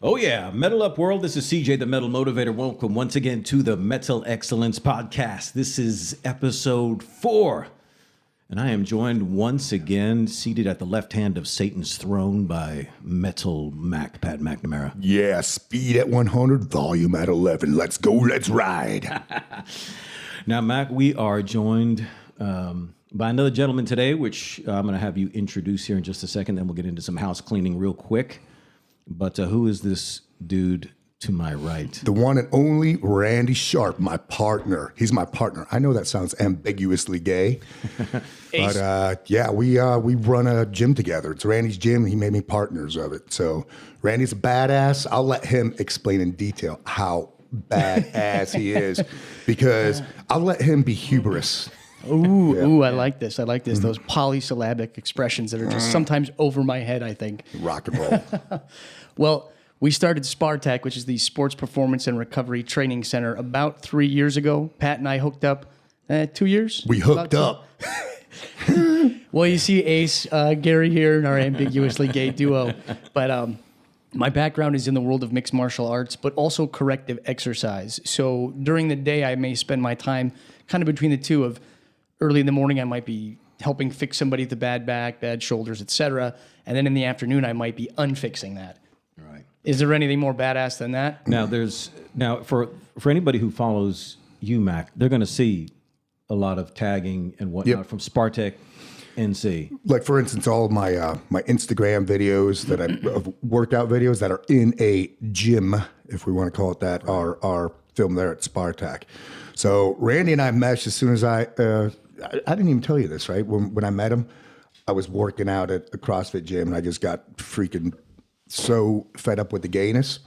Oh yeah, Metal Up World. This is CJ, the Metal Motivator. Welcome once again to the Metal Excellence Podcast. This is episode 4. And I am joined once again, seated at the left hand of Satan's throne by Metal Mac, Pat McNamara. Yeah, speed at 100, volume at 11. Let's go, let's ride. Now, Mac, we are joined by another gentleman today, which I'm going to have you introduce here in just a second. Then we'll get into some house cleaning real quick. But who is this dude to my right? The one and only Randall Sharpe, my partner. He's my partner. I know that sounds ambiguously gay, but yeah, we run a gym together. It's Randy's gym. He made me partners of it. So Randy's a badass. I'll let him explain in detail how badass he is, because I'll let him be hubris. Ooh, I like this. I like this. Those polysyllabic expressions that are just sometimes over my head, I think. Rock and roll. Well, we started Spartc, which is the Sports Performance and Recovery Training Center, about 3 years ago. Pat and I hooked up 2 years. We hooked up. Well, you see Ace, Gary here in our ambiguously gay duo. But my background is in the world of mixed martial arts, but also corrective exercise. So during the day, I may spend my time kind of between the two of early in the morning, I might be helping fix somebody with a bad back, bad shoulders, etc. And then in the afternoon, I might be unfixing that. Right. Is there anything more badass than that? Now for anybody who follows you, Mac, they're going to see a lot of tagging and whatnot from Spartc NC. Like, for instance, all of my my Instagram videos that of workout videos that are in a gym, if we want to call it that, are filmed there at Spartc. So Randy and I meshed as soon as I didn't even tell you this, right? When I met him, I was working out at a CrossFit gym, and I just got freaking so fed up with the gayness.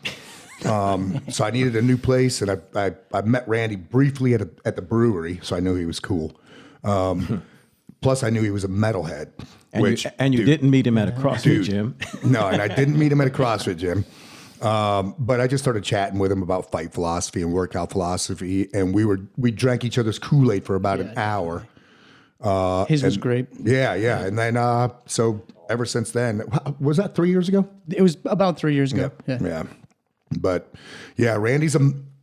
So I needed a new place, and I met Randy briefly at the brewery, so I knew he was cool. Plus, I knew he was a metalhead. And you didn't meet him at a CrossFit gym. No, and I didn't meet him at a CrossFit gym. But I just started chatting with him about fight philosophy and workout philosophy, and we drank each other's Kool-Aid for about an hour. His was great. Yeah, and then so ever since then, was that 3 years ago? It was about 3 years ago. Yeah. But yeah, Randy's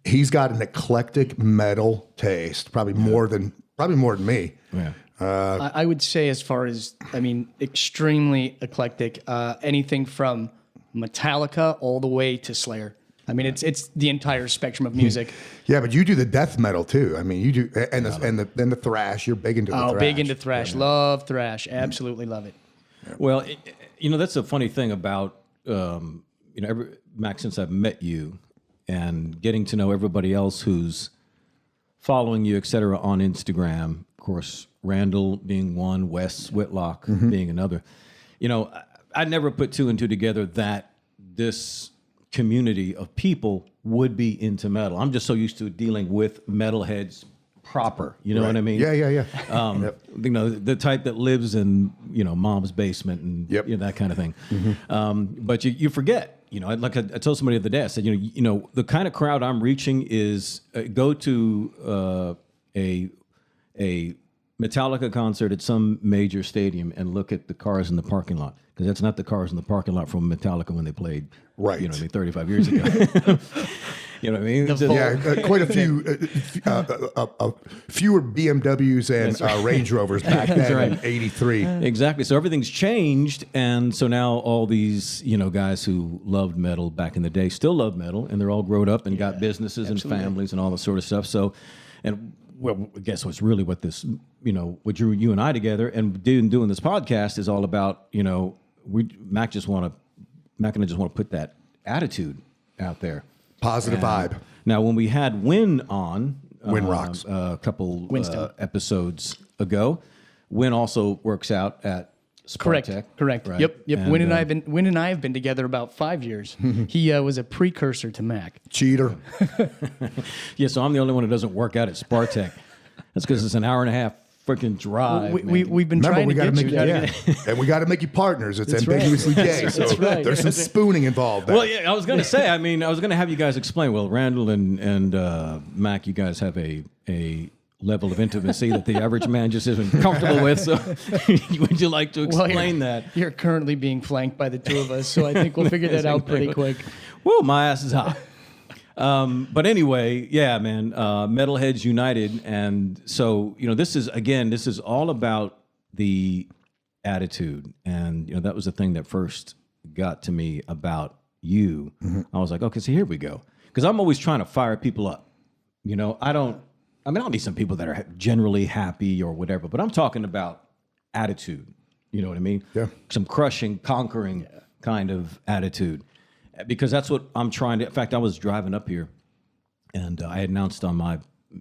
he's got an eclectic metal taste, probably more than me. Yeah. I would say, as far as, extremely eclectic. Anything from Metallica all the way to Slayer. It's the entire spectrum of music. Yeah, but you do the death metal too. You do, and the thrash. You're big into the thrash. Oh, big into thrash. Yeah. Love thrash. Absolutely love it. Yeah. Well, that's a funny thing about Max, since I've met you and getting to know everybody else who's following you, et cetera, on Instagram. Of course, Randall being one, Wes Whitlock being another. I never put two and two together that this community of people would be into metal. I'm just so used to dealing with metalheads proper. You know what I mean? Yeah. The type that lives in mom's basement and that kind of thing. But you forget. Like I told somebody the other day, I said, the kind of crowd I'm reaching is go to a Metallica concert at some major stadium and look at the cars in the parking lot, because that's not the cars in the parking lot from Metallica when they played, 35 years ago. You know what I mean? Quite a few, fewer BMWs and Range Rovers back then in '83. Exactly. So everything's changed, and so now all these guys who loved metal back in the day still love metal, and they're all grown up and got businesses and families and all this sort of stuff. So, and well, I guess what's really what this, what drew you and I together and doing this podcast is all about. Mac and I just want to put that attitude out there. Positive vibe. Now, when we had Win on, Win rocks, a couple episodes ago, Win also works out at Sparta. Correct. Right? Yep. And, Win and I have been together about 5 years. He was a precursor to Mac. Cheater. Yeah, so I'm the only one who doesn't work out at Sparta. That's because it's an hour and a half freaking drive. We've been trying to get you. And we got to make you partners. It's ambiguously gay, so there's some spooning involved there. Well, yeah, I was going to say, I was going to have you guys explain. Well, Randall and Mac, you guys have a level of intimacy that the average man just isn't comfortable with. So would you like to explain that? You're currently being flanked by the two of us, so I think we'll figure that out pretty quick. Whoa, my ass is hot. But anyway, yeah, man, Metalheads United. And so, this is all about the attitude. And, that was the thing that first got to me about you. I was like, okay, so here we go. Because I'm always trying to fire people up. I'll need some people that are generally happy or whatever, but I'm talking about attitude. You know what I mean? Yeah. Some crushing, conquering kind of attitude. Because that's what I'm trying to. In fact, I was driving up here, and I announced on my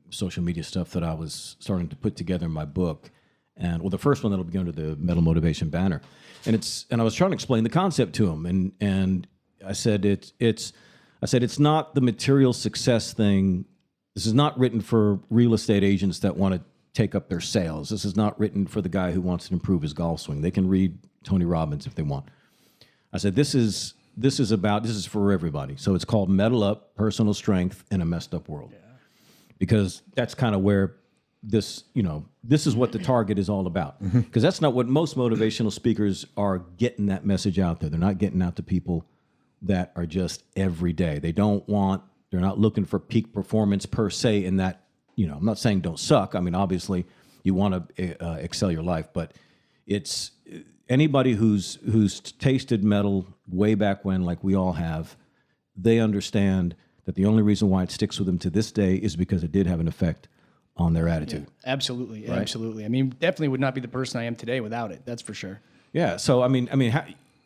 social media stuff that I was starting to put together my book, and the first one that'll be under the Metal Motivation banner, and I was trying to explain the concept to him, and I said it's not the material success thing. This is not written for real estate agents that want to take up their sales. This is not written for the guy who wants to improve his golf swing. They can read Tony Robbins if they want. I said this is for everybody. So it's called Metal Up, Personal Strength in a Messed Up World. Yeah. Because that's kind of where this is what the target is all about. Because that's not what most motivational speakers are getting that message out there. They're not getting out to people that are just everyday. They're not looking for peak performance per se in that, I'm not saying don't suck. I mean, obviously you want to excel your life, but it's anybody who's tasted metal way back when, like we all have, they understand that the only reason why it sticks with them to this day is because it did have an effect on their attitude. Yeah, absolutely. Right? Absolutely. I mean, definitely would not be the person I am today without it. That's for sure. Yeah. So, I mean,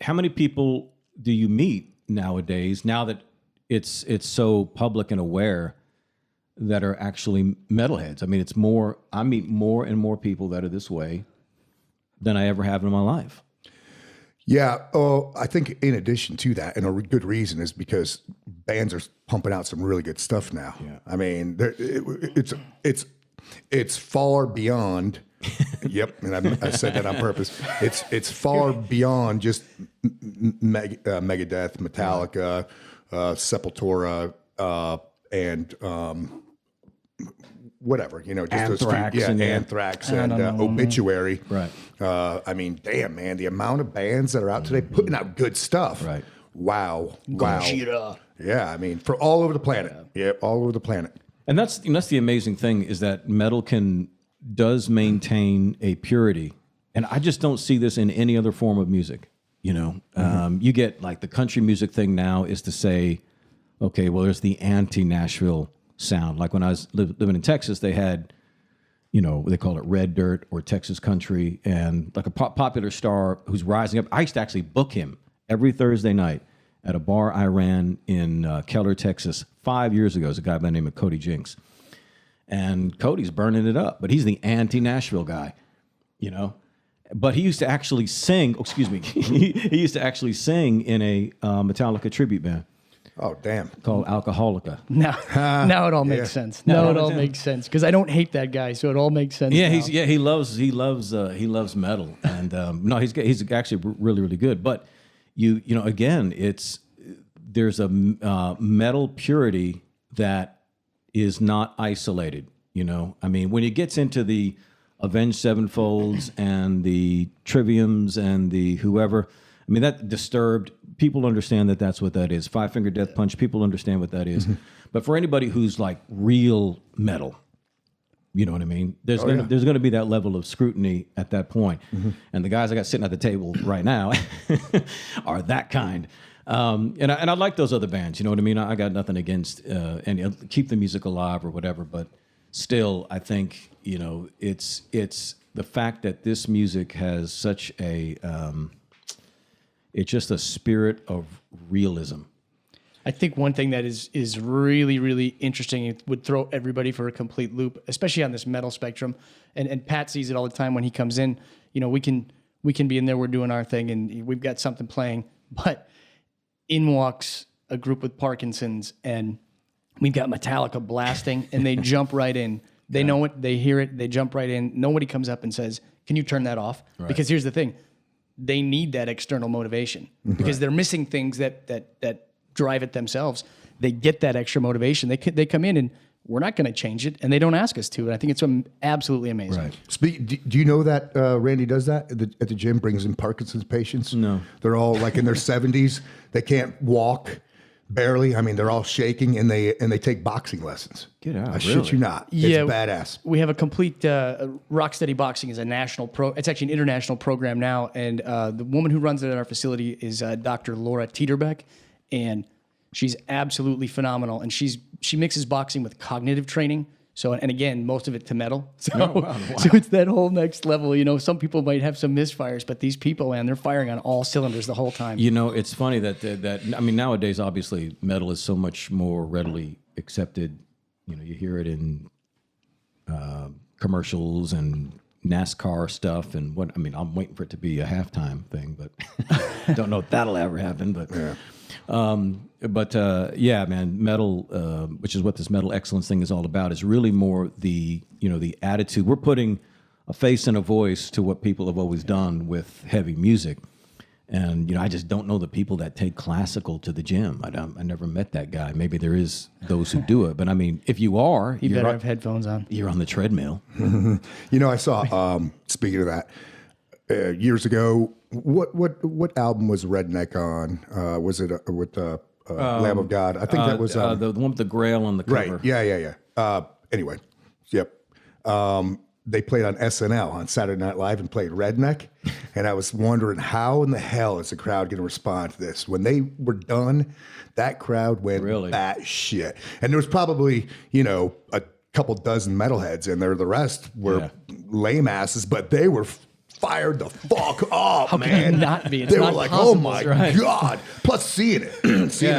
how many people do you meet nowadays, now that it's so public and aware, that are actually metalheads? I mean, I meet more and more people that are this way than I ever have in my life. Yeah. Oh, I think in addition to that, and a good reason is because bands are pumping out some really good stuff now. Yeah. I mean, it's far beyond. Yep, and I said that on purpose. It's far beyond just Megadeth, Metallica, Sepultura, and whatever, just Anthrax, those Anthrax and Obituary. Right. I mean, damn, man, the amount of bands that are out today putting out good stuff. Right. Wow. Gojira. Yeah, I mean, for all over the planet. Yeah, all over the planet. And that's the amazing thing, is that metal does maintain a purity, and I just don't see this in any other form of music. You get like the country music thing now is to say, okay, well, there's the anti-Nashville sound. Like when I was living in Texas, they had, they call it red dirt or Texas country, and like a popular star who's rising up. I used to actually book him every Thursday night at a bar I ran in Keller, Texas 5 years ago. It's a guy by the name of Cody Jinks. And Cody's burning it up, but he's the anti-Nashville guy, But he used to actually sing, he used to actually sing in a Metallica tribute band. Oh, damn. Called Alcoholica. Now it all makes sense. Now it all makes sense, because I don't hate that guy, so it all makes sense. Yeah, now. he loves metal, and no, he's actually really, really good. But again, there's a metal purity that is not isolated. I mean, when it gets into the Avenged Sevenfolds and the Triviums and the whoever, I mean, that Disturbed, people understand that that's what that is. Five Finger Death Punch, people understand what that is. But for anybody who's like real metal, you know what I mean? There's going to be that level of scrutiny at that point. And the guys I got sitting at the table right now are that kind. And I like those other bands, you know what I mean? I got nothing against and keep the music alive or whatever, but still, I think, it's the fact that this music has such a it's just a spirit of realism. I think one thing that is really, really interesting, it would throw everybody for a complete loop, especially on this metal spectrum. And Pat sees it all the time when he comes in. We can be in there, we're doing our thing, and we've got something playing, but in walks a group with Parkinson's, and we've got Metallica blasting, and they jump right in. They know it, they hear it, they jump right in. Nobody comes up and says, "Can you turn that off?" Right. Because here's the thing. They need that external motivation because they're missing things that drive it themselves. They get that extra motivation. They come in and we're not going to change it, and they don't ask us to. And I think it's absolutely amazing. Right. Do you know that Randy does that at the gym? Brings in Parkinson's patients. No, they're all like in their 70s. They can't walk. Barely. I mean, they're all shaking, and they take boxing lessons. Get out! I shit you not. Yeah, it's badass. We have a complete Rocksteady Boxing is a national It's actually an international program now, and the woman who runs it at our facility is Dr. Laura Teeterbeck, and she's absolutely phenomenal. And she mixes boxing with cognitive training. So, and again, most of it to metal. So, so it's that whole next level. You know, some people might have some misfires, but these people, man, they're firing on all cylinders the whole time. You know, it's funny that I mean, nowadays, obviously, metal is so much more readily accepted. You know, you hear it in commercials and NASCAR stuff, and what I mean, I'm waiting for it to be a halftime thing, but don't know if that'll ever happen. But yeah, man, metal, which is what this metal excellence thing is all about, is really more the attitude. We're putting a face and a voice to what people have always done with heavy music. And, I just don't know the people that take classical to the gym. I never met that guy. Maybe there is those who do it. But, I mean, if you are... You better have headphones on. You're on the treadmill. I saw, speaking of that, years ago, what album was Redneck on? Was it with Lamb of God? I think that was... the one with the grail on the cover. Right, yeah. Anyway, yep. They played on SNL on Saturday Night Live and played Redneck. And I was wondering, how in the hell is the crowd going to respond to this? When they were done, that crowd went batshit. And there was probably, a couple dozen metalheads in there. The rest were lame asses, but they were fired the fuck up, How man. can you not be? It's they not were like, possible, oh my right? God. Plus seeing it,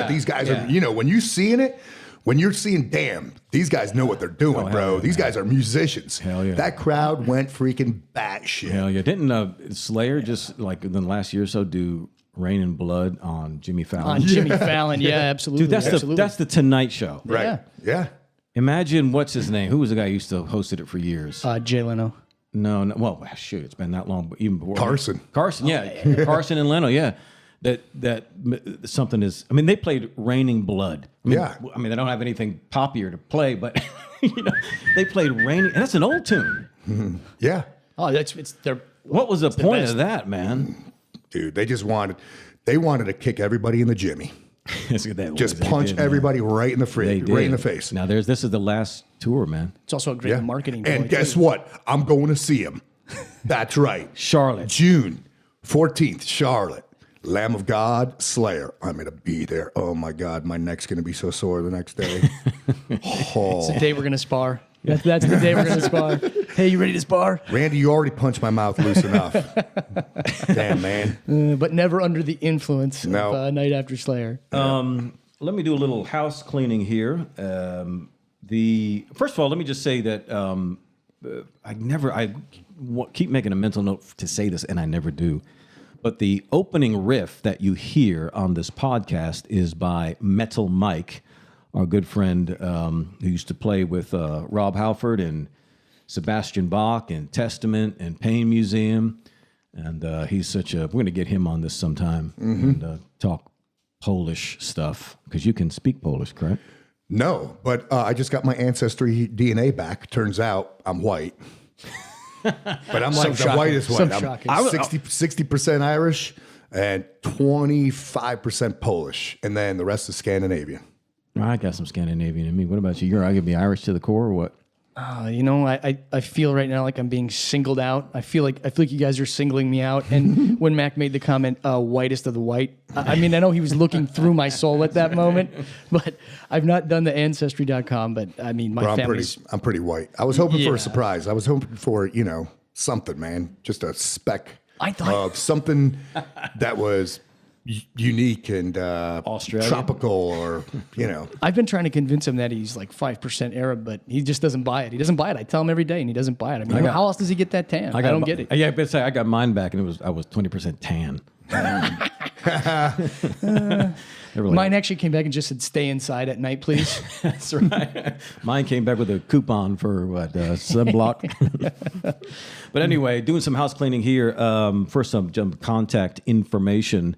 these guys are, when you seeing it, when you're seeing, damn, these guys know what they're doing, bro. These guys are musicians. Hell yeah. That crowd went freaking batshit. Hell yeah. Didn't Slayer just, like, in the last year or so, do Rain and Blood on Jimmy Fallon? On Jimmy Fallon, yeah, absolutely. Dude, that's the Tonight Show. Right. Yeah. Imagine, what's his name? Who was the guy who used to hosted it for years? Jay Leno. No. Well, shoot, it's been that long. But even before Carson, Carson and Leno, yeah. That something is. I mean, they played Raining Blood. I mean, they don't have anything poppier to play, but they played Raining. And that's an old tune. Mm-hmm. Yeah. Oh, it's their. What was the point of that, man? Dude, they wanted to kick everybody in the Jimmy. Just punch everybody right in the right in the face. Now, this is the last tour, man. It's also a great marketing. And guess what? I'm going to see him. That's right. Charlotte, June 14th, Charlotte. Lamb of God, Slayer. I'm going to be there. Oh, my God. My neck's going to be so sore the next day. It's the day we're going to spar. That's the day we're going to spar. Hey, you ready to spar? Randy, you already punched my mouth loose enough. Damn, man. But never under the influence of Night After Slayer. Let me do a little house cleaning here. First of all, let me just say that I keep making a mental note to say this, and I never do. But the opening riff that you hear on this podcast is by Metal Mike, our good friend who used to play with Rob Halford and Sebastian Bach and Testament and Pain Museum. And he's we're going to get him on this sometime and talk Polish stuff, because you can speak Polish, correct? No, but I just got my ancestry DNA back. Turns out I'm white. But I'm like the whitest one. I'm 60% Irish and 25% Polish. And then the rest is Scandinavian. I got some Scandinavian in me. What about you? You're going to be Irish to the core, or what? I feel right now like I'm being singled out. I feel like you guys are singling me out. And when Mac made the comment, whitest of the white, I mean, I know he was looking through my soul at that moment, but I've not done the Ancestry.com, but I mean, my family's... I'm pretty white. I was hoping for a surprise. I was hoping for, something, man. Just a speck of something that was unique and tropical, or I've been trying to convince him that he's like 5% Arab, but he just doesn't buy it. He doesn't buy it. I tell him every day, and he doesn't buy it. I mean, how else does he get that tan? I don't get it. Yeah, but I got mine back, and I was 20% tan. Mine actually came back and just said, "Stay inside at night, please." That's right. Mine came back with a coupon for sunblock. But anyway, doing some house cleaning here. First, some contact information.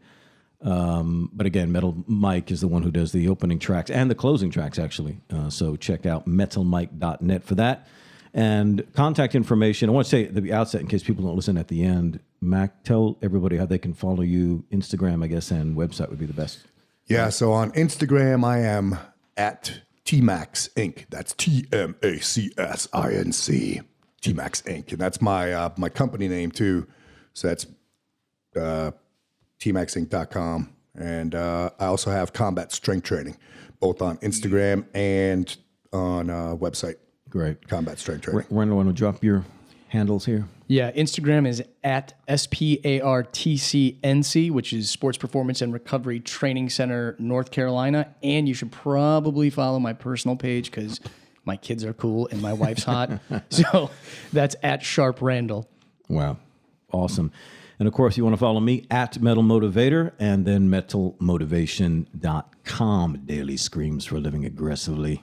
But again, Metal Mike is the one who does the opening tracks and the closing tracks, actually. So check out metalmike.net for that. And contact information, I want to say at the outset, in case people don't listen at the end, Mac, tell everybody how they can follow you. Instagram, I guess, and website would be the best. Yeah, so on Instagram, I am at TMACSINC. That's TMACSINC. TMACSINC. And that's my my company name, too. So that's TMACSINC.com. And I also have combat strength training, both on Instagram and on website. Great. Combat strength training. Randall, want to drop your handles here? Yeah, Instagram is at Spartc NC, which is Sports Performance and Recovery Training Center, North Carolina. And you should probably follow my personal page because my kids are cool and my wife's hot. So that's at Sharpe Randall. Wow. Awesome. And of course, you want to follow me at Metal Motivator and then metalmotivation.com. Daily screams for living aggressively.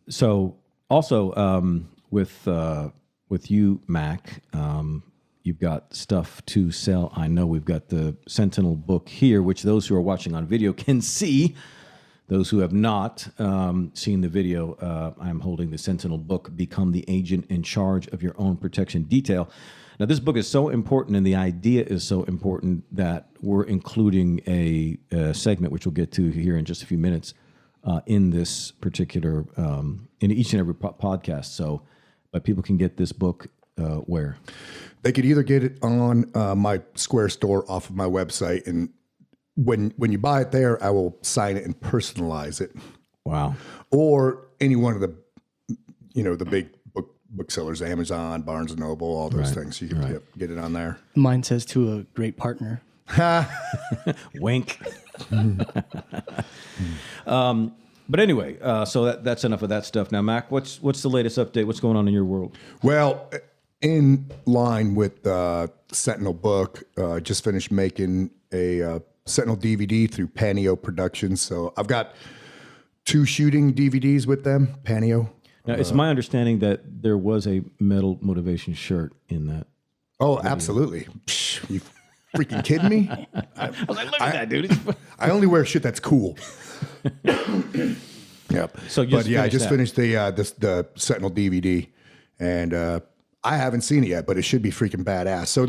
So also with you, Mac, you've got stuff to sell. I know we've got the Sentinel book here, which those who are watching on video can see. Those who have not seen the video, I'm holding the Sentinel book, Become the Agent in Charge of Your Own Protection Detail. Now, this book is so important, and the idea is so important that we're including a segment, which we'll get to here in just a few minutes, in this particular, in each and every podcast. So, but people can get this book where? They could either get it on my Square store off of my website, and when you buy it there, I will sign it and personalize it. Wow. Or any one of the, the big booksellers, Amazon, Barnes and Noble, all those things. You can get it on there. Mine says to a great partner. Wink. But anyway, so that's enough of that stuff. Now, Mac, what's the latest update? What's going on in your world? Well, in line with Sentinel book, just finished making a Sentinel DVD through Paneo Productions. So I've got 2 shooting DVDs with them, Paneo. Now, it's my understanding that there was a Metal Motivation shirt in that. Oh, absolutely. Psh, you freaking kidding me? I was like, look at that, dude. I only wear shit that's cool. Yep. So I just finished the Sentinel DVD, and I haven't seen it yet, but it should be freaking badass. So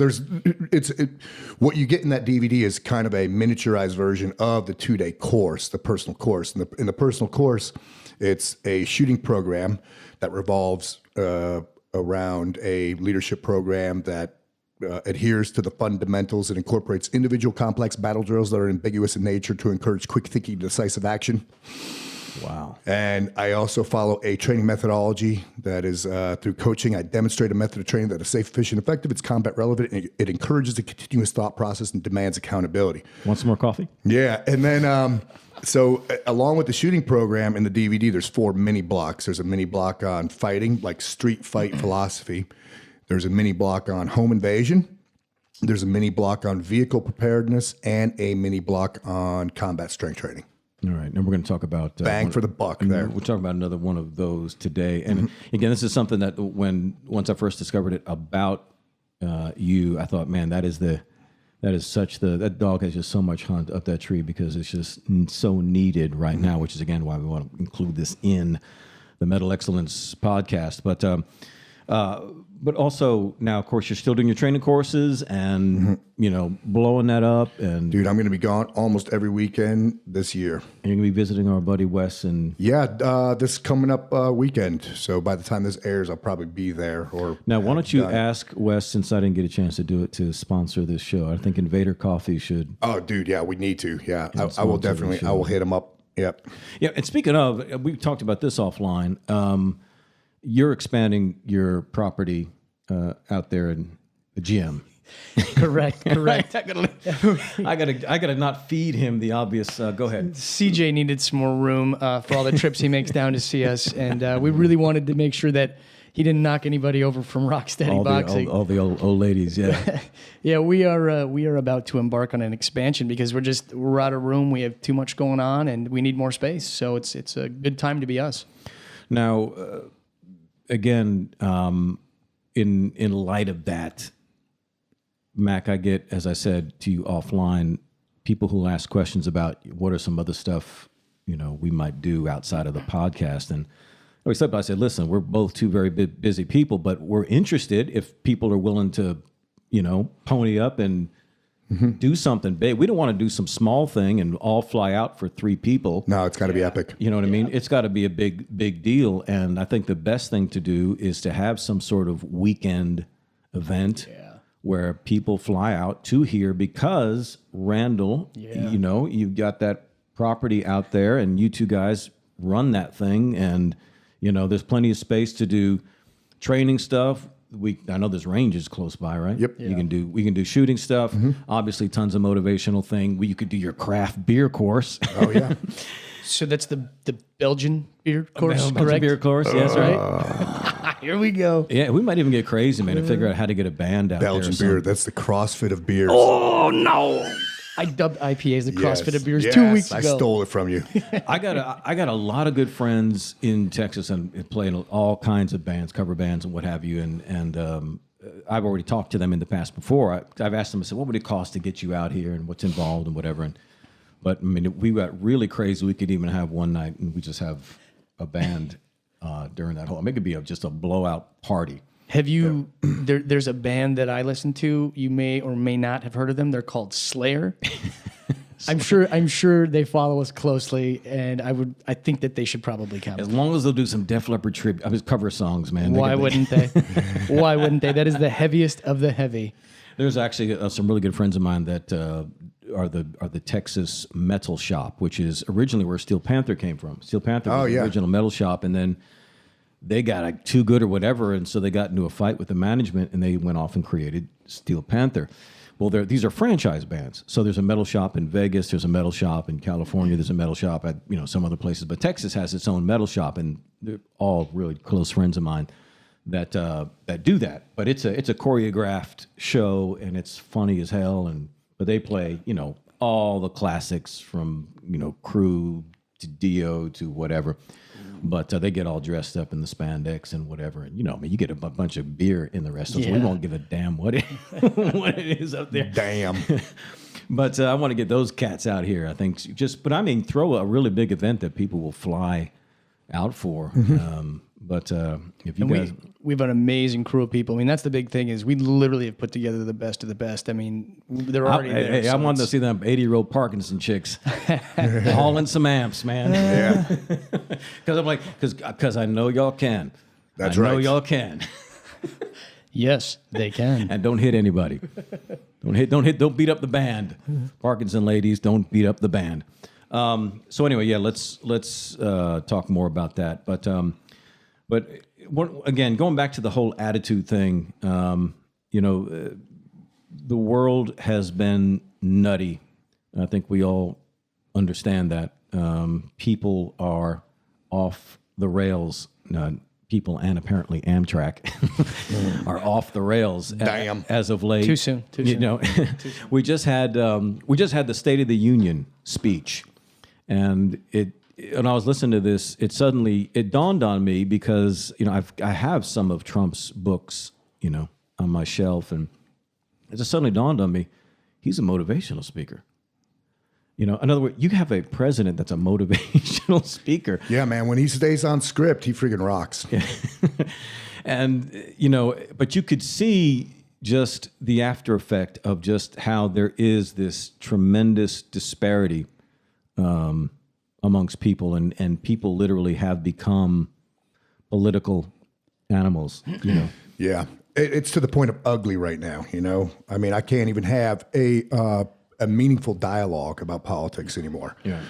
what you get in that DVD is kind of a miniaturized version of the 2-day course, the personal course. In the personal course, it's a shooting program that revolves around a leadership program that adheres to the fundamentals. It incorporates individual complex battle drills that are ambiguous in nature to encourage quick thinking, decisive action. Wow. And I also follow a training methodology that is through coaching. I demonstrate a method of training that is safe, efficient, effective. It's combat relevant. And it encourages a continuous thought process and demands accountability. Want some more coffee? Yeah. And then, so along with the shooting program in the DVD, there's 4 mini blocks. There's a mini block on fighting, like street fight philosophy. There's a mini block on home invasion. There's a mini block on vehicle preparedness and a mini block on combat strength training. All right. And we're going to talk about... Bang for the buck there. We'll talk about another one of those today. And again, this is something that once I first discovered it about you, I thought, man, that dog has just so much hunt up that tree because it's just so needed right now, which is, again, why we want to include this in the Metal Excellence podcast. But also now, of course, you're still doing your training courses and, blowing that up. And dude, I'm going to be gone almost every weekend this year. And you're going to be visiting our buddy Wes. And yeah, this coming up weekend. So by the time this airs, I'll probably be there. Or now, why don't you ask Wes, since I didn't get a chance to do it, to sponsor this show? I think Invader Coffee should. Oh, dude, yeah, we need to. Yeah, I will definitely. I will hit him up. Yep. Yeah, and speaking of, we talked about this offline. You're expanding your property out there in the gym. Correct. I gotta not feed him the obvious. Go ahead. CJ needed some more room for all the trips he makes down to see us, and we really wanted to make sure that he didn't knock anybody over from Rocksteady Boxing. All the old ladies, yeah. Yeah, we are about to embark on an expansion because we're out of room. We have too much going on, and we need more space. So it's a good time to be us. Now, again, in light of that, Mac, I get, as I said to you offline, people who ask questions about what are some other stuff, we might do outside of the podcast. And I said, listen, we're both two very busy people, but we're interested if people are willing to, pony up and do something big. We don't want to do some small thing and all fly out for 3 people. No, it's got to be epic. You know what I mean? It's got to be a big deal. And I think the best thing to do is to have some sort of weekend event where people fly out to here, because Randall, you've got that property out there and you two guys run that thing, and there's plenty of space to do training stuff. I know there's ranges close by, right? Yep. We can do shooting stuff. Obviously, tons of motivational thing. You could do your craft beer course. Oh yeah. So that's the Belgian beer course, Belgian correct? beer course, yes, right. Here we go. Yeah, we might even get crazy, man, and figure out how to get a band out Belgian there. beer. That's the CrossFit of beers. Oh no! I dubbed IPAs the CrossFit of beers Yes, 2 weeks ago. I stole it from you. I got a lot of good friends in Texas and play in all kinds of bands, cover bands and what have you. And I've already talked to them in the past before. I've asked them, I said, what would it cost to get you out here and what's involved and whatever. But I mean, we got really crazy. We could even have one night and we just have a band during that whole. I mean, it could be just a blowout party. Have you? There's a band that I listen to. You may or may not have heard of them. They're called Slayer. I'm sure they follow us closely, and I think that they should probably come. As long as they'll do some Def Leppard tribute, cover songs, man. Why wouldn't they? Why wouldn't they? That is the heaviest of the heavy. There's actually some really good friends of mine that are the Texas Metal Shop, which is originally where Steel Panther came from. Steel Panther was the original metal shop, and then they got too good or whatever, and so they got into a fight with the management, and they went off and created Steel Panther. Well, these are franchise bands. So there's a metal shop in Vegas, there's a metal shop in California, there's a metal shop at some other places, but Texas has its own metal shop, and they're all really close friends of mine that do that. But it's a choreographed show, and it's funny as hell. But they play all the classics from Crew to Dio to whatever. But they get all dressed up in the spandex and whatever. And, you get a bunch of beer in the rest of us. We won't give a damn what it is up there. Damn. But I want to get those cats out here, I think. Throw a really big event that people will fly out for. But if you guys... We have an amazing crew of people. I mean, that's the big thing is we literally have put together the best of the best. I mean, they're already there. Hey, I wanted to see them 80-year-old Parkinson chicks hauling some amps, man. Yeah. Because I'm like, because I know y'all can. That's I right. know y'all can. Yes, they can. And don't hit anybody. Don't beat up the band. Parkinson ladies, don't beat up the band. So anyway, let's talk more about that. But again, going back to the whole attitude thing, the world has been nutty. I think we all understand that. People are off the rails. People and apparently Amtrak are off the rails. Damn. As of late. Too soon. We just had the State of the Union speech, and when I was listening to this, it dawned on me because I have some of Trump's books on my shelf, and it just suddenly dawned on me, he's a motivational speaker. In other words, you have a president that's a motivational speaker. Yeah, man. When he stays on script, he freaking rocks. Yeah. And but you could see just the after effect of just how there is this tremendous disparity amongst people, and people literally have become political animals. Yeah. It's to the point of ugly right now. I mean, I can't even have a meaningful dialogue about politics anymore. Yeah.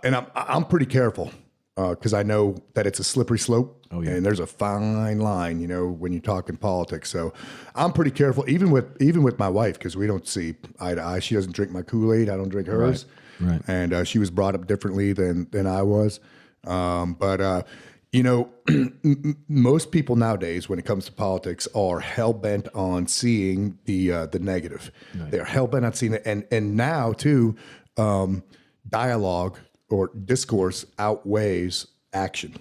And I'm pretty careful because I know that it's a slippery slope. Oh, yeah. And there's a fine line, when you're talking politics. So I'm pretty careful, even with my wife, because we don't see eye to eye. She doesn't drink my Kool-Aid. I don't drink hers. Right. And she was brought up differently than I was. Most people nowadays, when it comes to politics, are hell bent on seeing the negative. Right. They're hell bent on seeing it, and now too, dialogue or discourse outweighs action.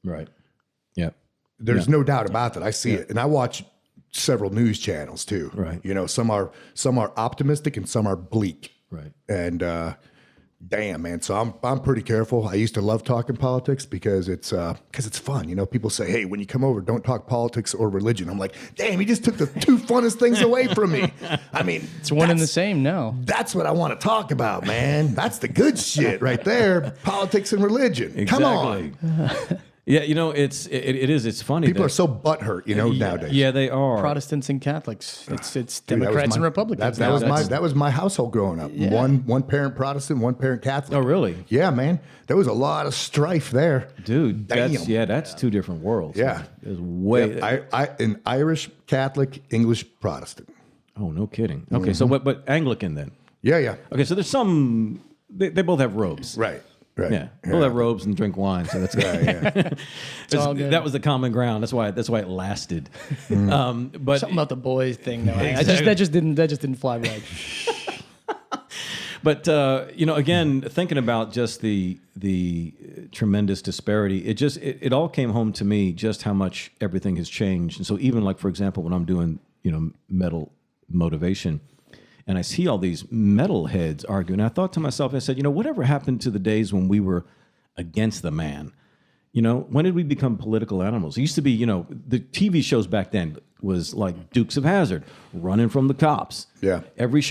Right. Yeah. There's no doubt about that. I see it, and I watch several news channels too. Right. You know, some are optimistic and some are bleak. Right. And damn, man. So I'm pretty careful. I used to love talking politics because it's fun. You know, people say, hey, when you come over, don't talk politics or religion. I'm like, damn, he just took the two funnest things away from me. I mean, It's one and the same now. that's what I want to talk about, man. That's the good shit right there. Politics and religion. Exactly. Come on. Yeah, you know, it's funny. People that- are so butthurt, you know, nowadays. Yeah, they are. Protestants and Catholics. It's Dude, that was Democrats and my- Republicans. That was my household growing up. Yeah. One parent Protestant, one parent Catholic. Oh, really? Yeah, man. There was a lot of strife there. Dude, Damn. that's two different worlds. Yeah. Man. There's way. I an Irish Catholic, English Protestant. Oh, no kidding. Okay, so but Anglican then. Yeah, yeah. Okay, so there's some. They both have robes. Right. Right. Yeah, both have robes and drink wine, so that's good. Yeah. all good. That was the common ground. That's why it lasted. But Something about the boys thing, though. That just didn't fly right. But you know, again, thinking about just the tremendous disparity, it all came home to me just how much everything has changed. And so even like, for example, when I'm doing, you know, metal motivation, and I see all these metalheads arguing, I thought to myself, I said, you know, whatever happened to the days when we were against the man? You know, when did we become political animals? It used to be, you know, the TV shows back then was like Dukes of Hazzard, running from the cops. Yeah. Every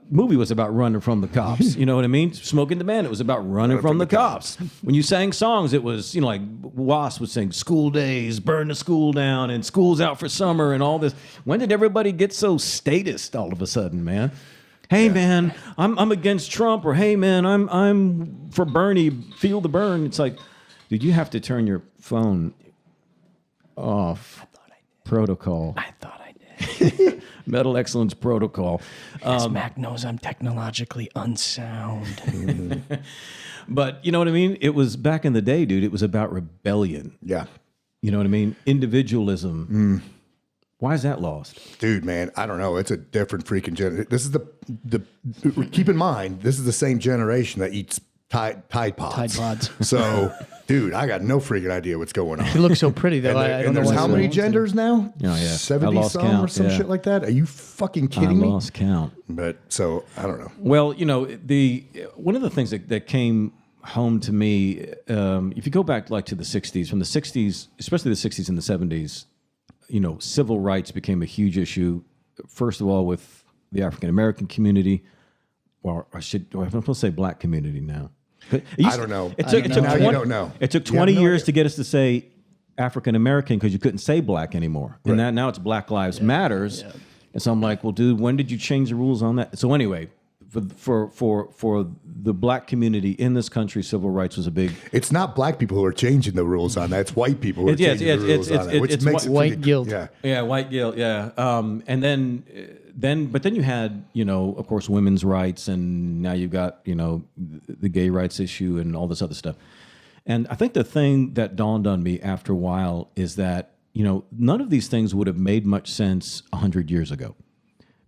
movie was about running from the cops. You know what I mean? Smoking the Man, it was about running from the cops. When you sang songs, it was, you know, like Wasp would sing School Days, Burn the School Down, and School's Out for Summer and all this. When did everybody get so statist all of a sudden, man? Hey, man, I'm against Trump, or hey, man, I'm for Bernie, feel the burn. It's like, dude, you have to turn your phone off. Protocol. I thought I did. Metal Excellence Protocol. As Mac knows, I'm technologically unsound. But you know what I mean? It was back in the day, dude. It was about rebellion. Yeah. You know what I mean? Individualism. Why is that lost? Dude, man, I don't know. It's a different freaking generation. This is the keep in mind, this is the same generation that eats Tide Pods. Tide Pods. So, dude, I got no freaking idea what's going on. You look so pretty, though. I don't And know there's why how so many long to- genders now? Oh, yeah. 70 I lost some count, or some yeah. shit like that? Are you fucking I kidding me? lost count. But so, I don't know. Well, you know, one of the things that came home to me, if you go back like to the 60s, from the 60s, especially the 60s and the 70s, you know, civil rights became a huge issue. First of all, with the African American community, or I'm supposed to say black community now. I don't know. It took Now 20, you don't know. It took You have 20 no years idea. to get us to say African American because you couldn't say black anymore. And now it's Black Lives Matters. Yeah. And so I'm like, well, dude, when did you change the rules on that? So anyway, for the black community in this country, civil rights was a big. It's not black people who are changing the rules on that. It's white people who are changing the rules on that. Which it's makes it white freaking- guilt. Yeah. Yeah, white guilt. Yeah, and then you had, you know, of course, women's rights, and now you've got, you know, the gay rights issue and all this other stuff. And I think the thing that dawned on me after a while is that, you know, none of these things would have made much sense 100 years ago,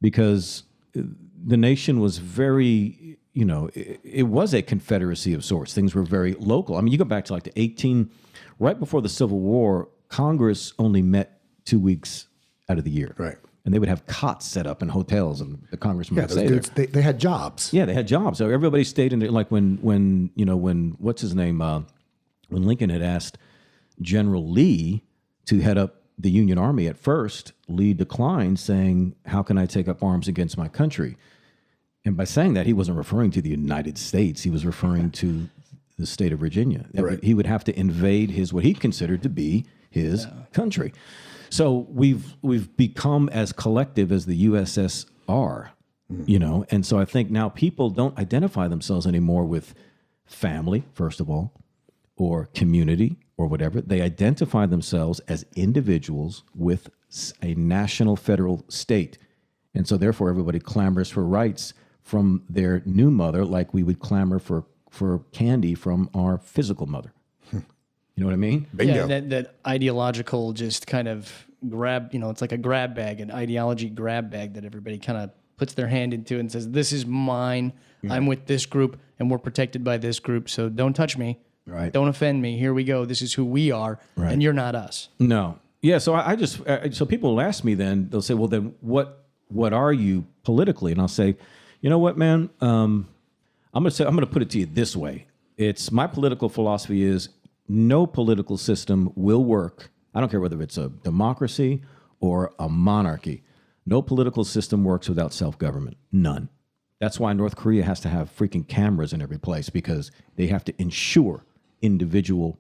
because the nation was very, you know, it was a confederacy of sorts. Things were very local. I mean, you go back to like right before the Civil War, Congress only met 2 weeks out of the year. Right. And they would have cots set up in hotels, and the congressman Yeah, would those stay dudes, there. they had jobs. Yeah, they had jobs. So everybody stayed in there. Like when what's his name? When Lincoln had asked General Lee to head up the Union Army at first, Lee declined, saying, "How can I take up arms against my country?" And by saying that, he wasn't referring to the United States. He was referring to the state of Virginia. Right. He would have to invade what he considered to be his country. So we've become as collective as the USSR, you know, and so I think now people don't identify themselves anymore with family, first of all, or community or whatever. They identify themselves as individuals with a national federal state. And so therefore everybody clamors for rights from their new mother like we would clamor for candy from our physical mother. You know what I mean? Bingo. Yeah, that ideological just kind of grab, you know, it's like a grab bag, an ideology grab bag that everybody kind of puts their hand into and says, this is mine. I'm with this group and we're protected by this group. So don't touch me. Right. Don't offend me. Here we go. This is who we are. Right. And you're not us. No. Yeah, so I just so people will ask me, then they'll say, well, then what are you politically? And I'll say, you know what, man, I'm gonna put it to you this way. It's my political philosophy is no political system will work. I don't care whether it's a democracy or a monarchy. No political system works without self-government. None. That's why North Korea has to have freaking cameras in every place, because they have to ensure individual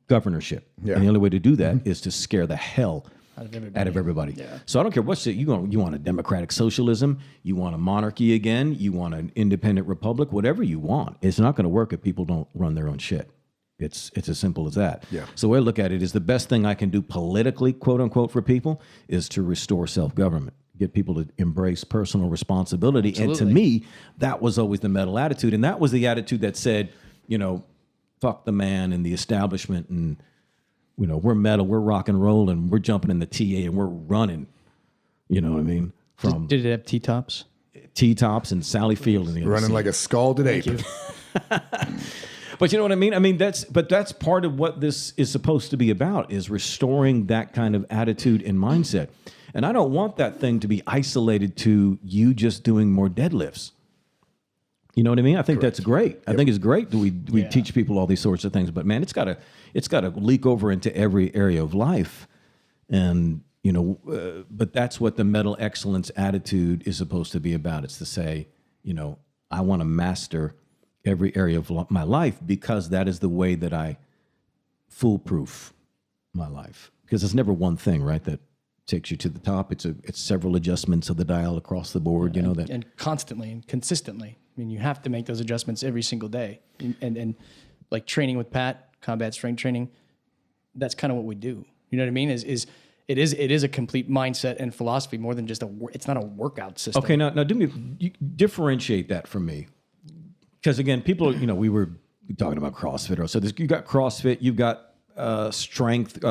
governorship. Yeah. And the only way to do that is to scare the hell out of everybody. Yeah. So I don't care what's it. You want a democratic socialism, you want a monarchy again, you want an independent republic, whatever you want. It's not going to work if people don't run their own shit. It's as simple as that. Yeah. So the way I look at it is the best thing I can do politically, quote unquote, for people is to restore self-government, get people to embrace personal responsibility. Absolutely. And to me, that was always the metal attitude. And that was the attitude that said, fuck the man and the establishment, and we're metal, we're rock and roll, and we're jumping in the TA and we're running. You know what I mean? From Did it have T-tops? T-tops and Sally Field and the Running like a scalded ape. But you know what I mean? I mean, that's part of what this is supposed to be about, is restoring that kind of attitude and mindset. And I don't want that thing to be isolated to you just doing more deadlifts. You know what I mean? I think that's great. I think it's great that we teach people all these sorts of things, but man, it's got to leak over into every area of life. And, but that's what the metal excellence attitude is supposed to be about. It's to say, I want to master every area of my life, because that is the way that I foolproof my life. Because it's never one thing, right, that takes you to the top. It's several adjustments of the dial across the board, that. And constantly and consistently. I mean, you have to make those adjustments every single day. And like training with Pat, combat strength training, that's kind of what we do. You know what I mean? It is a complete mindset and philosophy more than just it's not a workout system. Okay, now you differentiate that from me. Because again, people, we were talking about CrossFit. So you got CrossFit, you've got strength,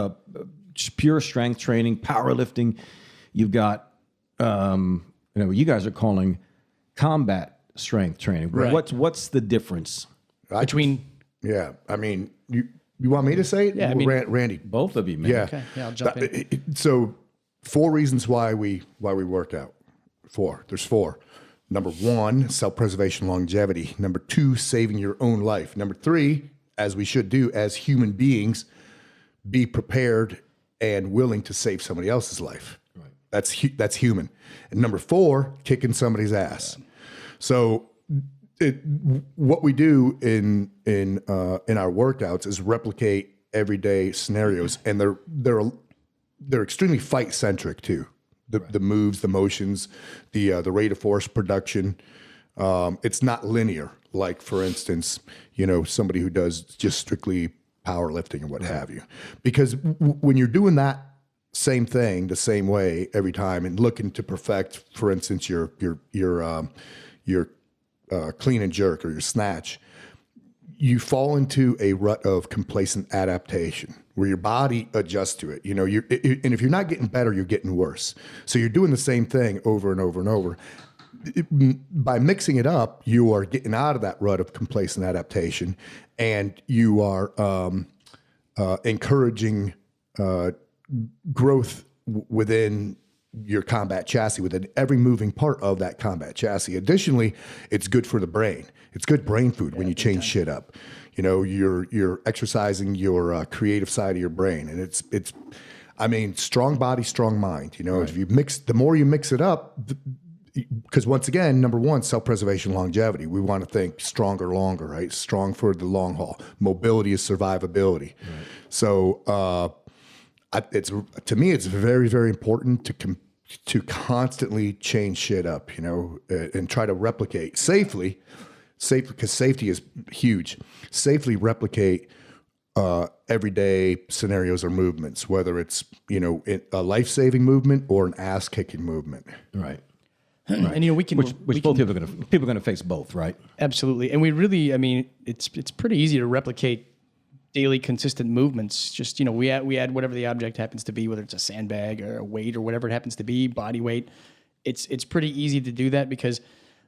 pure strength training, powerlifting. You've got, what you guys are calling combat strength training. Right. What's the difference between? Yeah, I mean, you want me to say it? Yeah, I mean, Randy. Both of you, man. Yeah. Okay, yeah, I'll jump in. So 4 reasons why we work out. 4. There's 4. Number 1, self-preservation, longevity. Number 2, saving your own life. Number 3, as we should do as human beings, be prepared and willing to save somebody else's life. Right. That's human. And number 4, kicking somebody's ass. Yeah. So what we do in our workouts is replicate everyday scenarios, and they're extremely fight centric too. The moves, the motions, the rate of force production. It's not linear. Like for instance, somebody who does just strictly powerlifting and what have you. Because when you're doing that same thing the same way every time and looking to perfect, for instance, your clean and jerk or your snatch, you fall into a rut of complacent adaptation where your body adjusts to it. And if you're not getting better, you're getting worse. So you're doing the same thing over and over and over. By mixing it up, you are getting out of that rut of complacent adaptation, and you are encouraging growth within your combat chassis, within every moving part of that combat chassis. Additionally, it's good for the brain. It's good brain food when you change shit up. You're exercising your creative side of your brain, and it's strong body, strong mind. Right. If you the more you mix it up, because once again, number 1, self-preservation, longevity. We want to think stronger, longer, right? Strong for the long haul. Mobility is survivability. Right. So to me, it's very, very important to constantly change shit up, and try to replicate safely, because safety is huge. Safely replicate everyday scenarios or movements, whether it's a life-saving movement or an ass-kicking movement. Right. And we can, which both people are going to face both, right? Absolutely. And we really, it's pretty easy to replicate daily consistent movements. Just, we add whatever the object happens to be, whether it's a sandbag or a weight or whatever it happens to be, body weight. It's pretty easy to do that because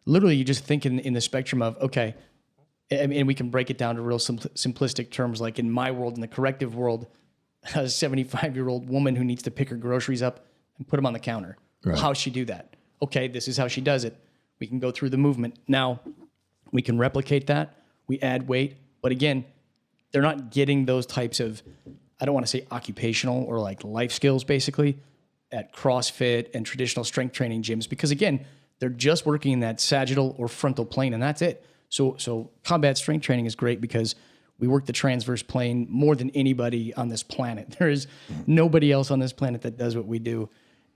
literally you just think in the spectrum of, okay, and we can break it down to real simplistic terms. Like in my world, in the corrective world, a 75-year-old woman who needs to pick her groceries up and put them on the counter. Right. How's she do that? Okay, this is how she does it. We can go through the movement. Now, we can replicate that. We add weight. But again, they're not getting those types of, I don't want to say occupational or like life skills basically at CrossFit and traditional strength training gyms, because again, they're just working in that sagittal or frontal plane and that's it. So combat strength training is great because we work the transverse plane more than anybody on this planet. There is nobody else on this planet that does what we do.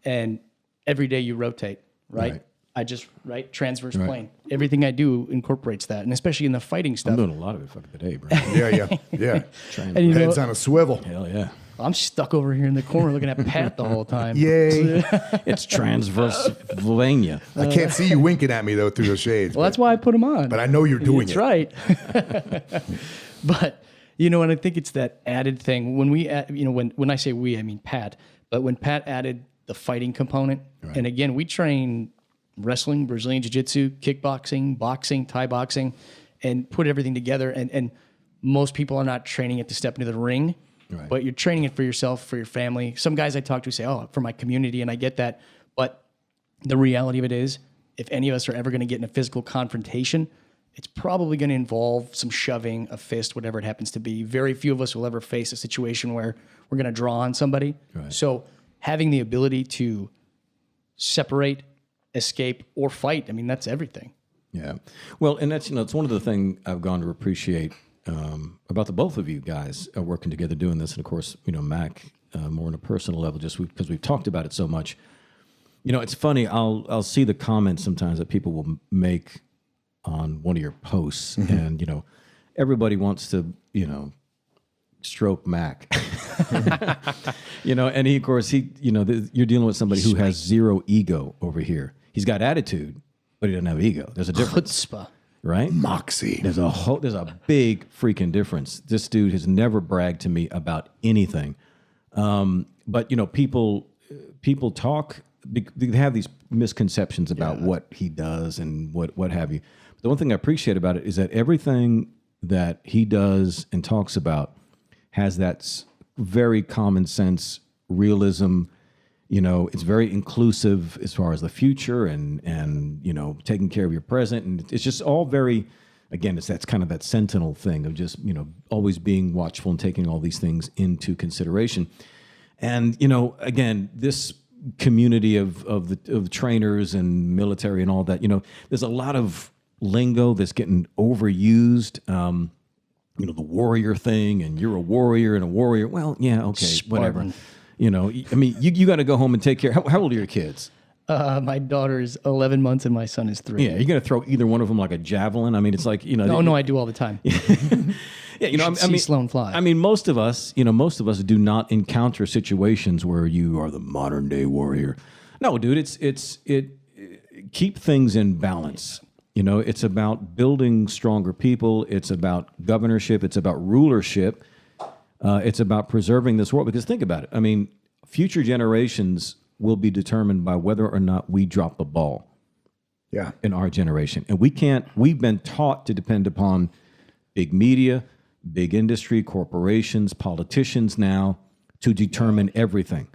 And every day you rotate, right? Transverse plane. Everything I do incorporates that, and especially in the fighting stuff. I'm doing a lot of it fucking today, bro. Yeah. And you know, Heads on a swivel. Hell yeah. I'm stuck over here in the corner looking at Pat the whole time. Yay. It's Transylvania. I can't see you winking at me, though, through the shades. Well, that's why I put him on. But I know you're doing That's it. right. But, you know, and I think it's that added thing. When we, when I say we, I mean Pat. But when Pat added the fighting component, and again, we train wrestling, Brazilian Jiu-Jitsu, kickboxing, boxing, Thai boxing, and put everything together. And most people are not training it to step into the ring, but you're training it for yourself, for your family. Some guys I talk to say, oh, for my community, and I get that. But the reality of it is, if any of us are ever going to get in a physical confrontation, it's probably going to involve some shoving, a fist, whatever it happens to be. Very few of us will ever face a situation where we're going to draw on somebody. So having the ability to separate, escape, or fight, I mean, that's everything. Yeah. Well, and that's, it's one of the things I've gone to appreciate about the both of you guys working together doing this. And of course, Mac, more on a personal level, just because we've talked about it so much. It's funny. I'll see the comments sometimes that people will make on one of your posts, and everybody wants to stroke Mac. And he, of course, you're dealing with somebody who has zero ego over here. He's got attitude, but he doesn't have ego. There's a difference. Chutzpah. Right? Moxie. There's a big freaking difference. This dude has never bragged to me about anything. But people talk, they have these misconceptions about what he does and what have you. But the one thing I appreciate about it is that everything that he does and talks about has that very common sense realism. It's very inclusive as far as the future and taking care of your present. And it's just all very, again, that's kind of that Sentinel thing of just, always being watchful and taking all these things into consideration. And, again, this community of trainers and military and all that, there's a lot of lingo that's getting overused. The warrior thing, and you're a warrior and a warrior. Well, yeah, okay, Spartan. Whatever. I mean, you got to go home and take care. How old are your kids? My daughter's 11 months and my son is 3. Yeah, you're going to throw either one of them like a javelin. I mean, it's like, No, I do all the time. Yeah, Sloan fly. I mean, most of us do not encounter situations where you are the modern day warrior. No, dude, it's keep things in balance. It's about building stronger people. It's about governorship. It's about rulership. It's about preserving this world. Because think about it. I mean, future generations will be determined by whether or not we drop the ball. Yeah. In our generation. And we've been taught to depend upon big media, big industry, corporations, politicians now to determine everything.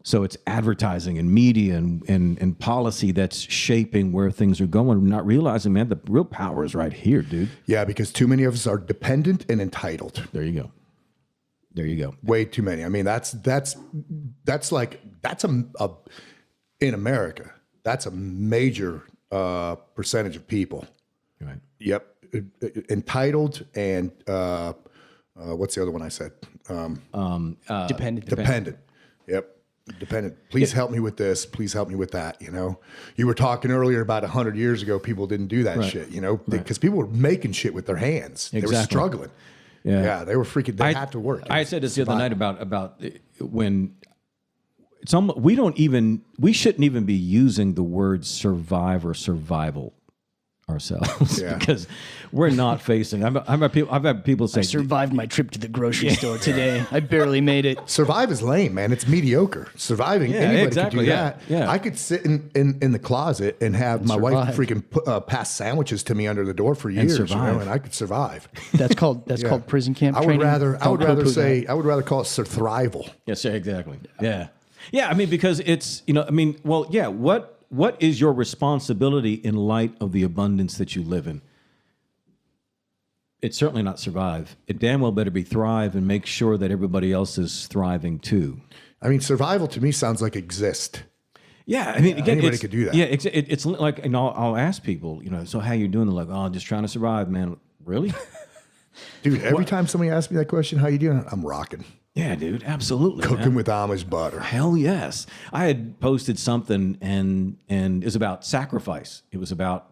So it's advertising and media and policy that's shaping where things are going. We're not realizing, man, the real power is right here, dude. Yeah, because too many of us are dependent and entitled. There you go. Way too many. I mean, that's in America, that's a major percentage of people. Right. Yep. Entitled and what's the other one I said? Dependent. Dependent. Yep. Dependent. Please help me with this. Please help me with that. You were talking earlier about 100 years ago, people didn't do that shit, because people were making shit with their hands. They were struggling. Yeah. They were freaking, they had to work. I said this the other night about when we shouldn't even be using the word survive or survival. ourselves Yeah. because we're not facing. I've had people say, I survived my trip to the grocery store today. I barely made it. Survive is lame, man. It's mediocre. Surviving, Yeah, anybody exactly, could do yeah, that. yeah. I could sit in the closet and have my wife survive. freaking pass sandwiches to me under the door for years, survive. and I could survive. That's called prison camp I would training. rather Don't poo-poo that. I would rather call it survival. yes, yeah, exactly. Yeah. Yeah. I mean, because it's, well, yeah. What is your responsibility in light of the abundance that you live in? It's certainly not survive. It damn well better be thrive and make sure that everybody else is thriving too. I mean, survival to me sounds like exist. Yeah, I mean, again, anybody could do that. Yeah, it's like, and I'll ask people, so how you doing? They're like, oh, just trying to survive, man. Really? Dude, every time somebody asks me that question, how you doing? I'm rocking. Yeah, dude, absolutely. Cooking with Amish butter. Hell yes. I had posted something and it was about sacrifice. It was about,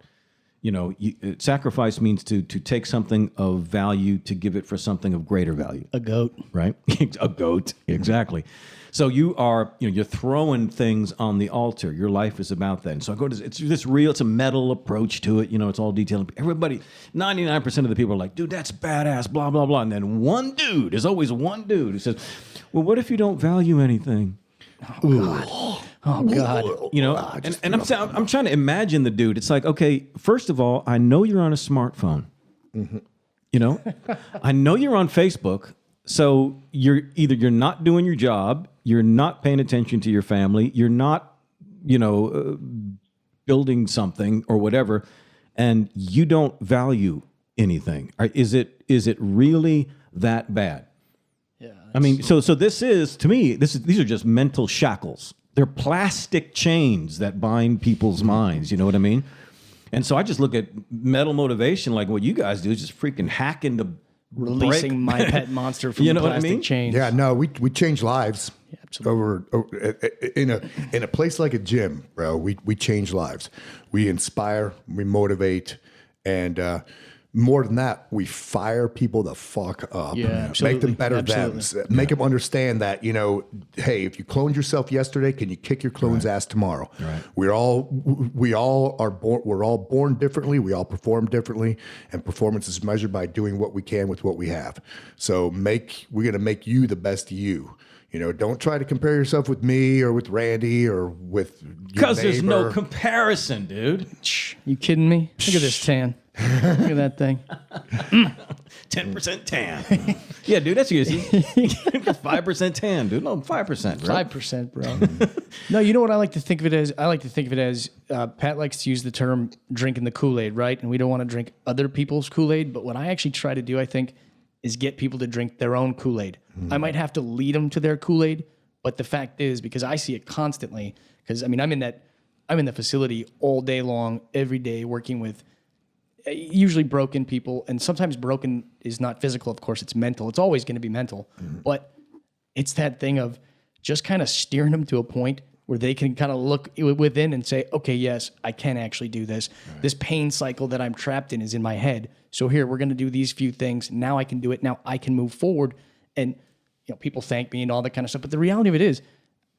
sacrifice means to take something of value to give it for something of greater value. A goat. Right? A goat. Exactly. So you are, you're throwing things on the altar. Your life is about that. And so I go to, it's a metal approach to it. It's all detailed. Everybody, 99% of the people are like, dude, that's badass, blah, blah, blah. And then one dude, there's always one dude who says, well, what if you don't value anything? Oh, God. And I'm trying to imagine the dude. It's like, okay, first of all, I know you're on a smartphone. Mm-hmm. I know you're on Facebook. So you're not doing your job, you're not paying attention to your family, you're not, building something or whatever, and you don't value anything. Is it really that bad? Yeah. I mean, so this is, to me, these are just mental shackles. They're plastic chains that bind people's minds. You know what I mean? And so I just look at metal motivation like what you guys do is just freaking hack into Releasing my pet monster from the plastic chains. Yeah, no, we change lives. Yeah, absolutely. Over in a place like a gym, bro. We change lives. We inspire, we motivate, and more than that, we fire people the fuck up. Yeah, absolutely. Make them better Absolutely. them. Make them understand that, hey, if you cloned yourself yesterday, can you kick your clone's ass tomorrow? Right. We're all born differently. We all perform differently, and performance is measured by doing what we can with what we have. So we're gonna make you the best you. Don't try to compare yourself with me or with Randy or with your because there's no neighbor. comparison, dude. You kidding me? Look at this tan. Look at that thing. 10% tan. Yeah, dude, that's easy. 5% tan, dude. No, 5%. Bro. 5%, bro. No, you know what I like to think of it as? I like to think of it as Pat likes to use the term drinking the Kool-Aid, right? And we don't want to drink other people's Kool-Aid. But what I actually try to do, I think, is get people to drink their own Kool-Aid. I might have to lead them to their Kool-Aid, but the fact is, because I see it constantly, because I mean, I'm in the facility all day long, every day, working with usually broken people, and sometimes broken is not physical, of course, it's mental. It's always going to be mental, but it's that thing of just kind of steering them to a point where they can kind of look within and say, okay, yes, I can actually do this. Right. This pain cycle that I'm trapped in is in my head. So here, we're going to do these few things. Now I can do it. Now I can move forward. And people thank me and all that kind of stuff. But the reality of it is,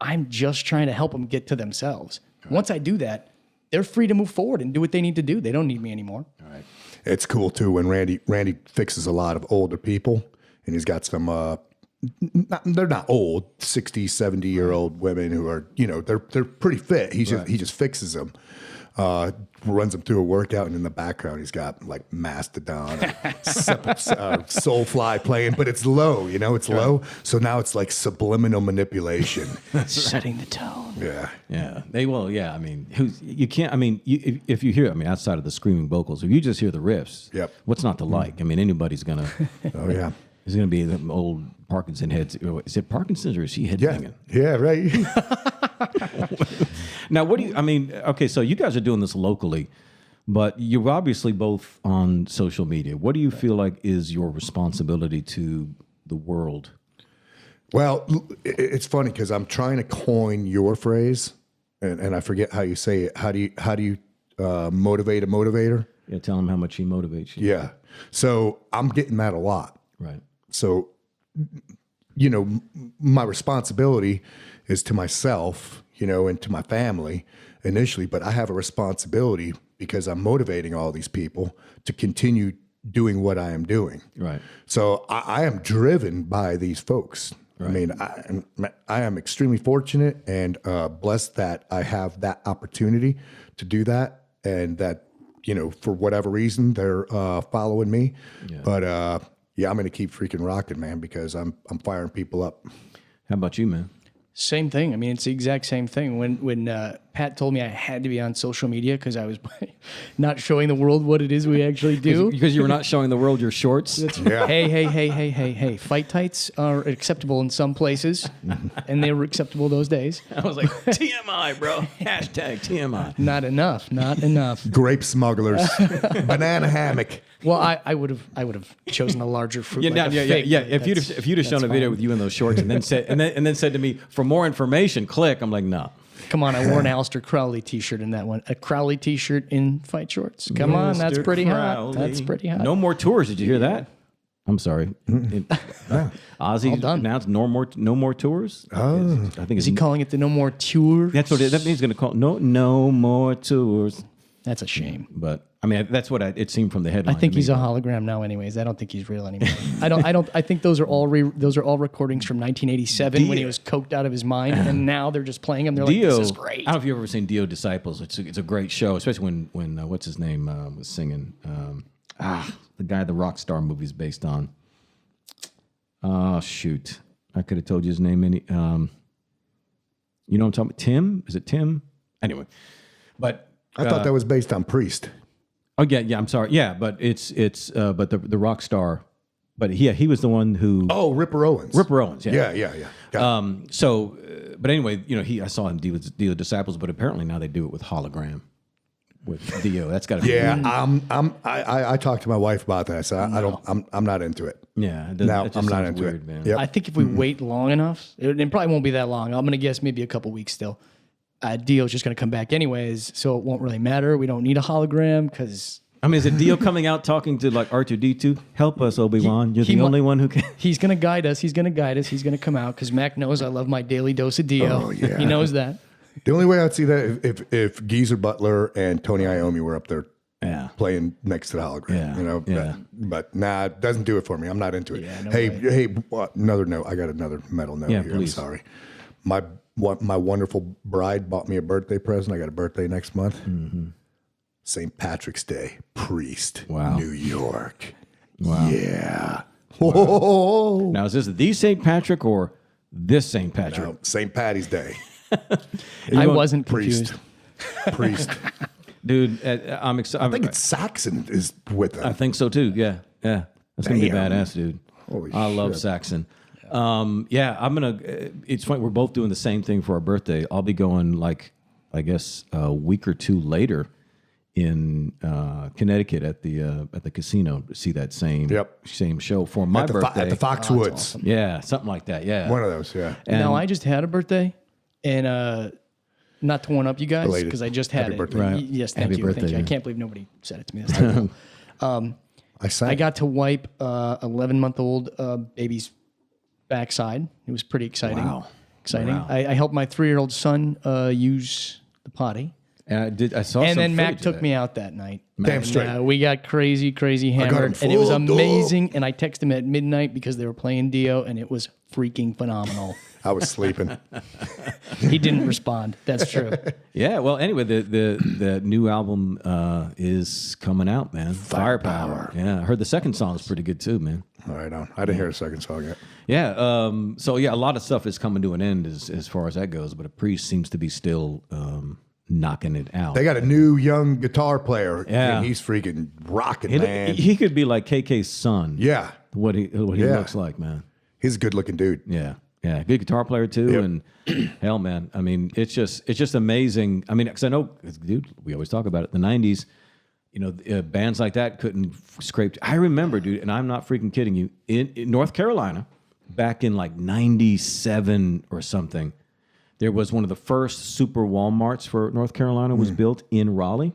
I'm just trying to help them get to themselves. Right. Once I do that, they're free to move forward and do what they need to do. They don't need me anymore. All right. It's cool too when Randy fixes a lot of older people, and he's got some they're not old, 60, 70-year-old women who are, they're pretty fit. He just fixes them. Runs them through a workout, and in the background he's got like Mastodon, Soulfly playing, but it's low, it's low. So now it's like subliminal manipulation. Setting the tone. Yeah. Yeah. They will. Yeah. I mean, you can't, I mean, if you hear, outside of the screaming vocals, if you just hear the riffs, yep. What's not to like? I mean, anybody's going to. Oh, yeah. There's going to be the old Parkinson heads. Is it Parkinson's or is he headbanging? Yeah, right. Now, okay, so you guys are doing this locally, but you're obviously both on social media. What do you feel like is your responsibility to the world? Well, it's funny because I'm trying to coin your phrase, and I forget how you say it. How do you motivate a motivator? Yeah, tell him how much he motivates you. Yeah. So I'm getting that a lot. Right. So, my responsibility is to myself, and to my family initially, but I have a responsibility because I'm motivating all these people to continue doing what I am doing. Right. So I am driven by these folks. Right. I mean, I am extremely fortunate and blessed that I have that opportunity to do that, and that, you know, for whatever reason, they're following me. Yeah. But yeah, I'm going to keep freaking rocking, man, because I'm firing people up. How about you, man? Same thing. I mean, it's the exact same thing. When Pat told me I had to be on social media because I was not showing the world what it is we actually do. Because you were not showing the world your shorts? Yeah. Hey. Fight tights are acceptable in some places, and they were acceptable those days. I was like, TMI, bro. Hashtag TMI. Not enough. Grape smugglers. Banana hammock. Well, I would have chosen a larger fruit. Yeah, like a fig, yeah. but If you'd have shown a video with you in those shorts and then said to me, for more information, click. I'm like, no. Come on, I wore an Aleister Crowley T-shirt in that one. A Crowley T-shirt in fight shorts. Come on, that's pretty hot. That's pretty hot. No more tours. Did you hear that? I'm sorry. Ozzy announced no more tours. Oh, I think is he calling it the No More Tour? That's what that means. He's going to call it no more tours. That's a shame. But I mean, that's what it seemed from the headline. I think he's a hologram now. Anyways, I don't think he's real anymore. I think those are all recordings from 1987 when he was coked out of his mind, and now they're just playing him. They're Dio, like, this is great. I don't know if you've ever seen Dio Disciples. It's a great show, especially when what's his name was singing. The guy the Rockstar movie's based on. Oh shoot, I could have told you his name. You know what I'm talking about? Tim? Is it Tim? Anyway, but. I thought that was based on Priest. Oh yeah. I'm sorry. Yeah, but it's but the rock star, but he was the one who. Oh, Ripper Owens. Ripper Owens. Yeah. Yeah. So, but anyway, you know, I saw him deal with Dio Disciples, but apparently now they do it with hologram with Dio. That's got to be. Yeah. I talked to my wife about that. So I'm not into it. Yeah. I'm not into it, man. Yep. I think if we wait long enough, it probably won't be that long. I'm gonna guess maybe a couple weeks still. Dio's just going to come back anyways, so it won't really matter. We don't need a hologram because... I mean, is it Dio coming out talking to like R2-D2? Help us, Obi-Wan. You're the only one who can... He's going to guide us. He's going to come out because Mac knows I love my daily dose of Dio. Oh, yeah. He knows that. The only way I'd see that if Geezer Butler and Tony Iommi were up there playing next to the hologram. Yeah. You know, but nah, it doesn't do it for me. I'm not into it. Yeah, no hey, another note. I got another metal note here. Please. I'm sorry. My wonderful bride bought me a birthday present. I got a birthday next month. Mm-hmm. St. Patrick's Day, Priest, New York. Wow. Yeah. Whoa. Now, is this the St. Patrick or this St. Patrick? No, St. Patty's Day. I wasn't confused. Priest. Dude, I'm excited. I think it's Saxon is with them. I think so too. Yeah. That's going to be badass, dude. Holy I love Saxon. I'm gonna. It's funny. We're both doing the same thing for our birthday. I'll be going like, I guess a week or two later in Connecticut at the casino to see that same show for my birthday at the Foxwoods. Awesome. Yeah, something like that. Yeah, one of those. Yeah. And now I just had a birthday, and not to one up you guys because I just had Happy it. birthday. Right. Yes, thank you. Thank you. I can't believe nobody said it to me. That's so cool. I got to wipe 11-month-old baby's backside. It was pretty exciting. Wow. I helped my 3-year-old son use the potty. And I saw. And some then Mac footage took of me out that night. Damn straight. And, we got crazy hammered, and it was amazing. And I texted him at midnight because they were playing Dio, and it was freaking phenomenal. I was sleeping. He didn't respond. That's true. Yeah. Well, anyway, the new album is coming out, man. Firepower. Yeah, I heard the second song is pretty good too, man. All right, on. I didn't hear the second song yet. Yeah. So yeah, a lot of stuff is coming to an end as far as that goes, but a Priest seems to be still knocking it out. They got a new young guitar player. Yeah. And he's freaking rocking, man. He could be like KK's son. Yeah. What he looks like, man. He's a good looking dude. Yeah. Yeah, good guitar player too, Yep. and hell, man. I mean, it's just amazing. I mean, because I know, dude, we always talk about it. The '90s, you know, bands like that couldn't scrape. I remember, dude, and I'm not freaking kidding you. In North Carolina, back in like '97 or something, there was one of the first super Walmarts for North Carolina was built in Raleigh,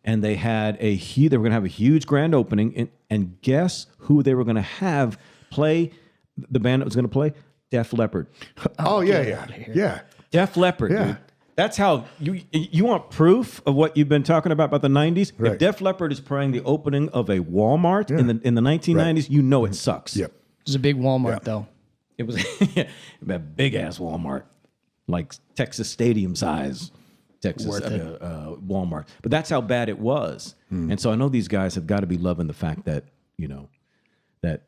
and they had they were going to have a huge grand opening, and guess who they were going to have play the band that was going to play? Def Leppard. Oh, yeah. Def Leppard, Yeah. dude. That's how you want proof of what you've been talking about the 90s. Right. If Def Leppard is playing the opening of a Walmart in the 1990s, you know it sucks. Yep. It was a big Walmart though. It was a big ass Walmart, like Texas Stadium size. Texas Walmart, but that's how bad it was. And so I know these guys have got to be loving the fact that that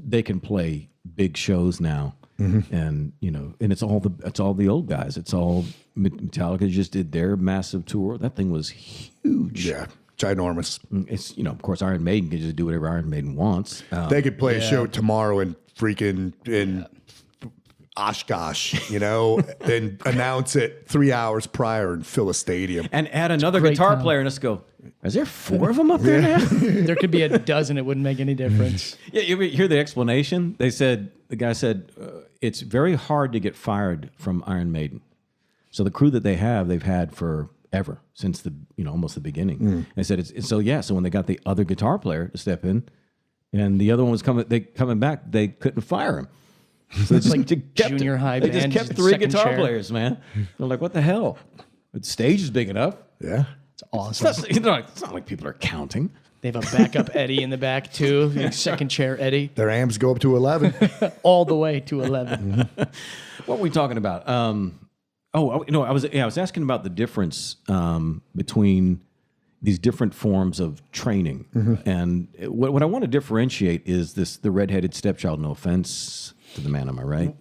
they can play big shows now, and and it's all the old guys. It's all Metallica just did their massive tour. That thing was huge. Yeah, ginormous. It's of course Iron Maiden can just do whatever Iron Maiden wants. They could play a show tomorrow in Oshkosh, and announce it 3 hours prior and fill a stadium. And add another guitar player and just go, is there 4 of them up there now? There could be a dozen. It wouldn't make any difference. Yeah, you hear the explanation? The guy said, it's very hard to get fired from Iron Maiden. So the crew that they've had forever, since almost the beginning. They said, so when they got the other guitar player to step in, and the other one was coming back, they couldn't fire him. So it's like junior high band. They just kept 3 guitar players, man. They're like, what the hell? The stage is big enough. Yeah. It's awesome. It's not like people are counting. They have a backup Eddie in the back too. Second chair Eddie. Their amps go up to 11. All the way to 11. What were we talking about? I was asking about the difference between these different forms of training. And what I want to differentiate is the redheaded stepchild, no offense to the man on my right,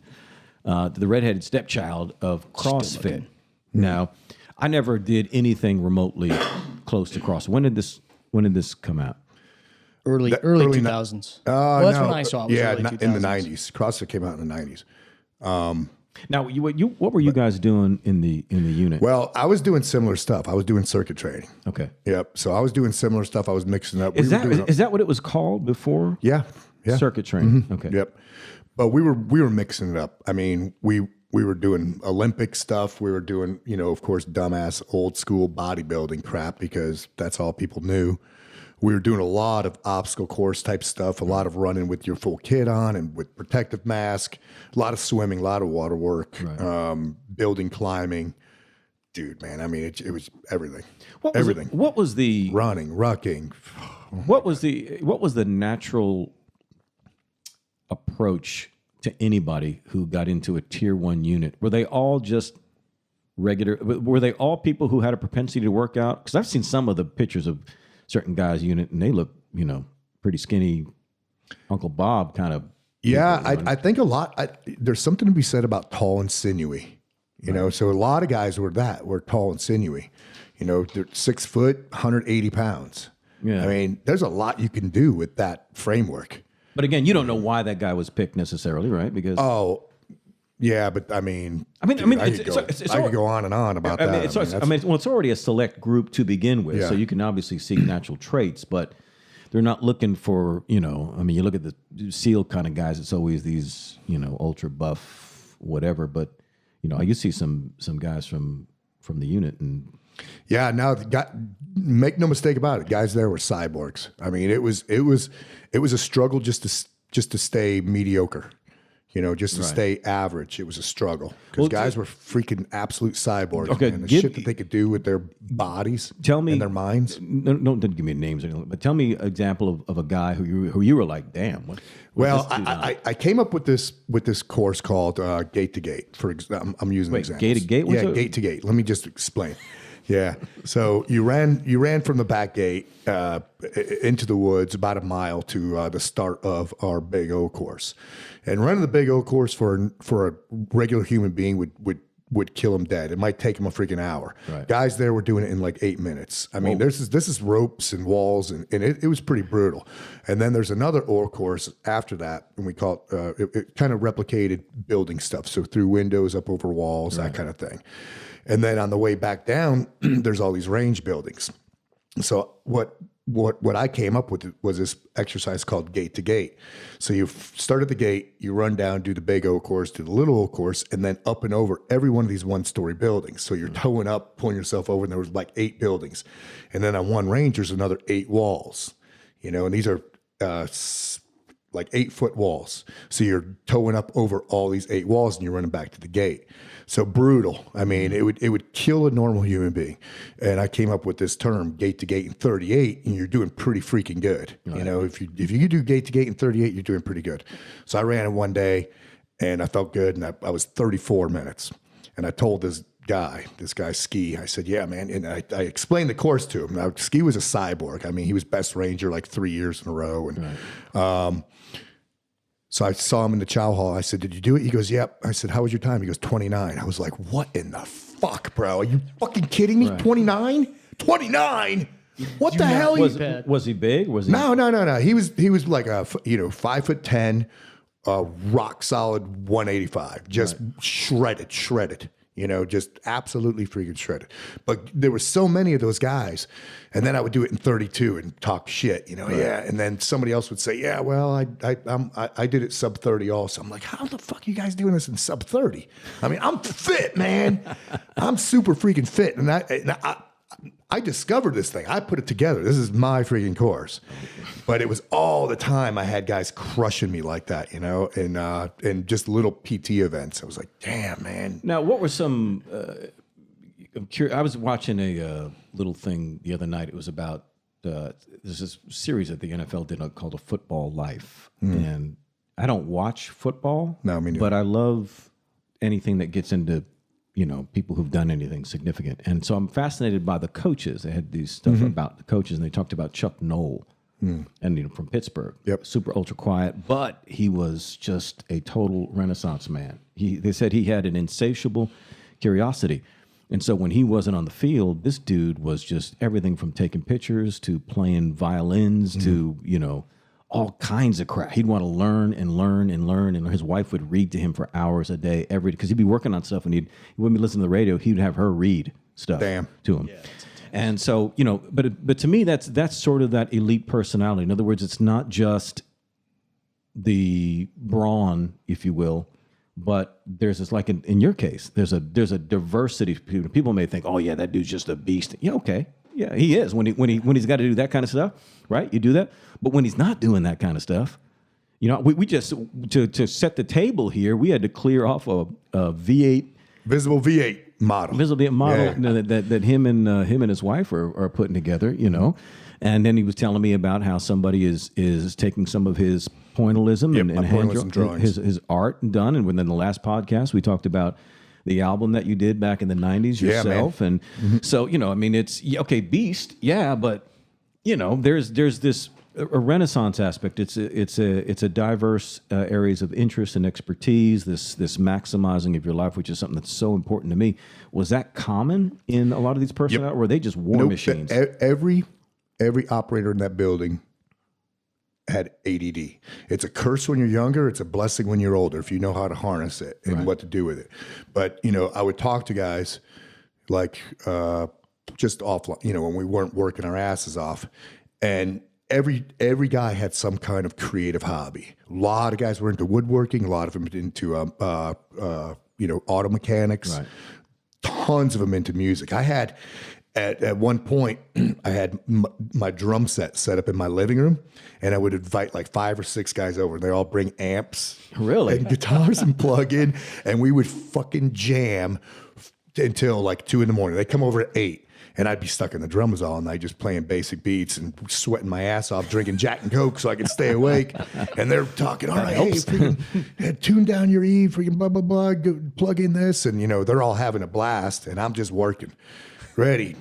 the redheaded stepchild of CrossFit. Now, I never did anything remotely close to CrossFit. When did this come out? Early 2000s. That's when I saw it. Yeah, in the 90s. CrossFit came out in the 90s. Now, what were you guys doing in the unit? Well, I was doing similar stuff. I was doing circuit training. Okay. Yep. So I was doing similar stuff. I was mixing up. Is that what it was called before? Yeah. Circuit training. Okay. Yep. But we were mixing it up. I mean, we were doing Olympic stuff. We were doing, of course, dumbass old school bodybuilding crap because that's all people knew. We were doing a lot of obstacle course type stuff, a lot of running with your full kit on and with protective mask, a lot of swimming, a lot of water work, building, climbing. Dude, man, I mean, it was everything. Everything. What was the running, rucking? What was the natural approach to anybody who got into a tier 1 unit? Were they all just regular? Were they all people who had a propensity to work out? Because I've seen some of the pictures of certain guys' unit, and they look, pretty skinny, Uncle Bob kind of. Yeah, I think a lot. There's something to be said about tall and sinewy. So a lot of guys were tall and sinewy. They're 6 foot, 180 pounds. Yeah, I mean, there's a lot you can do with that framework. But again, you don't know why that guy was picked necessarily, right? Because yeah, but I mean, I could go on and on about that. It's already a select group to begin with, so you can obviously see natural traits, but they're not looking for, you look at the SEAL kind of guys. It's always these, ultra buff, whatever. But you see some guys from the unit and. Yeah, make no mistake about it. Guys there were cyborgs. I mean, it was a struggle just to stay mediocre, just to stay average. It was a struggle because guys were freaking absolute cyborgs. Okay, man. The shit that they could do with their bodies, and their minds. Don't give me names or anything, but tell me an example of a guy who you were like, damn. I came up with this course called Gate to Gate. I'm using examples. Gate to Gate. Gate to Gate. Let me just explain. Yeah. So you ran from the back gate into the woods about a mile to the start of our Big O course, and running the Big O course for a regular human being would kill him dead. It might take him a freaking hour. Right. Guys there were doing it in like 8 minutes. I mean, this is ropes and walls, and it was pretty brutal. And then there's another O course after that, and we call it kind of replicated building stuff. So through windows, up over walls, that kind of thing. And then on the way back down, there's all these range buildings. So what I came up with was this exercise called Gate to Gate. So you start at the gate, you run down, do the Big O course, do the Little O course, and then up and over every one of these 1-story buildings. So you're towing up, pulling yourself over, and there was like 8 buildings. And then on one range, there's another 8 walls. And these are like 8-foot walls. So you're towing up over all these 8 walls and you're running back to the gate. So brutal. I mean, it would kill a normal human being. And I came up with this term, gate to gate in 38, and you're doing pretty freaking good. Right. You know, if you do gate to gate in 38, you're doing pretty good. So I ran it one day and I felt good, and I was 34 minutes. And I told this guy Ski, I said, yeah, man. And I explained the course to him. Now, Ski was a cyborg. I mean, he was best ranger like 3 years in a row. And so I saw him in the chow hall. I said, did you do it? He goes, yep. I said, how was your time? He goes, 29. I was like, what in the fuck, bro? Are you fucking kidding me? 29? 29? What the hell? Was he big? Was he? No. He was like a 5'10", rock solid 185, just shredded. You know, just absolutely freaking shredded. But there were so many of those guys. And then I would do it in 32 and talk shit, you know, yeah. And then somebody else would say, yeah, well, I did it sub 30 also. I'm like, how the fuck are you guys doing this in sub 30? I mean, I'm fit, man. I'm super freaking fit. And I discovered this thing. I put it together. This is my freaking course. But it was all the time I had guys crushing me like that, you know, and just little PT events. I was like, damn, man. Now, what were some, I'm curious, I was watching a little thing the other night. It was about, there's this series that the NFL did called A Football Life. And I don't watch football. No, me neither. But I love anything that gets into, you know, people who've done anything significant. And so I'm fascinated by the coaches. They had these stuff about the coaches, and they talked about Chuck Noll, and, you know, from Pittsburgh. Yep. Super ultra quiet, but he was just a total Renaissance man. They said he had an insatiable curiosity. And so when he wasn't on the field, this dude was just everything from taking pictures to playing violins to, you know, all kinds of crap. He'd want to learn and learn and learn, and his wife would read to him for hours a day, because he'd be working on stuff, and he wouldn't be listening to the radio. He'd have her read stuff to him. Yeah. And so, you know, but to me, that's sort of that elite personality. In other words, it's not just the brawn, if you will, but there's this, like in your case, there's a diversity. People may think, oh yeah, that dude's just a beast. Yeah, okay. Yeah, he is when he's got to do that kind of stuff, right? You do that. But when he's not doing that kind of stuff, you know, we just to set the table here, we had to clear off a V8 visible V8 model, that him and his wife are putting together, you know. And then he was telling me about how somebody is taking some of his pointillism and pointillism drawings, his art done. And within the last podcast, we talked about the album that you did back in the 90s yourself. And so, you know, I mean, it's okay, beast. Yeah. But you know, there's this a Renaissance aspect. It's a diverse areas of interest and expertise, this maximizing of your life, which is something that's so important to me. Was that common in a lot of these personalities, or were they just war machines? Every operator in that building had ADD. It's a curse when you're younger. It's a blessing when you're older, if you know how to harness it and what to do with it. But, you know, I would talk to guys like just offline, you know, when we weren't working our asses off, and every guy had some kind of creative hobby. A lot of guys were into woodworking. A lot of them into you know, auto mechanics. Right. Tons of them into music. I had at one point I had my drum set up in my living room, and I would invite like 5 or 6 guys over, and they all bring amps, and guitars and plug in, and we would fucking jam until like 2 a.m. They come over at 8. And I'd be stuck in the drums all night, just playing basic beats and sweating my ass off, drinking Jack and Coke so I could stay awake. And they're talking, all right, hey, freaking, tune down your E, freaking blah, blah, blah, go, plug in this. And, you know, they're all having a blast, and I'm just working. Ready.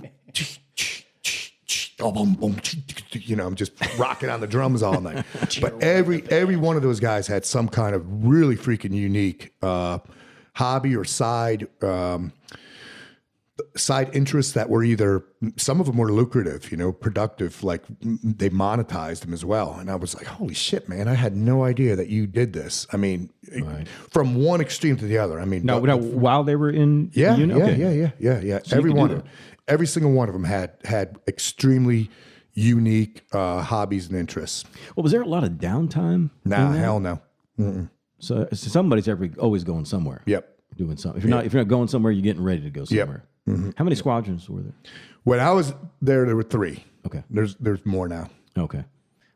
You know, I'm just rocking on the drums all night. But every one of those guys had some kind of really freaking unique hobby or side interests that were either, some of them were lucrative, you know, productive, like they monetized them as well. And I was like, holy shit, man, I had no idea that you did this. I mean, from one extreme to the other. I mean, now while they were in yeah. So every single one of them had extremely unique hobbies and interests. Well, was there a lot of downtime? Nah, hell no. Mm-mm. So somebody's always going somewhere. Yep. Doing something. If you're not going somewhere, you're getting ready to go somewhere. Yep. Mm-hmm. How many squadrons were there? When I was there were 3. Okay. There's more now. Okay.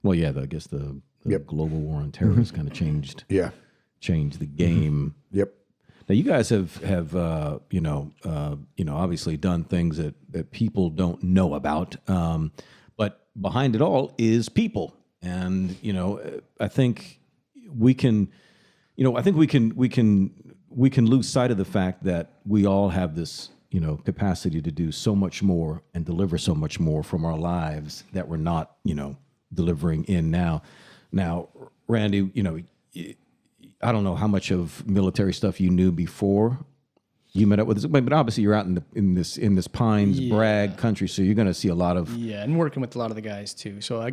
Well, yeah, I guess the global war on terror has kind of changed the game. Yep. Now, you guys have obviously done things that people don't know about, but behind it all is people, and I think we can lose sight of the fact that we all have this capacity to do so much more and deliver so much more from our lives that we're not delivering in now. Now, Randy, I don't know how much of military stuff you knew before you met up with this, but obviously you're out in this Pines Bragg country, so you're going to see a lot of and working with a lot of the guys too. So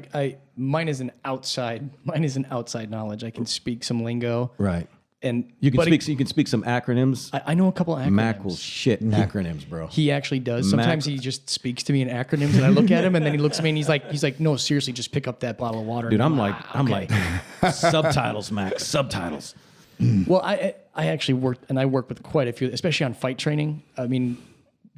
mine is an outside knowledge. I can speak some lingo, right. And you can speak some acronyms. I know a couple acronyms. Mac will shit acronyms, bro. He actually does. Sometimes he just speaks to me in acronyms, and I look at him, and then he looks at me, and he's like, no, seriously, just pick up that bottle of water. Dude, I'm like subtitles, Mac, subtitles. Well, I actually work with quite a few, especially on fight training. I mean,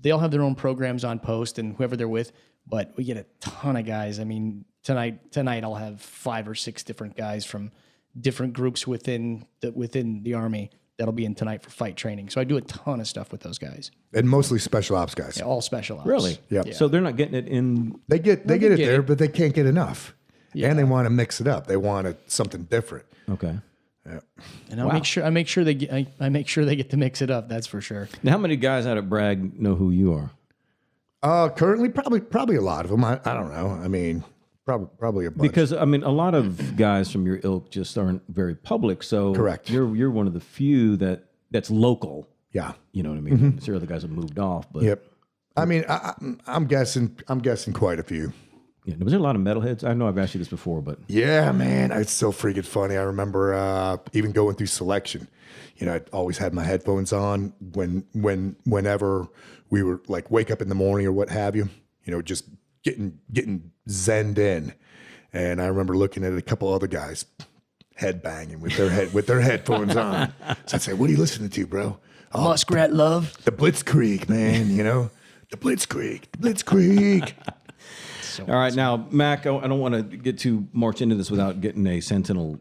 they all have their own programs on post, and whoever they're with, but we get a ton of guys. I mean, tonight I'll have 5 or 6 different guys from different groups within the Army that'll be in tonight for fight training. So I do a ton of stuff with those guys. And mostly special ops guys. Yeah, all special ops. Really? Yep. Yeah. So they're not getting it in. They get it there, but they can't get enough. Yeah. And they want to mix it up. They want something different. Okay. Yeah. And I make sure they get to mix it up. That's for sure. Now, how many guys out at Bragg know who you are? Currently, probably a lot of them. I don't know. I mean, probably a bunch. Because I mean, a lot of guys from your ilk just aren't very public. So correct. You're one of the few that's local. Yeah. You know what I mean? Mm-hmm. Some other guys have moved off, but yep. I mean, I'm guessing quite a few. Yeah. Was there a lot of metalheads? I know I've asked you this before, but yeah, man, it's so freaking funny. I remember even going through selection. I always had my headphones on whenever we were like wake up in the morning or what have you. Just getting zenned in, and I remember looking at a couple other guys headbanging with their headphones on. So I'd say, "What are you listening to, bro?" Oh, Muskrat Love, the Blitzkrieg, man. The Blitzkrieg. All right, now, Mac, I don't want to get too much into this without getting a Sentinel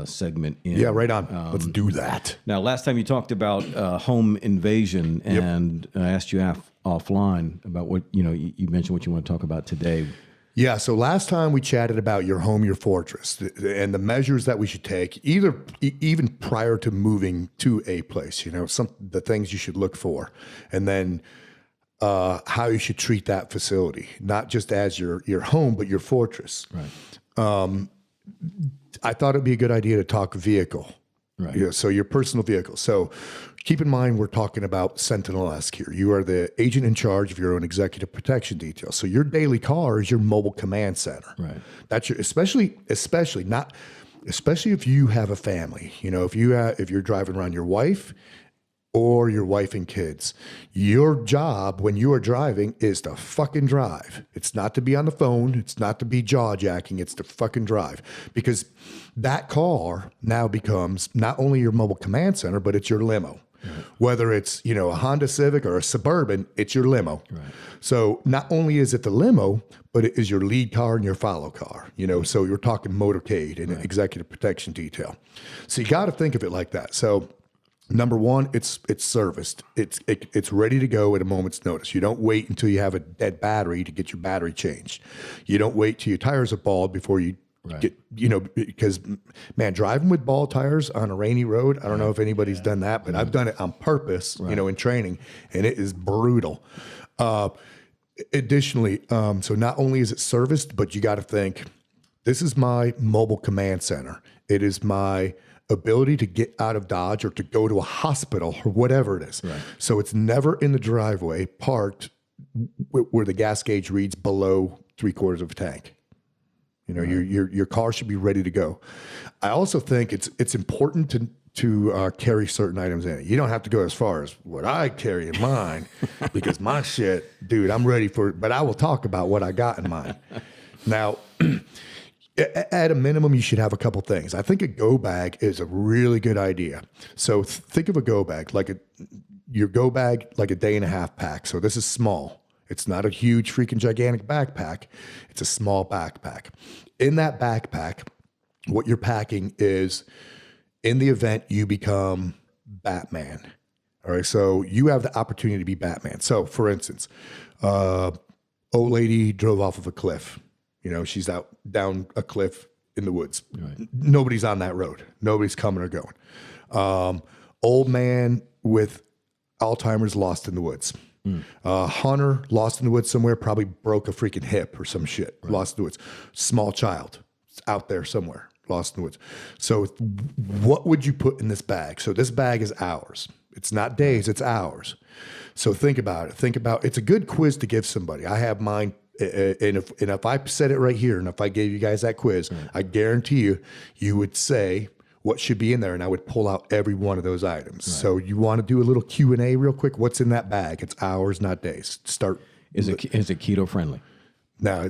segment in. Yeah, right on. Let's do that. Now, last time you talked about home invasion, and I asked you offline about what, you mentioned what you want to talk about today. Yeah, so last time we chatted about your home, your fortress, and the measures that we should take, even prior to moving to a place, the things you should look for, and then how you should treat that facility, not just as your home, but your fortress. Right. I thought it'd be a good idea to talk vehicle. Right. So your personal vehicle. So keep in mind, we're talking about Sentinel-esque here. You are the agent in charge of your own executive protection detail. So your daily car is your mobile command center. Right. That's especially if you have a family. If you're driving around your wife or your wife and kids, your job when you are driving is to fucking drive. It's not to be on the phone. It's not to be jaw jacking. It's to fucking drive, because that car now becomes not only your mobile command center, but it's your limo. Right. Whether it's, a Honda Civic or a Suburban, it's your limo. Right. So not only is it the limo, but it is your lead car and your follow car, so you're talking motorcade and executive protection detail. So you got to think of it like that. So number one, it's serviced. It's ready to go at a moment's notice. You don't wait until you have a dead battery to get your battery changed. You don't wait till your tires are bald before you get, because man, driving with bald tires on a rainy road, I don't know if anybody's done that, but I've done it on purpose, in training, and it is brutal. Additionally, so not only is it serviced, but you got to think, this is my mobile command center. It is my ability to get out of Dodge or to go to a hospital or whatever it is. Right. So it's never in the driveway parked where the gas gauge reads below 3/4 of a tank. Your car should be ready to go. I also think it's important to carry certain items in it. You don't have to go as far as what I carry in mine, because my shit, dude, I'm ready for it. But I will talk about what I got in mine. Now, at a minimum, you should have a couple things. I think a go bag is a really good idea. So think of a go bag, your go bag, like a day and a half pack. So this is small. It's not a huge freaking gigantic backpack. It's a small backpack. in that backpack, what you're packing is, in the event you become Batman. All right, so you have the opportunity to be Batman. So, for instance, old lady drove off of a cliff. You know, she's out down a cliff in the woods. Right. Nobody's on that road. Nobody's coming or going. Old man with Alzheimer's lost in the woods. Hunter lost in the woods somewhere, probably broke a freaking hip or some shit. Right. Lost in the woods. Small child out there somewhere, lost in the woods. So what would you put in this bag? So this bag is hours. It's not days, it's hours. So think about it. It's a good quiz to give somebody. I have mine. And if I said it right here, and if I gave you guys that quiz, I guarantee you would say what should be in there, and I would pull out every one of those items. Right. So you want to do a little Q&A real quick? What's in that bag? It's hours, not days. Start. Is it keto friendly? No.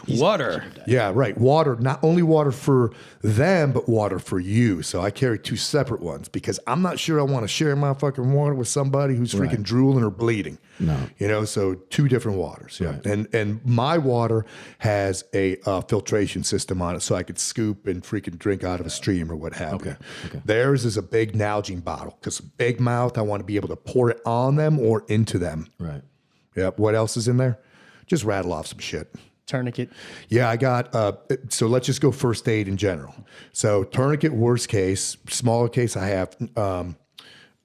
Water. Yeah, right. Water, not only water for them, but water for you. So I carry 2 separate ones because I'm not sure I want to share my fucking water with somebody who's freaking drooling or bleeding. No. You know, so 2 different waters. Yeah. Right. And my water has a filtration system on it so I could scoop and freaking drink out of a stream or what have you. Okay. Theirs is a big Nalgene bottle because big mouth, I want to be able to pour it on them or into them. Right. Yep. What else is in there? Just rattle off some shit. Tourniquet. Yeah, I got, so let's just go first aid in general. So tourniquet, worst case, smaller case, I have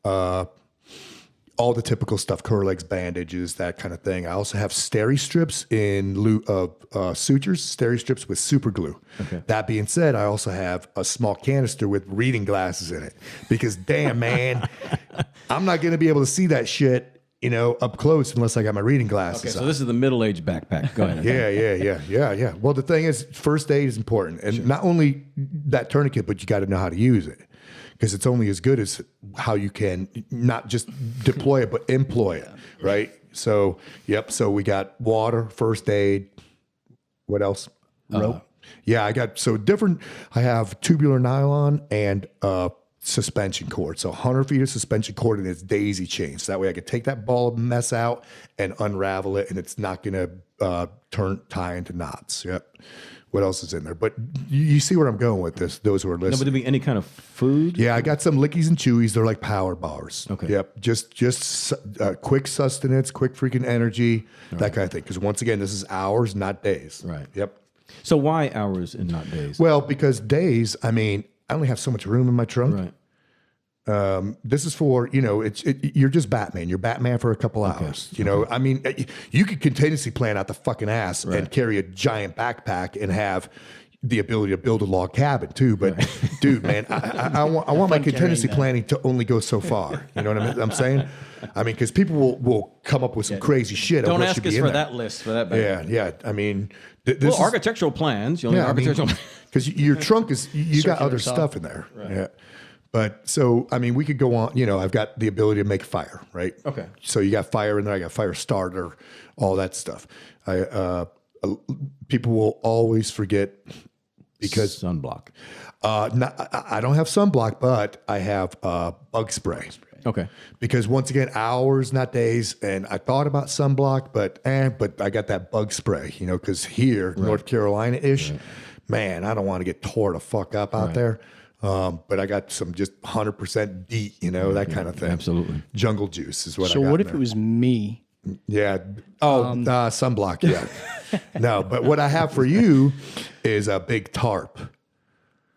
all the typical stuff, Curlex bandages, that kind of thing. I also have steri strips in lieu of sutures, steri strips with super glue. Okay. That being said, I also have a small canister with reading glasses in it because damn, man, I'm not going to be able to see that shit, you know, up close unless I got my reading glasses. Okay, so this is the middle-aged backpack. Go ahead. Yeah. Well, the thing is, first aid is important. And not only that tourniquet, but you got to know how to use it because it's only as good as how you can not just deploy it, but employ it, right? So, so we got water, first aid. What else? Rope. I have tubular nylon and suspension cord. So 100 feet of suspension cord and it's daisy chain. So that way I could take that ball of mess out and unravel it and it's not going to tie into knots. Yep. What else is in there? But you see where I'm going with this, those who are listening. No, but there be any kind of food? Yeah, I got some lickies and chewies. They're like power bars. Okay. Yep. Just quick sustenance, quick freaking energy, that kind of thing. Because once again, this is hours, not days. Right. Yep. So why hours and not days? Well, because days, I mean, I only have so much room in my trunk. Right. This is for, you know, you're just Batman. You're Batman for a couple hours. You know, I mean, you could contingency plan out the fucking ass and carry a giant backpack and have the ability to build a log cabin too. But dude, man, I want my contingency planning to only go so far. You know what I'm saying? I mean, because people will come up with some crazy shit. Don't ask us for that list for that. Yeah. I mean, architectural plans. You only architectural because your trunk is you got other stuff in there. Right. Yeah. But so, I mean, we could go on, you know, I've got the ability to make fire, right? Okay. So you got fire in there. I got fire starter, all that stuff. People will always forget because sunblock. I don't have sunblock, but I have bug spray. Okay. Because once again, hours, not days. And I thought about sunblock, but I got that bug spray, you know, because here, North Carolina-ish, man, I don't want to get tore the fuck up out there. But I got some just 100% DEET, you know, that kind of thing. Absolutely. Jungle juice is what I got. So what if it was me? Yeah. Sunblock. Yeah. No, but what I have for you is a big tarp.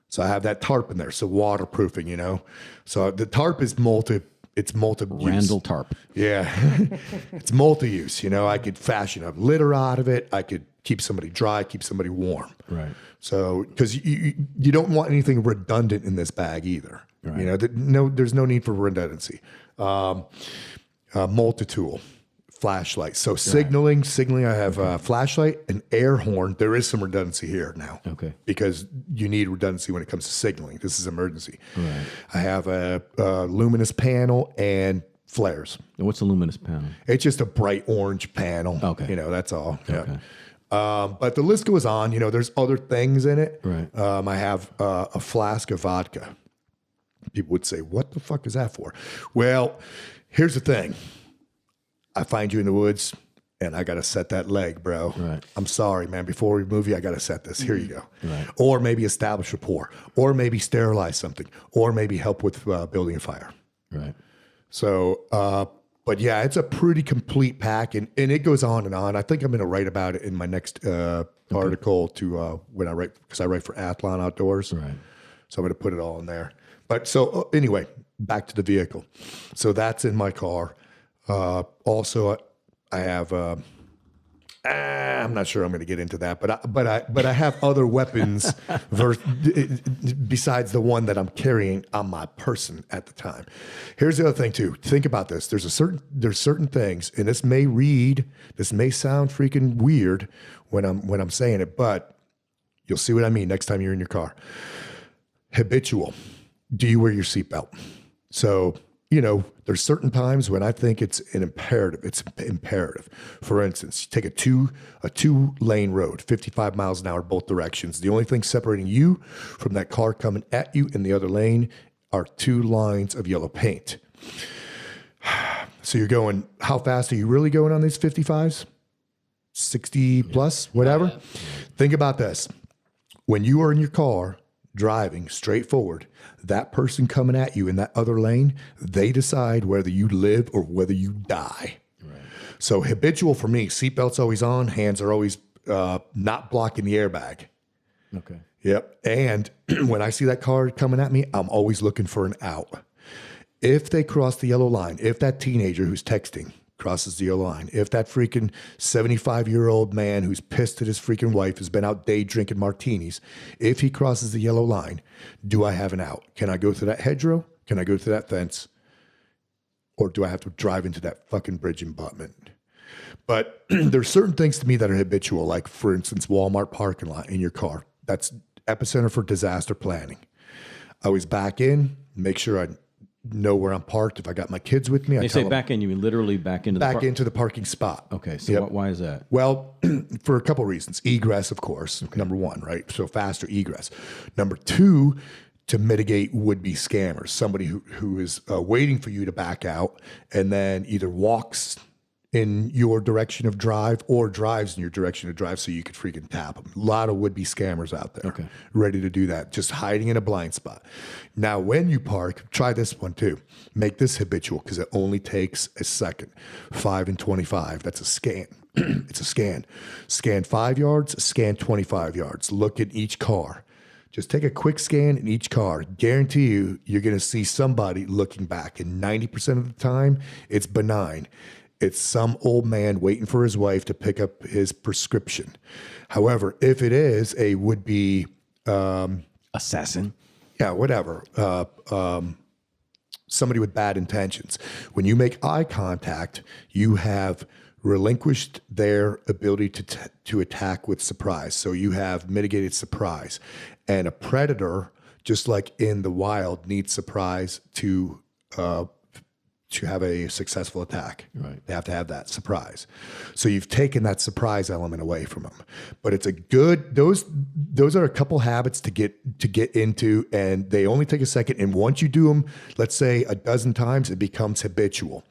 So I have that tarp in there. So waterproofing, you know. So the tarp is multi-use. Randall tarp. Yeah. It's multi-use. You know, I could fashion a litter out of it. I could keep somebody dry, keep somebody warm. Right. So, because you don't want anything redundant in this bag either. Right. You know, there's no need for redundancy. Multi-tool, flashlight. So signaling, I have a flashlight, an air horn. There is some redundancy here now. Okay. Because you need redundancy when it comes to signaling. This is emergency. Right. I have a luminous panel and flares. And what's a luminous panel? It's just a bright orange panel. Okay. You know, that's all. Yeah. Okay. But the list goes on. You know, there's other things in it. Right. I have a flask of vodka. People would say, what the fuck is that for? Well, here's the thing. I find you in the woods. and I got to set that leg, bro. Right. I'm sorry, man. Before we move you, I got to set this. Here you go. Right. Or maybe establish rapport, or maybe sterilize something, or maybe help with building a fire. Right. So, but yeah, it's a pretty complete pack, and it goes on and on. I think I'm going to write about it in my next article to when I write, because I write for Athlon Outdoors. Right. So I'm going to put it all in there. But so anyway, back to the vehicle. So that's in my car. Also, I have. I'm not sure I'm going to get into that, but I have other weapons besides the one that I'm carrying on my person at the time. Here's the other thing too. Think about this. There's certain things, and this may sound freaking weird when I'm saying it, but you'll see what I mean next time you're in your car. Habitual. Do you wear your seatbelt? So, there's certain times when I think it's an imperative. It's imperative. For instance, take a two lane road, 55 miles an hour, both directions. The only thing separating you from that car coming at you in the other lane are 2 lines of yellow paint. So you're going, how fast are you really going on these 55s? 60 plus, whatever. Yeah. Think about this. When you are in your car driving straight forward, that person coming at you in that other lane, they decide whether you live or whether you die. Right. So habitual for me, seatbelt's always on, hands are always not blocking the airbag. Okay. Yep. And when I see that car coming at me, I'm always looking for an out. If they cross the yellow line, if that teenager who's texting crosses the yellow line, if that freaking 75-year-old man who's pissed at his freaking wife has been out day drinking martinis, if he crosses the yellow line, do I have an out? Can I go through that hedgerow? Can I go through that fence? Or do I have to drive into that fucking bridge abutment? But there's certain things to me that are habitual, like, for instance, Walmart parking lot in your car. That's epicenter for disaster planning. I always back in, make sure I know where I'm parked. If I got my kids with me, they say back in, you mean literally back into into the parking spot. Okay, so why is that? Well, for a couple of reasons. Egress, of course, number one, right? So faster egress. Number two, to mitigate would-be scammers, somebody who is waiting for you to back out and then either walks in your direction of drive or drives in your direction of drive so you could freaking tap them. A lot of would-be scammers out there ready to do that, just hiding in a blind spot. Now, when you park, try this one too. Make this habitual because it only takes a second. 5 and 25, that's a scan. It's a scan. Scan 5 yards, scan 25 yards. Look at each car. Just take a quick scan in each car. Guarantee you're going to see somebody looking back. And 90% of the time, it's benign. It's some old man waiting for his wife to pick up his prescription. However, if it is a would-be assassin, whatever, somebody with bad intentions, when you make eye contact, you have relinquished their ability to attack with surprise. So you have mitigated surprise. And a predator, just like in the wild, needs surprise to have a successful attack. Right. They have to have that surprise. So you've taken that surprise element away from them. But it's a good, those are a couple habits to get into, and they only take a second. And once you do them, let's say a dozen times, it becomes habitual.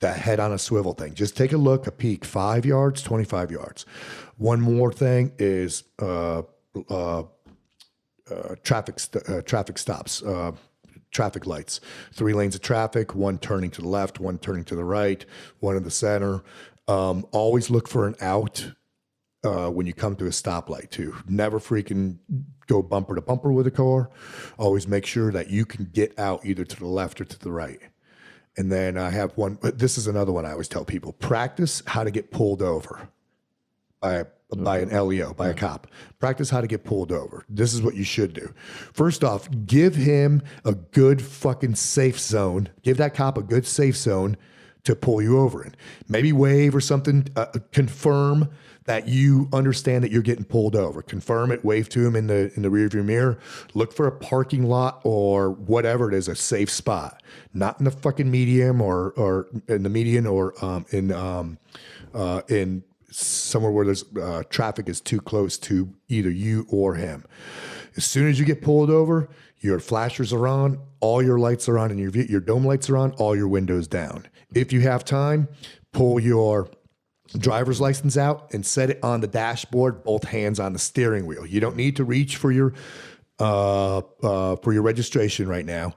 That head on a swivel thing. Just take a look, a peek, 5 yards, 25 yards. One more thing is traffic stops. Traffic lights, 3 lanes of traffic, one turning to the left, one turning to the right, one in the center. Always look for an out when you come to a stoplight too. Never freaking go bumper to bumper with a car. Always make sure that you can get out either to the left or to the right. And then I have one, but this is another one I always tell people. Practice how to get pulled over by an LEO, by a cop. Practice how to get pulled over. This is what you should do. First off, give him a good fucking safe zone. Give that cop a good safe zone to pull you over in. Maybe wave or something. Confirm that you understand that you're getting pulled over. Confirm it. Wave to him in the rearview mirror. Look for a parking lot or whatever it is, a safe spot. Not in the fucking medium or in the median or in somewhere where there's traffic is too close to either you or him. As soon as you get pulled over, your flashers are on, all your lights are on, and your dome lights are on, all your windows down. If you have time, pull your driver's license out and set it on the dashboard, both hands on the steering wheel. You don't need to reach for your registration right now.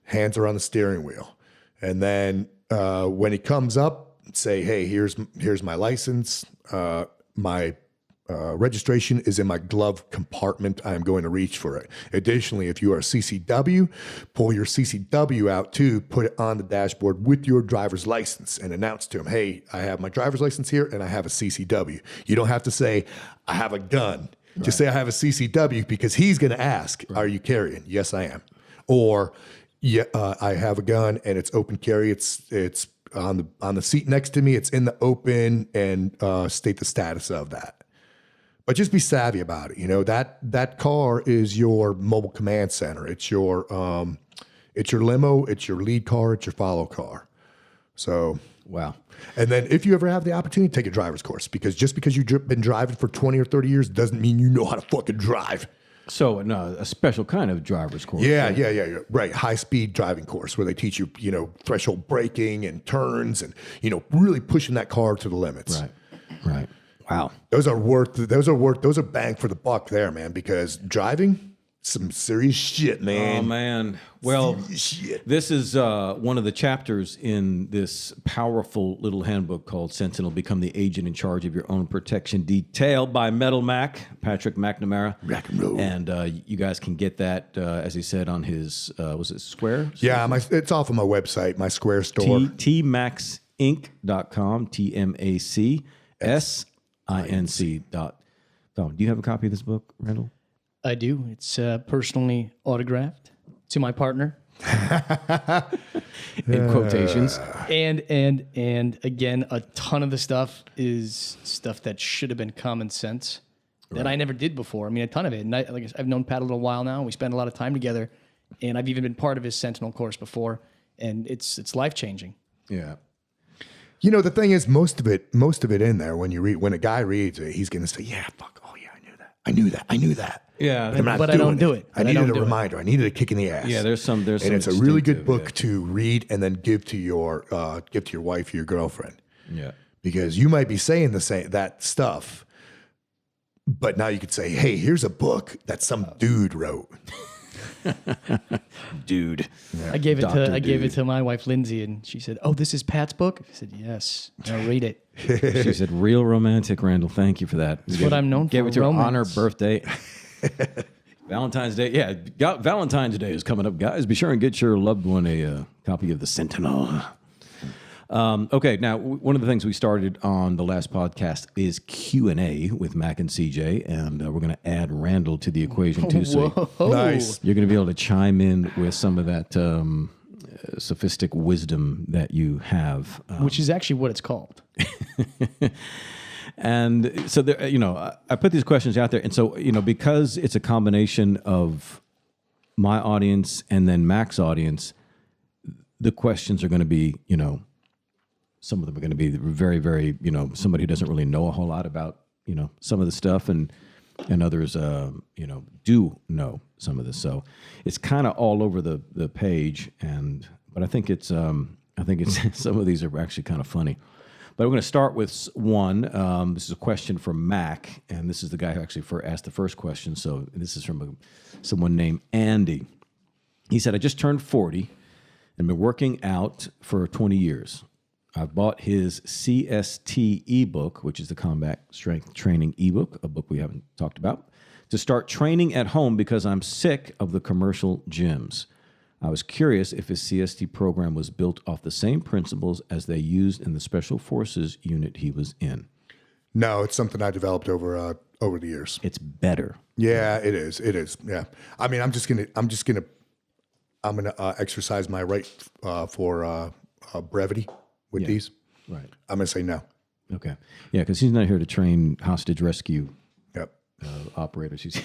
Hands are on the steering wheel. And then when he comes up, say, hey, here's my license. My registration is in my glove compartment. I'm going to reach for it. Additionally, if you are a CCW, pull your CCW out too, put it on the dashboard with your driver's license and announce to him, hey, I have my driver's license here and I have a CCW. You don't have to say, I have a gun. Right. Just say I have a CCW, because he's going to ask, are you carrying? Yes, I am. Or, yeah, I have a gun and it's open carry. It's on the seat next to me. It's in the open, and state the status of that. But just be savvy about it. You know, that car is your mobile command center. It's your limo. It's your lead car. It's your follow car. So, wow. And then if you ever have the opportunity, take a driver's course, because just because you've been driving for 20 or 30 years doesn't mean you know how to fucking drive. So, no, a special kind of driver's course. Yeah. Right. High-speed driving course where they teach you, threshold braking and turns and, really pushing that car to the limits. Right. Wow. Those are bang for the buck there, man, because driving, some serious shit, man. Oh, man. Well, shit. This is one of the chapters in this powerful little handbook called Sentinel, Become the Agent in Charge of Your Own Protection Detail by Metal Patrick McNamara. Rock and roll. And you guys can get that, as he said, on his, was it Square? Yeah, it's off of my website, my Square store. TMACSINC.com, TMACSINC.com. Do you have a copy of this book, Randall? I do. It's personally autographed to my partner. In quotations. And again, a ton of the stuff is stuff that should have been common sense that I never did before. I mean, a ton of it. And I've known Pat a little while now. We spend a lot of time together, and I've even been part of his Sentinel course before, and it's life-changing. Yeah. The thing is, most of it in there, when a guy reads it, he's going to say, yeah, fuck, oh yeah, I knew that. Yeah, but I don't do it. I needed a reminder. I needed a kick in the ass. Yeah, there's some. And it's a really good book to read and then give to your wife or your girlfriend. Yeah, because you might be saying that stuff, but now you could say, hey, here's a book that some dude wrote. Dude. Yeah. I gave it to my wife Lindsay, and she said, "Oh, this is Pat's book." I said, "Yes." Now read it. She said, "Real romantic, Randall. Thank you for that." That's what I'm known for. Gave it to her on her birthday. Valentine's Day. Yeah, Valentine's Day is coming up, guys. Be sure and get your loved one a copy of the Sentinel. Okay, now one of the things we started on the last podcast is Q&A with Mac and CJ, and we're going to add Randall to the equation too. So nice. You're going to be able to chime in with some of that sophistic wisdom that you have, which is actually what it's called. And so there, I put these questions out there, and so because it's a combination of my audience and then Mac's audience, the questions are going to be, some of them are going to be very, very, somebody who doesn't really know a whole lot about, some of the stuff, and others, do know some of this. So it's kind of all over the page, but I think it's some of these are actually kind of funny. But we're going to start with one. This is a question from Mac, and this is the guy who actually asked the first question. So this is from someone named Andy. He said, I just turned 40 and been working out for 20 years. I've bought his CST ebook, which is the Combat Strength Training ebook, a book we haven't talked about, to start training at home because I'm sick of the commercial gyms. I was curious if his CST program was built off the same principles as they used in the Special Forces unit he was in. No, it's something I developed over the years. It's better. Yeah, it is. It is. Yeah. I mean, I'm gonna exercise my right for brevity with these. Right. I'm gonna say no. Okay. Yeah, because he's not here to train hostage rescue. Yep. Operators.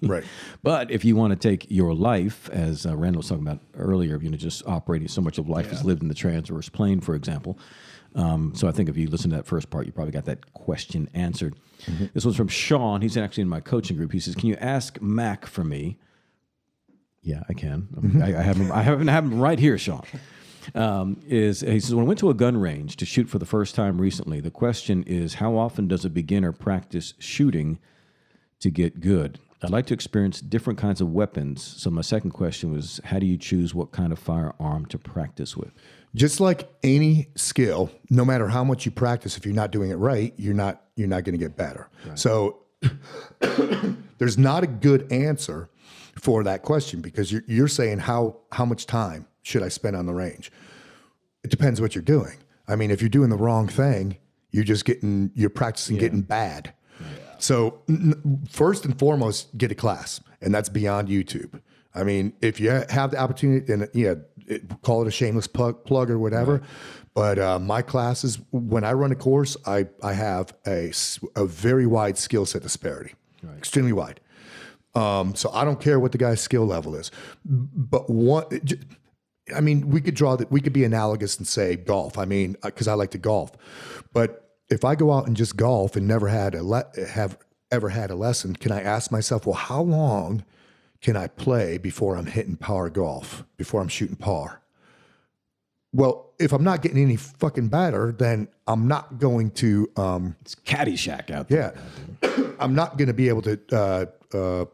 Right. But if you want to take your life, as Randall was talking about earlier, just operating, so much of life is lived in the transverse plane, for example. So I think if you listen to that first part, you probably got that question answered. Mm-hmm. This was from Sean. He's actually in my coaching group. He says, can you ask Mac for me? Yeah, I can. Mm-hmm. I have him right here, Sean. He says, when I went to a gun range to shoot for the first time recently, the question is, how often does a beginner practice shooting to get good? I'd like to experience different kinds of weapons. So my second question was, how do you choose what kind of firearm to practice with? Just like any skill, no matter how much you practice, if you're not doing it right, you're not going to get better. Right. So there's not a good answer for that question, because you're saying how much time should I spend on the range? It depends what you're doing. I mean, if you're doing the wrong thing, you're practicing getting bad. Yeah. So first and foremost, get a class, and that's beyond YouTube. I mean, if you have the opportunity, and call it a shameless plug or whatever. Right. But my classes, when I run a course, I have a very wide skill set disparity, extremely wide. So I don't care what the guy's skill level is, but we could be analogous and say golf. I mean, because I like to golf, but if I go out and just golf and never have ever had a lesson, can I ask myself, well, how long can I play before I'm hitting par golf, before I'm shooting par? Well, if I'm not getting any fucking better, then I'm not going to. It's Caddyshack out there. Yeah, I'm not going to be able to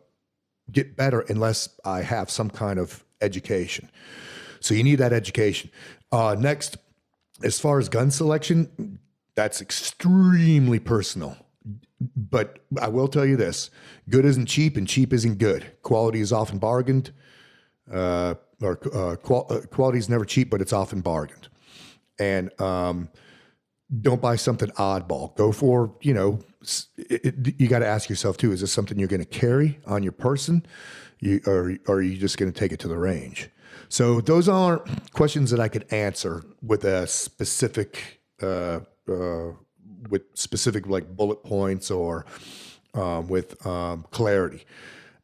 get better unless I have some kind of education. So you need that education. Next, as far as gun selection, that's extremely personal. But I will tell you this: good isn't cheap, and cheap isn't good. Quality is often bargained. Quality is never cheap, but it's often bargained. And don't buy something oddball. Go for, you got to ask yourself too: is this something you're going to carry on your person, or are you just going to take it to the range? So those aren't questions that I could answer with a specific. With specific like bullet points or with clarity,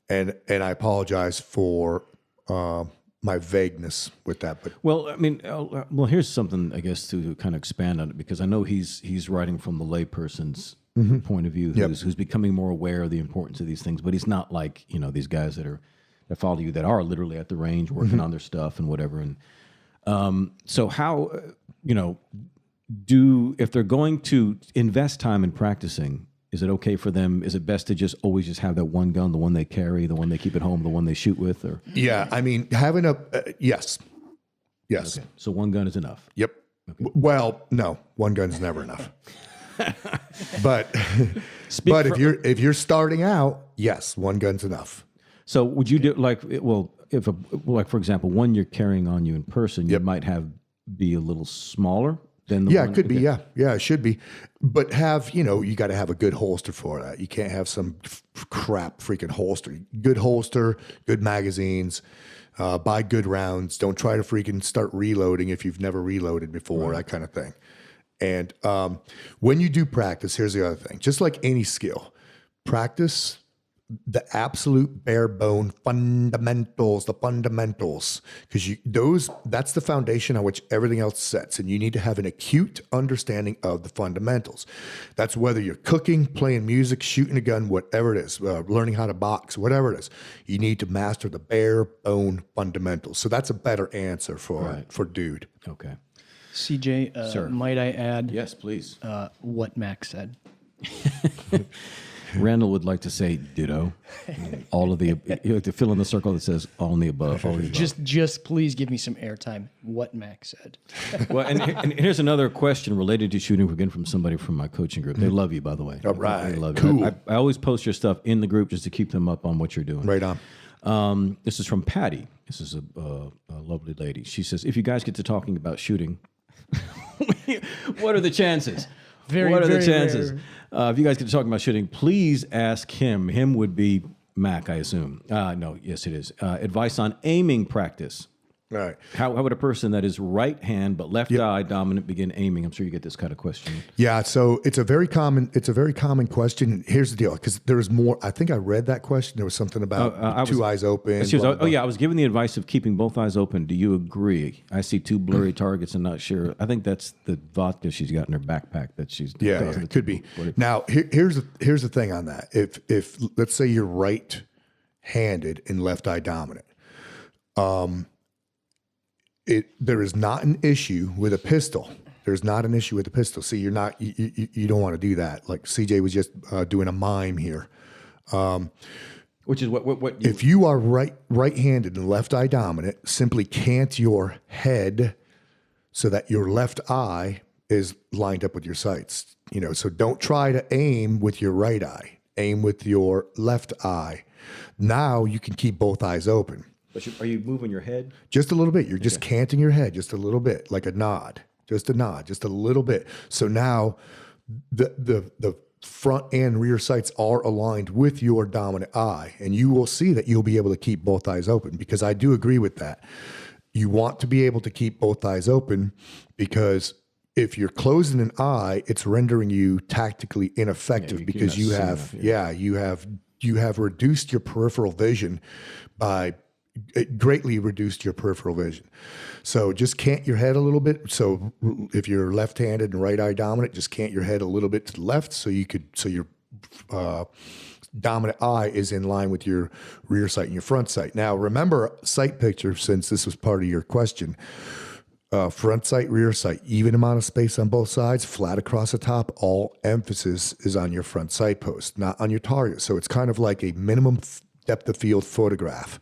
and I apologize for my vagueness with that. But well, I mean, here's something I guess to kind of expand on it, because I know he's writing from the layperson's point of view, who's becoming more aware of the importance of these things, but he's not like these guys that follow you that are literally at the range working on their stuff and whatever. And so how if they're going to invest time in practicing, is it okay for them? Is it best to always just have that one gun, the one they carry, the one they keep at home, the one they shoot with? Or yeah, I mean, having yes. Okay. So one gun is enough. Yep. Okay. Well, no, one gun's never enough. but if you're starting out, yes, one gun's enough. So would you do for example, one you're carrying on you in person, you might be a little smaller? It could be. Yeah, it should be. But you got to have a good holster for that. You can't have some crap freaking holster. Good holster, good magazines, buy good rounds. Don't try to freaking start reloading if you've never reloaded before, that kind of thing. And when you do practice, here's the other thing. Just like any skill, practice the absolute bare bone fundamentals, because that's the foundation on which everything else sets. And you need to have an acute understanding of the fundamentals. That's whether you're cooking, playing music, shooting a gun, whatever it is, learning how to box, whatever it is. You need to master the bare bone fundamentals. So that's a better answer for dude. Okay. CJ, Sir. Might I add? Yes, please. What Max said. Randall would like to say ditto. All of the, you like to fill in the circle that says all in the above. All the above. Just please give me some airtime. What Max said. Well, and here's another question related to shooting. Again, from somebody from my coaching group. They love you, by the way. All right, they love cool. You. I always post your stuff in the group just to keep them up on what you're doing. Right on. This is from Patty. This is a lovely lady. She says, if you guys get to talking about shooting, what are the chances? What are the chances? If you guys get to talking about shooting, please ask him. Him would be Mac, I assume. No, yes, it is. Advice on aiming practice. All right. How would a person that is right hand but left eye dominant begin aiming? I'm sure you get this kind of question. Yeah, so it's a very common question. Here's the deal, because there's more. I think I read that question. There was something about two eyes open. I was given the advice of keeping both eyes open. Do you agree? I see two blurry targets and not sure. I think that's the vodka she's got in her backpack that she's. Yeah, it could be. Now, here's the thing on that. If let's say you're right-handed and left eye dominant, there is not an issue with a pistol. There's not an issue with the pistol. See, you don't want to do that. Like CJ was just doing a mime here. Which is what if you are right-handed and left eye dominant, simply cant your head so that your left eye is lined up with your sights. So don't try to aim with your right eye. Aim with your left eye. Now you can keep both eyes open. But are you moving your head? Just a little bit. You're just canting your head just a little bit, like a nod. Just a nod, just a little bit. So now the front and rear sights are aligned with your dominant eye, and you will see that you'll be able to keep both eyes open, because I do agree with that. You want to be able to keep both eyes open, because if you're closing an eye, it's rendering you tactically ineffective, because you have reduced your peripheral vision by it greatly reduced your peripheral vision. So just cant your head a little bit. So if you're left-handed and right eye dominant, just cant your head a little bit to the left so your dominant eye is in line with your rear sight and your front sight. Now remember, sight picture, since this was part of your question, front sight, rear sight, even amount of space on both sides, flat across the top, all emphasis is on your front sight post, not on your target. So it's kind of like a minimum depth of field photograph.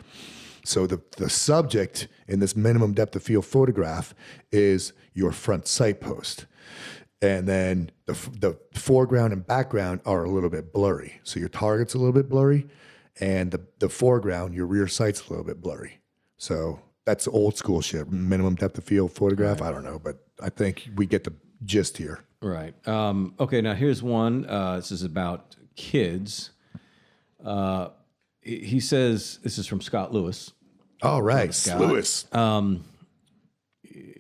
So the subject in this minimum depth of field photograph is your front sight post. And then the foreground and background are a little bit blurry. So your target's a little bit blurry, and the foreground, your rear sight's a little bit blurry. So that's old school shit, minimum depth of field photograph. Right. I don't know, but I think we get the gist here. Right. Okay, now here's one. This is about kids. He says, this is from Scott Lewis. All right, Lewis. Let's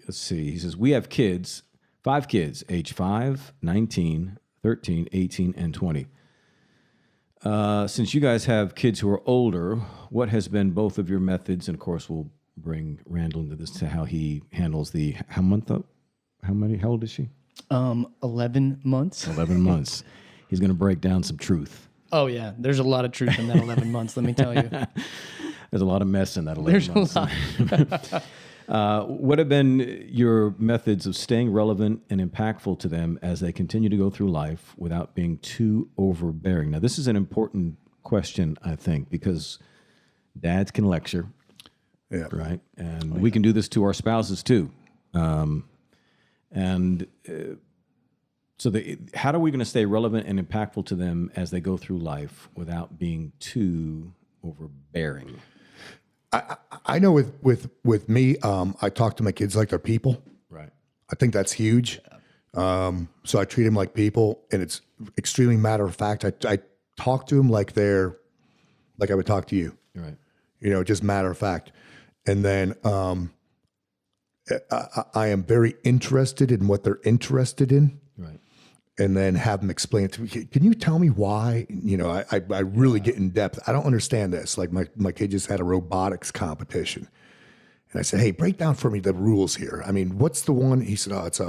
see. He says, we have kids, 5 kids, age 5, 19, 13, 18, and 20. Since you guys have kids who are older, what has been both of your methods? And of course, we'll bring Randall into this to how he handles how old is she? 11 months. 11 months. He's going to break down some truth. Oh, yeah. There's a lot of truth in that 11 months, let me tell you. There's a lot of mess in that 11 months. There's a lot. What have been your methods of staying relevant and impactful to them as they continue to go through life without being too overbearing? Now, this is an important question, I think, because dads can lecture, right? And we can do this to our spouses, too. So how are we going to stay relevant and impactful to them as they go through life without being too overbearing? I know with me, I talk to my kids like they're people. Right. I think that's huge. So I treat them like people, and it's extremely matter of fact. I talk to them like I would talk to you. Right. Just matter of fact. And then I am very interested in what they're interested in. Right. And then have them explain it to me. Can you tell me why? I really get in depth. I don't understand this. Like my kid just had a robotics competition. And I said, hey, break down for me the rules here. I mean, what's the one? He said, it's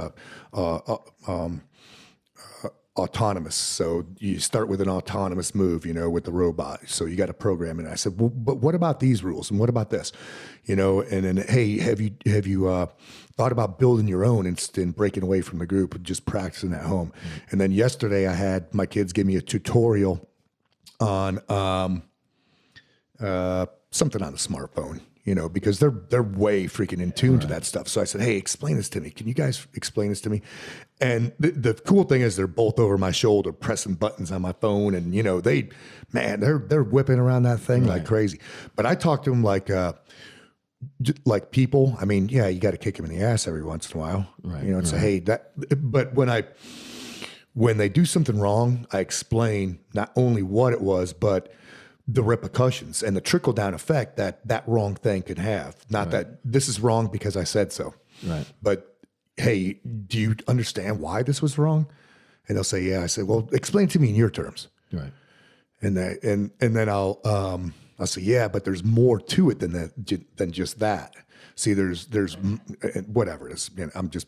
autonomous. So you start with an autonomous move, with the robot. So you got to program it. And I said, well, but what about these rules? And what about this? And then, hey, have you thought about building your own and breaking away from the group and just practicing at home? Mm-hmm. And then yesterday I had my kids give me a tutorial on something on the smartphone, because they're way freaking in tune to that stuff. So I said, hey, explain this to me. Can you guys explain this to me? And the cool thing is they're both over my shoulder pressing buttons on my phone. And, they're whipping around that thing like crazy. But I talk to them like people. I mean, yeah, you got to kick them in the ass every once in a while, and say, hey, but when they do something wrong, I explain not only what it was, but the repercussions and the trickle down effect that wrong thing could have. Not that this is wrong because I said so, but hey, do you understand why this was wrong? And they'll say, yeah. I said, well, explain to me in your terms. Right. And then I'll say, yeah, but there's more to it than just that. See, there's whatever it is. I'm just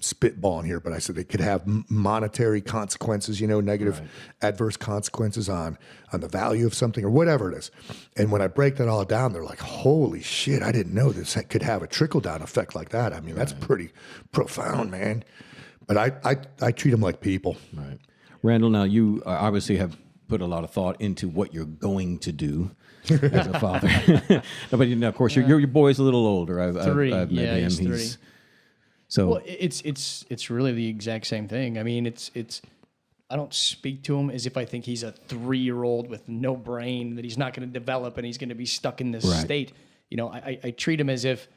spitballing here, but I said they could have monetary consequences, negative, adverse consequences on the value of something or whatever it is. And when I break that all down, they're like, holy shit, I didn't know this could have a trickle-down effect like that. I mean, that's pretty profound, man. But I treat them like people. Right. Randall, now you obviously have put a lot of thought into what you're going to do as a father. No, but of course, your boy's a little older. I've met him. He's 3. So well, it's really the exact same thing. I mean, it's I don't speak to him as if I think he's a 3-year-old with no brain that he's not going to develop and he's going to be stuck in this state. I treat him as if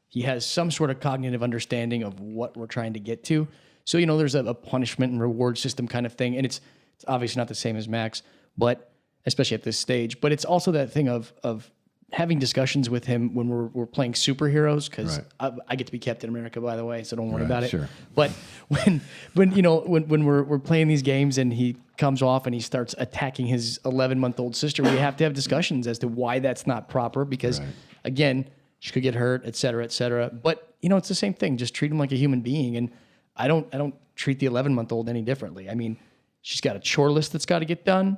he has some sort of cognitive understanding of what we're trying to get to. So, there's a punishment and reward system kind of thing. And it's obviously not the same as Max, but especially at this stage. But it's also that thing of having discussions with him when we're playing superheroes, because I get to be Captain America, by the way, so don't worry about it. Sure. But when we're playing these games and he comes off and he starts attacking his 11-month-old sister, we have to have discussions as to why that's not proper, because again, she could get hurt, et cetera, et cetera. But it's the same thing. Just treat him like a human being. And I don't treat the 11-month-old any differently. I mean, she's got a chore list that's got to get done.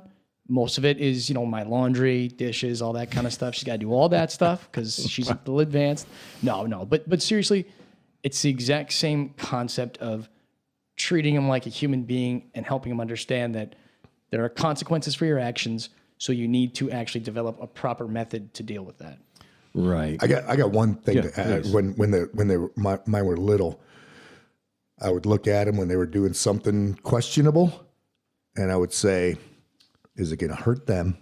Most of it is, my laundry, dishes, all that kind of stuff. She's got to do all that stuff because she's a little advanced. No. But seriously, it's the exact same concept of treating him like a human being and helping him understand that there are consequences for your actions. So you need to actually develop a proper method to deal with that. Right. I got one thing to add. Please. When mine were little, I would look at them when they were doing something questionable, and I would say, is it going to hurt them?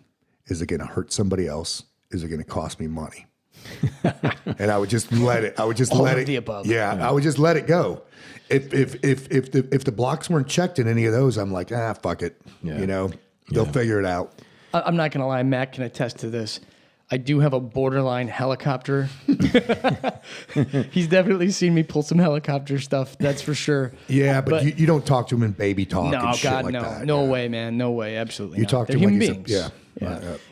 Is it going to hurt somebody else? Is it going to cost me money? And I would just let it. I would just let it. The above. Yeah, I would just let it go. If the blocks weren't checked in any of those, I'm like, fuck it. Yeah. They'll figure it out. I'm not going to lie. Matt can attest to this. I do have a borderline helicopter. He's definitely seen me pull some helicopter stuff. That's for sure. Yeah, but you don't talk to him in baby talk and shit like no. that. No way, man. No way. Absolutely You not. talk They're to him human like beings.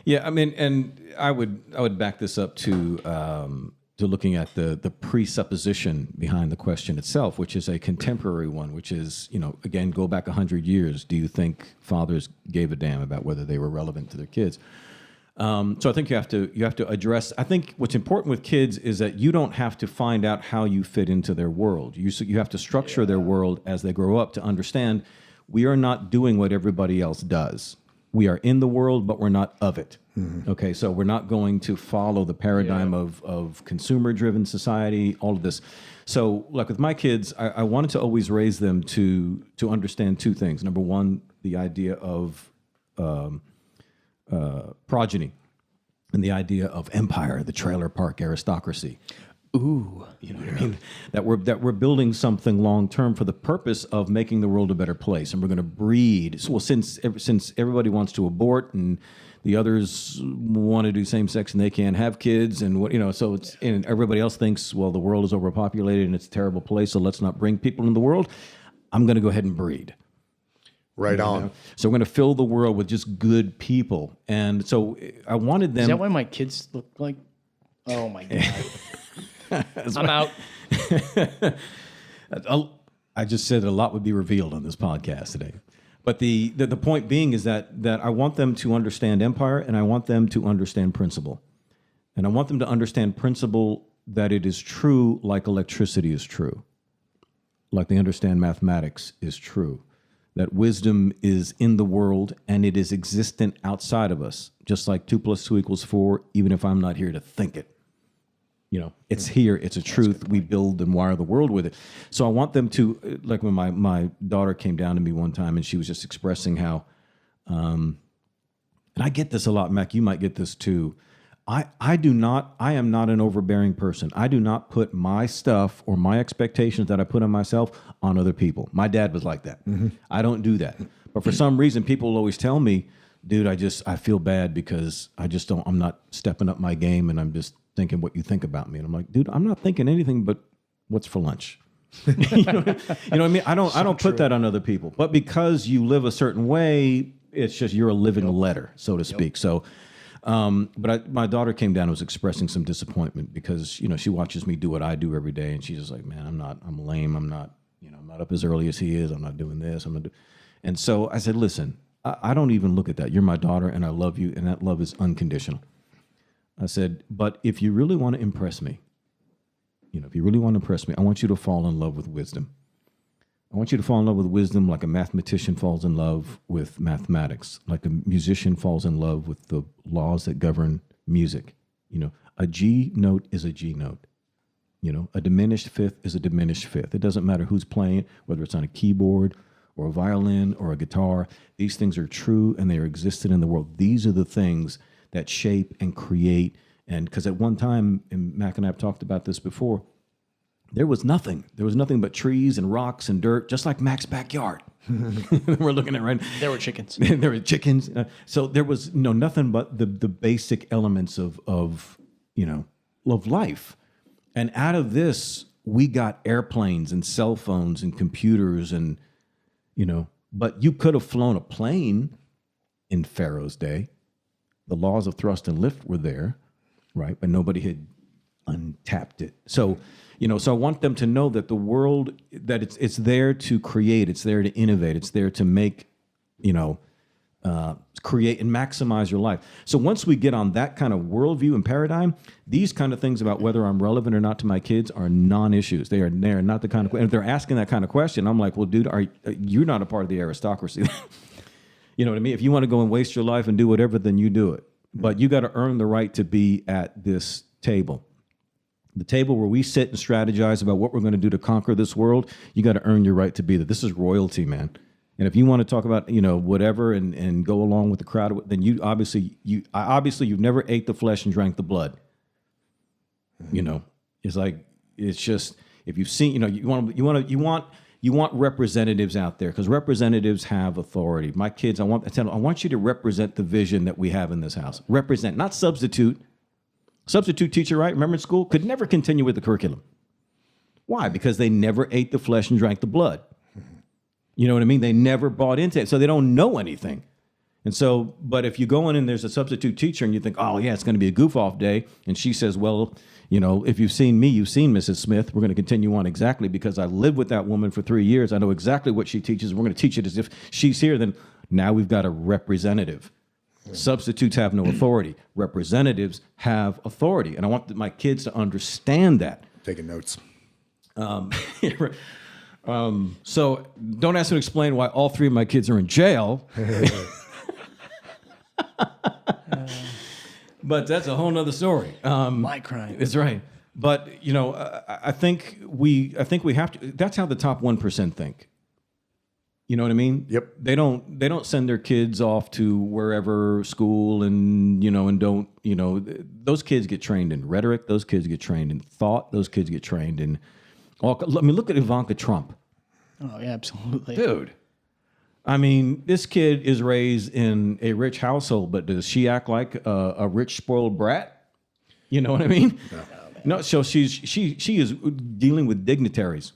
Yeah. I mean, and I would back this up to looking at the presupposition behind the question itself, which is a contemporary one, which is, again, go back 100 years. Do you think fathers gave a damn about whether they were relevant to their kids? So I think you have to address. I think what's important with kids is that you don't have to find out how you fit into their world. You have to structure their world as they grow up to understand we are not doing what everybody else does. We are in the world, but we're not of it. Mm-hmm. Okay, so we're not going to follow the paradigm of consumer-driven society. All of this. So, like with my kids, I wanted to always raise them to understand 2 things. Number one, the idea of progeny and the idea of empire, the trailer park aristocracy. Ooh, you know what I mean? That we're building something long term for the purpose of making the world a better place, and we're going to breed. So, well, since everybody wants to abort and the others want to do same sex and they can't have kids, and so it's and everybody else thinks, well, the world is overpopulated and it's a terrible place, so let's not bring people in the world. I'm going to go ahead and breed. Right on. So we're going to fill the world with just good people. And so I wanted them. Is that why my kids look like? Oh my God. I'm out. I just said a lot would be revealed on this podcast today. But the point being is that I want them to understand empire, and I want them to understand principle. And I want them to understand principle that it is true like electricity is true. Like they understand mathematics is true. That wisdom is in the world and it is existent outside of us, just like 2 + 2 = 4, even if I'm not here to think it. It's here, it's a truth. We build and wire the world with it. So I want them to, like when my daughter came down to me one time and she was just expressing how, and I get this a lot, Mac, you might get this too. I am not an overbearing person. I do not put my stuff or my expectations that I put on myself on other people. My dad was like that. Mm-hmm. I don't do that. But for some reason, people will always tell me, dude, I feel bad because I'm not stepping up my game and I'm just thinking what you think about me. And I'm like, dude, I'm not thinking anything but what's for lunch. you know what I mean? I don't put that on other people. But because you live a certain way, it's just you're a living letter, so to speak. So but my daughter came down and was expressing some disappointment because, she watches me do what I do every day. And she's just like, man, I'm lame. I'm not I'm not up as early as he is. I'm not doing this. And so I said, listen, I don't even look at that. You're my daughter and I love you. And that love is unconditional. I said, but if you really want to impress me, I want you to fall in love with wisdom. I want you to fall in love with wisdom like a mathematician falls in love with mathematics, like a musician falls in love with the laws that govern music. A G note is a G note. A diminished fifth is a diminished fifth. It doesn't matter who's playing, whether it's on a keyboard or a violin or a guitar. These things are true and they are existed in the world. These are the things that shape and create. And because at one time, and Mac and I have talked about this before, there was nothing. There was nothing but trees and rocks and dirt, just like Mac's backyard. We're looking at right. There were chickens. There were chickens. So there was nothing but the basic elements of life. And out of this, we got airplanes and cell phones and computers and but you could have flown a plane in Pharaoh's day. The laws of thrust and lift were there, right? But nobody had untapped it. So, so I want them to know that the world, that it's there to create, it's there to innovate, it's there to make, create and maximize your life. So once we get on that kind of worldview and paradigm, these kind of things about whether I'm relevant or not to my kids are non-issues. They are not the kind of, if they're asking that kind of question, I'm like, well, dude, you're not a part of the aristocracy. You know what I mean? If you want to go and waste your life and do whatever, then you do it. But you got to earn the right to be at this table. The table where we sit and strategize about what we're going to do to conquer this world, you got to earn your right to be there. This is royalty, man. And if you want to talk about, whatever and go along with the crowd, then you've never ate the flesh and drank the blood. It's just, if you've seen, you want representatives out there because representatives have authority. My kids, I want you to represent the vision that we have in this house. Represent, not substitute. Substitute teacher, right? Remember in school? Could never continue with the curriculum. Why? Because they never ate the flesh and drank the blood. You know what I mean? They never bought into it, so they don't know anything. And so, but if you go in and there's a substitute teacher and you think, oh yeah, it's going to be a goof-off day, and she says, well, if you've seen me, you've seen Mrs. Smith. We're going to continue on exactly because I lived with that woman for 3 years. I know exactly what she teaches. We're going to teach it as if she's here. Then now we've got a representative. Substitutes have no authority. Representatives have authority. And I want my kids to understand that. Taking notes. So don't ask me to explain why all three of my kids are in jail. But that's a whole nother story. My crime. That's right. But, I think we have to, that's how the top 1% think. You know what I mean? Yep. They don't send their kids off to wherever school and those kids get trained in rhetoric. Those kids get trained in thought. Those kids get trained in all. Look at Ivanka Trump. Oh, yeah, absolutely. Dude. I mean, this kid is raised in a rich household, but does she act like a rich, spoiled brat? You know what I mean? No, so she is dealing with dignitaries.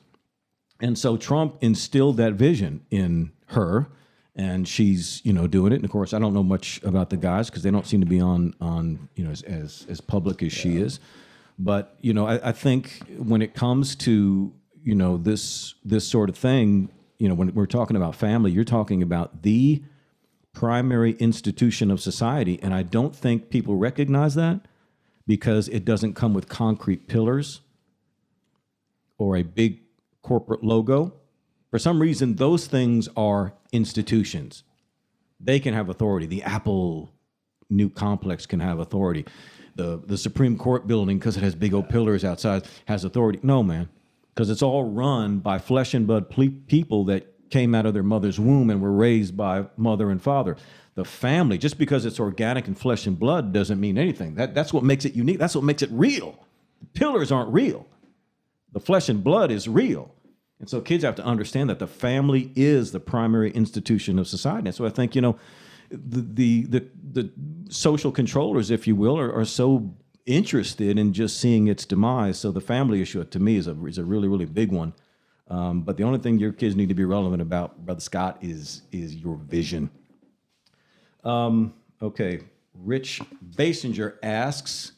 And so Trump instilled that vision in her, and she's, doing it. And of course, I don't know much about the guys because they don't seem to be on as public as she is. But, I think when it comes to, this sort of thing, when we're talking about family, you're talking about the primary institution of society. And I don't think people recognize that because it doesn't come with concrete pillars or a big corporate logo. For some reason, those things are institutions. They can have authority. The Apple new complex can have authority. The Supreme Court building, because it has big old pillars outside, has authority. No, man, because it's all run by flesh and blood people that came out of their mother's womb and were raised by mother and father. The family, just because it's organic and flesh and blood doesn't mean anything. That's what makes it unique. That's what makes it real. The pillars aren't real. The flesh and blood is real. And so kids have to understand that the family is the primary institution of society. And so I think, the social controllers, if you will, are so interested in just seeing its demise. So the family issue, to me, is a really, really big one. But the only thing your kids need to be relevant about, Brother Scott, is your vision. Okay. Rich Basinger asks,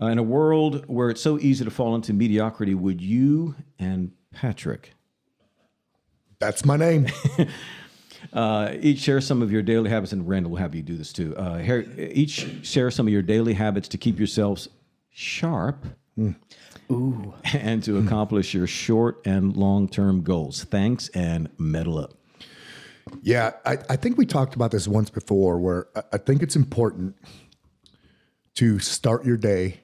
in a world where it's so easy to fall into mediocrity, would you and Patrick That's my name. Each share some of your daily habits, and Randall will have you do this too. Each share some of your daily habits to keep yourselves sharp. Ooh. And to accomplish your short and long-term goals. Thanks, and metal up. Yeah, I think we talked about this once before, where I think it's important to start your day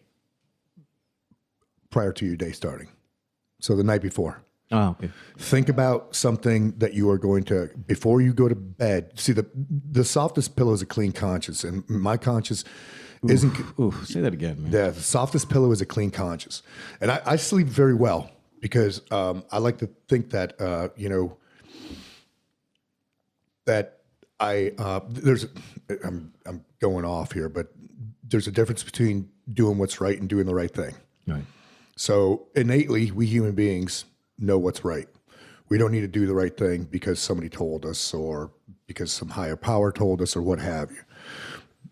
prior to your day starting. So the night before. Oh, okay. Think about something that you are going to, before you go to bed. See, the softest pillow is a clean conscience, and my conscience isn't. Ooh, say that again, man. Yeah, the softest pillow is a clean conscience. And I sleep very well because I like to think that, that I'm going off here, but there's a difference between doing what's right and doing the right thing. Right. So innately, we human beings know what's right. We don't need to do the right thing because somebody told us or because some higher power told us or what have you.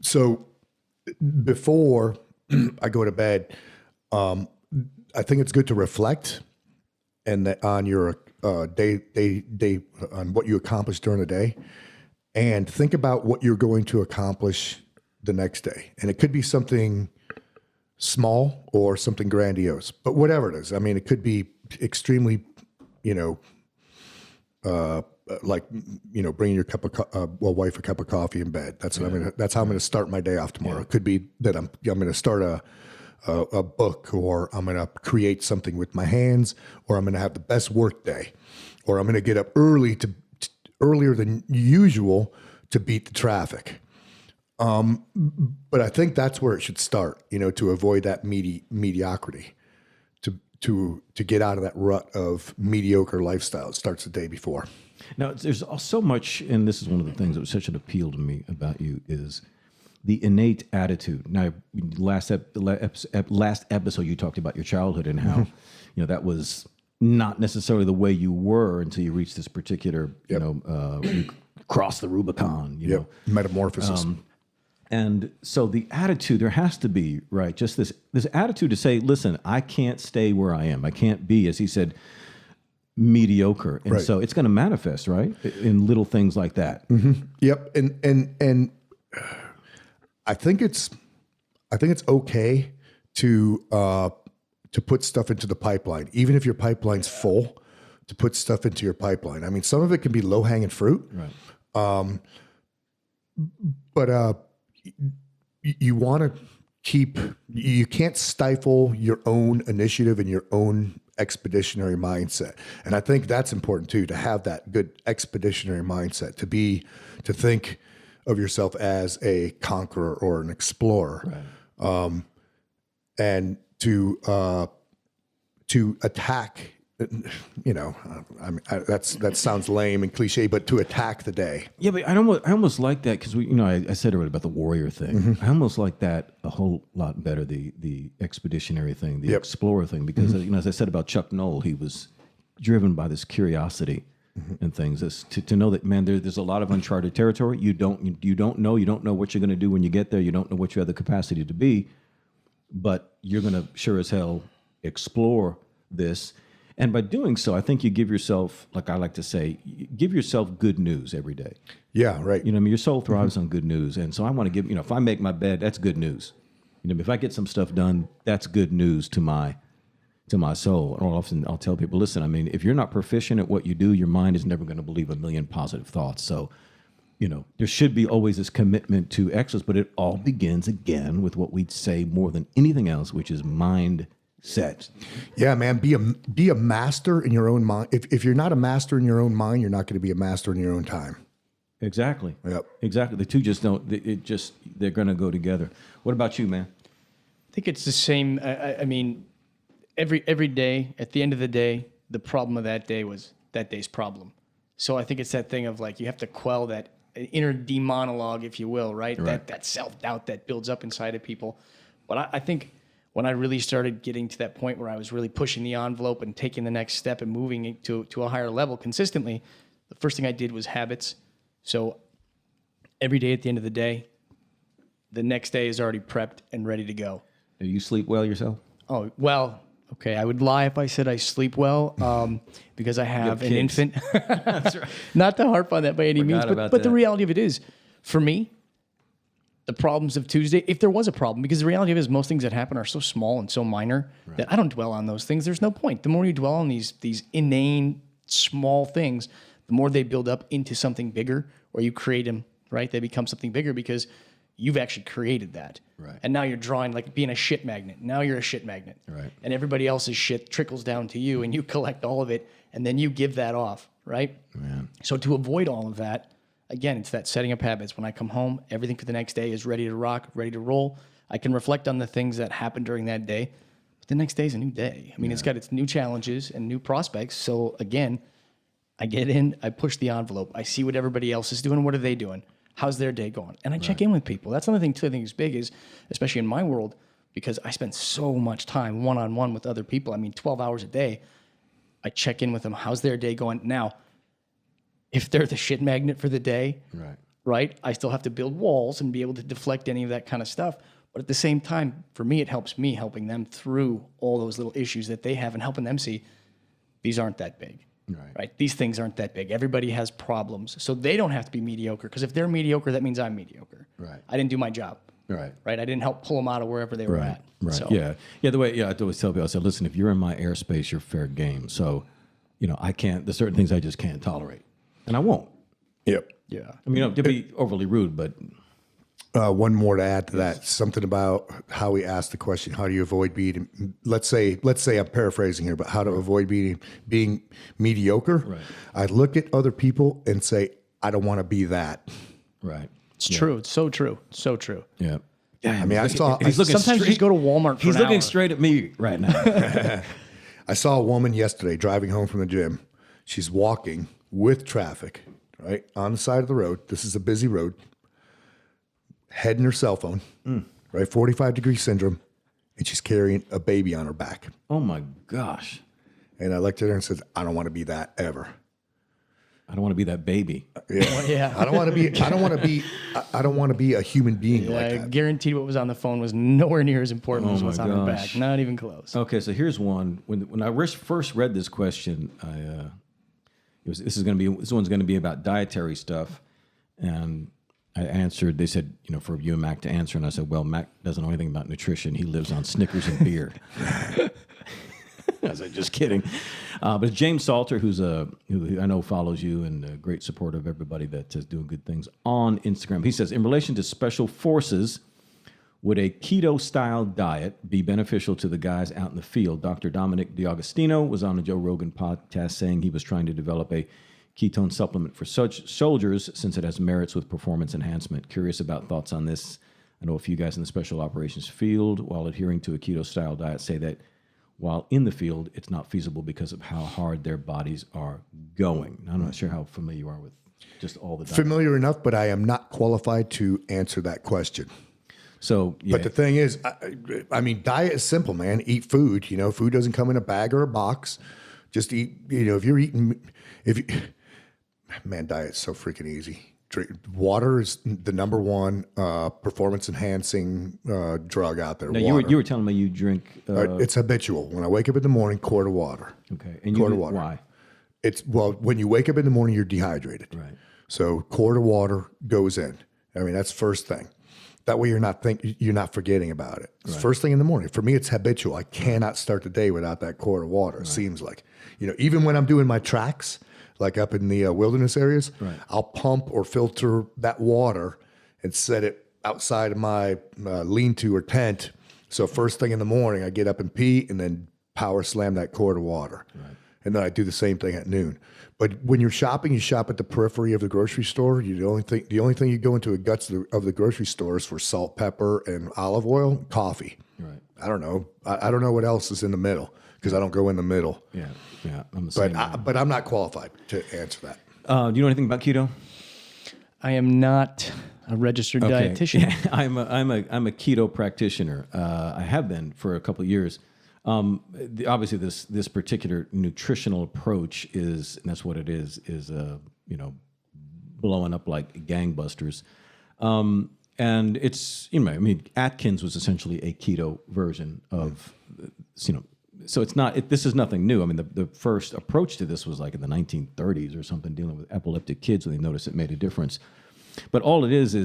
So before I go to bed, I think it's good to reflect and that on your day on what you accomplished during the day, and think about what you're going to accomplish the next day. And it could be something small or something grandiose, but whatever it is. I mean, it could be extremely, bringing your wife a cup of coffee in bed. That's what that's how I'm going to start my day off tomorrow. Yeah. It could be that I'm going to start a book, or I'm going to create something with my hands, or I'm going to have the best work day, or I'm going to get up earlier than usual to beat the traffic. But I think that's where it should start, to avoid that mediocrity, to get out of that rut of mediocre lifestyle. It starts the day before. Now, there's so much, and this is one of the things that was such an appeal to me about you, is the innate attitude. Now, last episode, you talked about your childhood and how, that was not necessarily the way you were until you reached this particular, you crossed the Rubicon, metamorphosis. And so the attitude, there has to be, right, just this attitude to say, listen, I can't stay where I am. I can't be, as he said, mediocre. And so it's going to manifest, right, in little things like that. Mm-hmm. Yep. And I think it's okay to put stuff into the pipeline, even if your pipeline's full, to put stuff into your pipeline. I mean, some of it can be low hanging fruit. Right. But you want to you can't stifle your own initiative and your own expeditionary mindset. And I think that's important too, to have that good expeditionary mindset, to think of yourself as a conqueror or an explorer. Right. And to attack, that sounds lame and cliche, but to attack the day. Yeah, but I almost like that because I said earlier about the warrior thing. Mm-hmm. I almost like that a whole lot better, the expeditionary thing, the explorer thing, because as I said about Chuck Noll, he was driven by this curiosity and things. To know that, man, there's a lot of uncharted territory. You don't know what you're going to do when you get there. You don't know what you have the capacity to be, but you're going to sure as hell explore this. And by doing so, I think you give yourself, like I like to say, give yourself good news every day. Yeah, right. Your soul thrives on good news. And so I want to give, if I make my bed, that's good news. If I get some stuff done, that's good news to my soul. And often I'll tell people, listen, if you're not proficient at what you do, your mind is never going to believe a million positive thoughts. So, there should be always this commitment to excellence, but it all begins again with what we'd say more than anything else, which is mindset. Yeah, man, be a master in your own mind. If you're not a master in your own mind, you're not going to be a master in your own time. Exactly. Yep. Exactly. The two just don't. They're going to go together. What about you, man? I think it's the same. Every day, at the end of the day, the problem of that day was that day's problem. So I think it's that thing of you have to quell that inner demonologue, if you will, right? That self-doubt that builds up inside of people. But I think when I really started getting to that point where I was really pushing the envelope and taking the next step and moving to a higher level consistently, the first thing I did was habits. So every day at the end of the day, the next day is already prepped and ready to go. Do you sleep well yourself? Oh, well, Okay, I would lie if I said I sleep well, because I have an kids. infant. That's right. Not to harp on that by any means, about but the that. reality of it is, for me, the problems of Tuesday, if there was a problem, because the reality of it is most things that happen are so small and so minor that I don't dwell on those things. There's no point. The more you dwell on these inane small things, the more they build up into something bigger, or you create them, right? They become something bigger because you've actually created that. Right. And now you're drawing, like being a shit magnet. Now you're a shit magnet. Right. And everybody else's shit trickles down to you, and you collect all of it, and then you give that off, right? Man. So to avoid all of that, again, it's that setting up habits. When I come home, everything for the next day is ready to rock, ready to roll. I can reflect on the things that happened during that day. But the next day is a new day. I mean, it's got its new challenges and new prospects. So again, I get in, I push the envelope. I see what everybody else is doing. What are they doing? How's their day going? And I check in with people. That's another thing, too, I think is big is, especially in my world, because I spend so much time one-on-one with other people. I mean, 12 hours a day. I check in with them. How's their day going? Now, if they're the shit magnet for the day, right, I still have to build walls and be able to deflect any of that kind of stuff. But at the same time, for me, it helps me helping them through all those little issues that they have and helping them see these aren't that big. Right? These things aren't that big. Everybody has problems. So they don't have to be mediocre, because if they're mediocre, that means I'm mediocre. Right. I didn't do my job. Right. Right? I didn't help pull them out of wherever they were at. Right. So, Yeah. The way, I always tell people, I said, listen, if you're in my airspace, you're fair game. So, I can't, there's certain things I just can't tolerate. And I won't. Yep. Yeah. I mean, to be overly rude, but One more to add to that, something about how we asked the question, how do you avoid being, let's say I'm paraphrasing here, but how to avoid being mediocre. Right. I look at other people and say, I don't want to be that. right. It's true. It's so true. So true. Yeah. I mean, He's Sometimes straight, you just go to Walmart for He's an looking hour. straight at me right now. I saw a woman yesterday driving home from the gym. She's walking with traffic, right, on the side of the road. This is a busy road. Head in her cell phone, right, 45-degree syndrome, and she's carrying a baby on her back. Oh my gosh. And I looked at her and said, I don't want to be that ever. I don't want to be that baby. Yeah. I don't want to be a human being like I that. guaranteed what was on the phone was nowhere near as important as Oh what's my on her gosh. back. Not even close. Okay, so here's one. When I first read this question, this one's going to be about dietary stuff, and I answered. They said, for you and Mac to answer, and I said, well, Mac doesn't know anything about nutrition. He lives on Snickers and beer. I was like, just kidding. But it's James Salter, who I know follows you and a great supporter of everybody that is doing good things on Instagram. He says, in relation to special forces, would a keto-style diet be beneficial to the guys out in the field? Dr. Dominic D'Agostino was on the Joe Rogan podcast saying he was trying to develop a ketone supplement for such soldiers since it has merits with performance enhancement. Curious about thoughts on this. I know a few guys in the special operations field, while adhering to a keto-style diet, say that while in the field, it's not feasible because of how hard their bodies are going. I'm not sure how familiar you are with just all the diet. Familiar enough, but I am not qualified to answer that question. So, yeah. But the thing is, I mean, diet is simple, man. Eat food. Food doesn't come in a bag or a box. Just eat. If you're eating, diet's so freaking easy. Water is the number one performance enhancing drug out there. Now, Water. you were telling me you drink. It's habitual. When I wake up in the morning, quart of water. Okay, and Quart of water. Why? When you wake up in the morning, you're dehydrated. Right. So quart of water goes in. I mean, that's first thing. That way you're not forgetting about it. It's first thing in the morning. For me, it's habitual. I cannot start the day without that quart of water. It seems like, even when I'm doing my tracks, like up in the wilderness areas, I'll pump or filter that water and set it outside of my lean-to or tent. So first thing in the morning, I get up and pee and then power slam that quart of water. Right. And then I do the same thing at noon. But when you're shopping, you shop at the periphery of the grocery store. The only thing you go into the guts of the grocery store is for salt, pepper, and olive oil, coffee. Right. I don't know. I don't know what else is in the middle because I don't go in the middle. Yeah. I'm the same. But I'm not qualified to answer that. Do you know anything about keto? I am not a registered dietitian. I'm a keto practitioner. I have been for a couple of years. Obviously, this particular nutritional approach is, and that's what it is blowing up like gangbusters. And it's, Atkins was essentially a keto version of, so it's not. This is nothing new. I mean, the first approach to this was like in the 1930s or something, dealing with epileptic kids when they noticed it made a difference. But all it is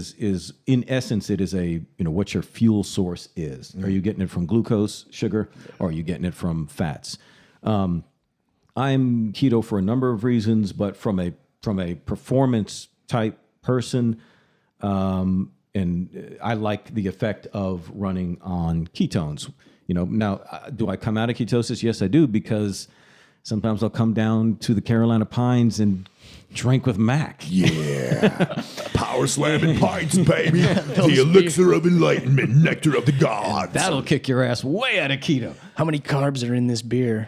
in essence, it is what your fuel source is. Are you getting it from glucose, sugar, or are you getting it from fats? I'm keto for a number of reasons, but from a performance type person, and I like the effect of running on ketones. Now, do I come out of ketosis? Yes, I do, because sometimes I'll come down to the Carolina Pines and drink with Mac. Yeah. Power slamming pints, baby. The elixir of enlightenment, nectar of the gods. That'll kick your ass way out of keto. How many carbs are in this beer?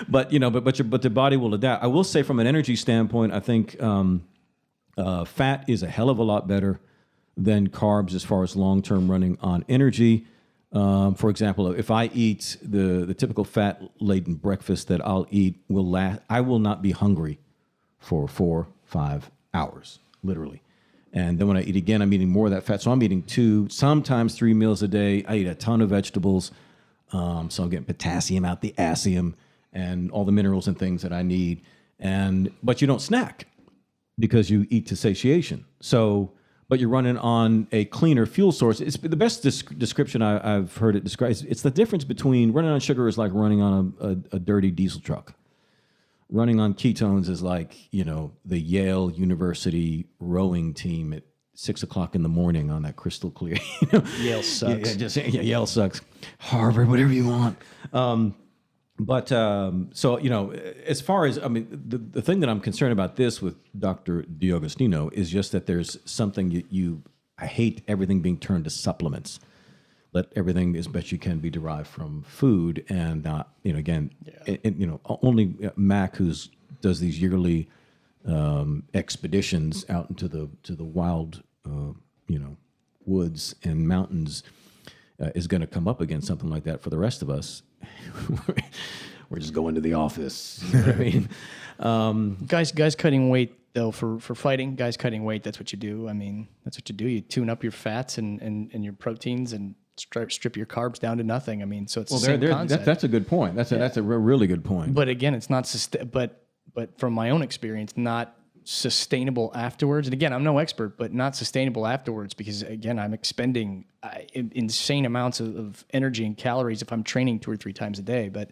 But the body will adapt. I will say, from an energy standpoint, I think fat is a hell of a lot better than carbs as far as long-term running on energy. For example, if I eat the typical fat-laden breakfast that I'll eat will last, I will not be hungry for 4-5 hours, literally. And then when I eat again, I'm eating more of that fat. So I'm eating 2, sometimes 3 meals a day. I eat a ton of vegetables. So I'm getting potassium out the asium and all the minerals and things that I need. But you don't snack because you eat to satiation. But you're running on a cleaner fuel source. It's the best description I've heard it described. It's the difference between running on sugar is like running on a dirty diesel truck. Running on ketones is like, the Yale University rowing team at 6 o'clock in the morning on that crystal clear. Yale sucks. Yale sucks. Harvard, whatever you want. As far as, the thing that I'm concerned about this with Dr. D'Agostino is just that there's something I hate everything being turned to supplements. Let everything as best you can be derived from food, and only Mac, who does these yearly expeditions out into the wild, woods and mountains, is going to come up against something like that. For the rest of us, we're just going to the office. You know what I mean? Guys cutting weight though for fighting. Guys cutting weight. That's what you do. I mean, that's what you do. You tune up your fats and your proteins and strip your carbs down to nothing. I mean, so it's the same concept. That's a good point. That's a really good point. But again, it's not but from my own experience, not sustainable afterwards. And again, I'm no expert, but not sustainable afterwards, because again, I'm expending insane amounts of energy and calories if I'm training 2 or 3 times a day. But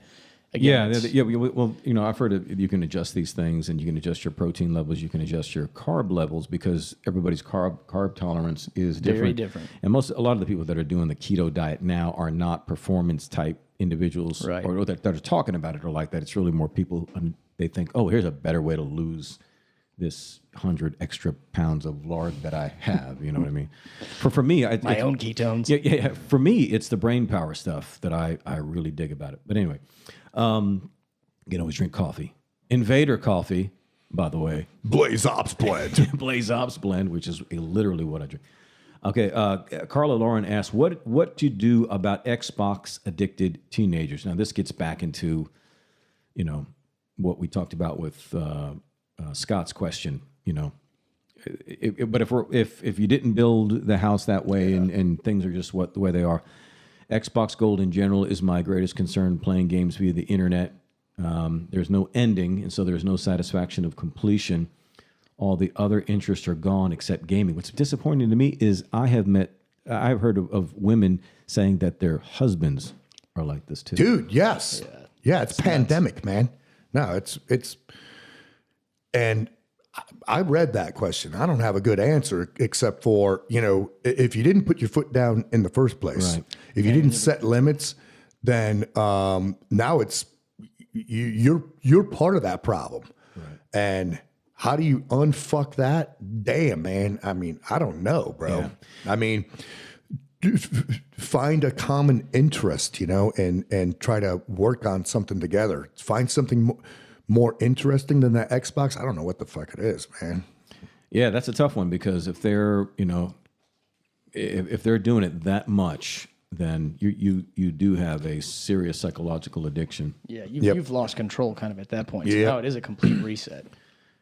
again, well, I've heard you can adjust these things, and you can adjust your protein levels, you can adjust your carb levels, because everybody's carb tolerance is different. Very different. And a lot of the people that are doing the keto diet now are not performance type individuals, right, or that are talking about it or like that. It's really more people, and they think, oh, here's a better way to lose this 100 extra pounds of lard that I have. You know what I mean? For me, my own ketones. Yeah. For me, it's the brain power stuff that I really dig about it. But anyway, you can always drink coffee. Invader coffee, by the way. Blaze Ops Blend. Blaze Ops Blend, which is literally what I drink. Okay, Carla Lauren asks, what do you do about Xbox addicted teenagers? Now, this gets back into, what we talked about with Scott's question. But if you didn't build the house that way, and things are just the way they are, Xbox Gold in general is my greatest concern. Playing games via the internet, there's no ending, and so there's no satisfaction of completion. All the other interests are gone except gaming. What's disappointing to me is I've heard of women saying that their husbands are like this too. Dude, yes. Yeah, it's pandemic, man. No, it's and I read that question. I don't have a good answer except for, if you didn't put your foot down in the first place, right, if you didn't set limits, then now it's you're part of that problem. Right. And how do you unfuck that? Damn, man. I mean, I don't know, bro. Yeah. I mean, find a common interest, and try to work on something together. Find something more interesting than that Xbox. I don't know what the fuck it is, man. Yeah, that's a tough one, because if they're, if they're doing it that much, then you do have a serious psychological addiction. Yeah, you've lost control kind of at that point. So now it is a complete reset.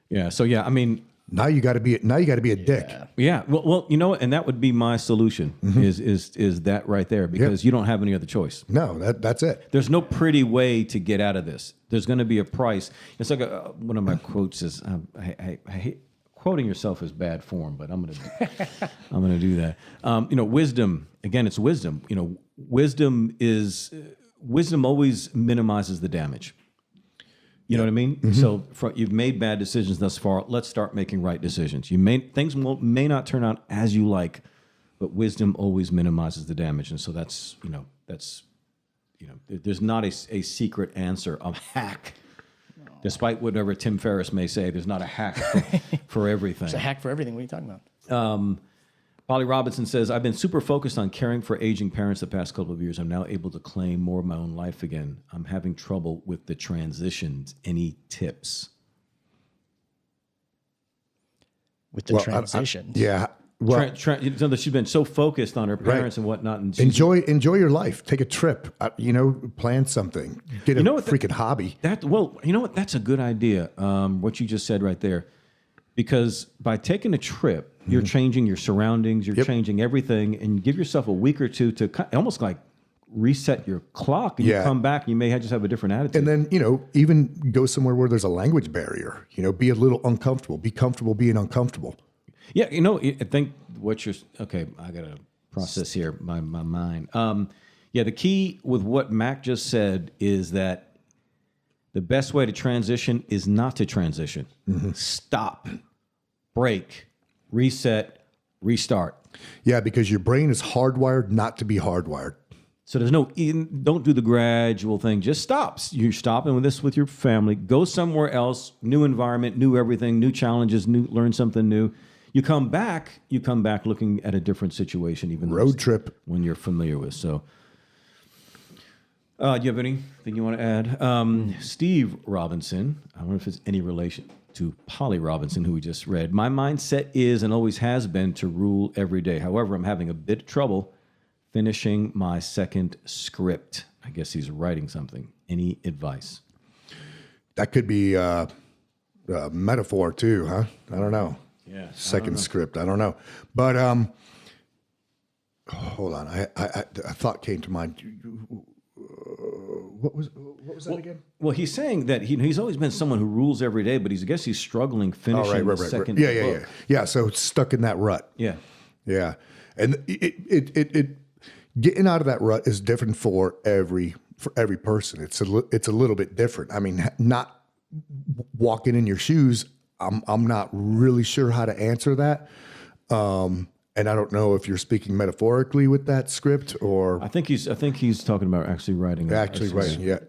Yeah. So yeah, I mean, Now you got to be a dick. Yeah. Well, you know what? And that would be my solution is that right there, because you don't have any other choice. No, that's it. There's no pretty way to get out of this. There's going to be a price. It's like one of my quotes is, I hate quoting yourself is bad form, but I'm going to do that. Wisdom, again, it's wisdom. Wisdom always minimizes the damage. You know what I mean? Mm-hmm. So you've made bad decisions thus far. Let's start making right decisions. Things may not turn out as you like, but wisdom always minimizes the damage. And so there's not a secret answer, a hack. No. Despite whatever Tim Ferriss may say, there's not a hack for everything. It's a hack for everything. What are you talking about? Polly Robinson says, I've been super focused on caring for aging parents the past couple of years. I'm now able to claim more of my own life again. I'm having trouble with the transitions. Any tips? With the transitions? Yeah. Well, she's been so focused on her parents and whatnot. And enjoy your life. Take a trip. Plan something. Get a freaking hobby. You know what? That's a good idea. What you just said right there. Because by taking a trip, you're changing your surroundings, you're changing everything, and you give yourself a week or two to almost like reset your clock, and you come back, and you may just have a different attitude. And then, even go somewhere where there's a language barrier. Be a little uncomfortable. Be comfortable being uncomfortable. Yeah, I think okay, I got to process here, my mind. The key with what Mac just said is that the best way to transition is not to transition. Mm-hmm. Stop, break, reset, restart. Yeah, because your brain is hardwired not to be hardwired. So don't do the gradual thing. Just stop. You're stopping with your family. Go somewhere else, new environment, new everything, new challenges, learn something new. You come back looking at a different situation, even road trip when you're familiar with. So, do you have anything you want to add? Steve Robinson, I wonder if it's any relation to Polly Robinson, who we just read. My mindset is and always has been to rule every day. However, I'm having a bit of trouble finishing my second script. I guess he's writing something. Any advice? That could be a metaphor too, huh? I don't know. Yeah. Second script. I don't know. But hold on. I thought came to mind. What was that again? Well, he's saying that he's always been someone who rules every day, but I guess he's struggling finishing the second book. Yeah. So stuck in that rut. Yeah. And it getting out of that rut is different for every person. It's a little bit different. I mean, not walking in your shoes. I'm not really sure how to answer that. And I don't know if you're speaking metaphorically with that script or. I think he's talking about actually writing. Actually writing. Yeah.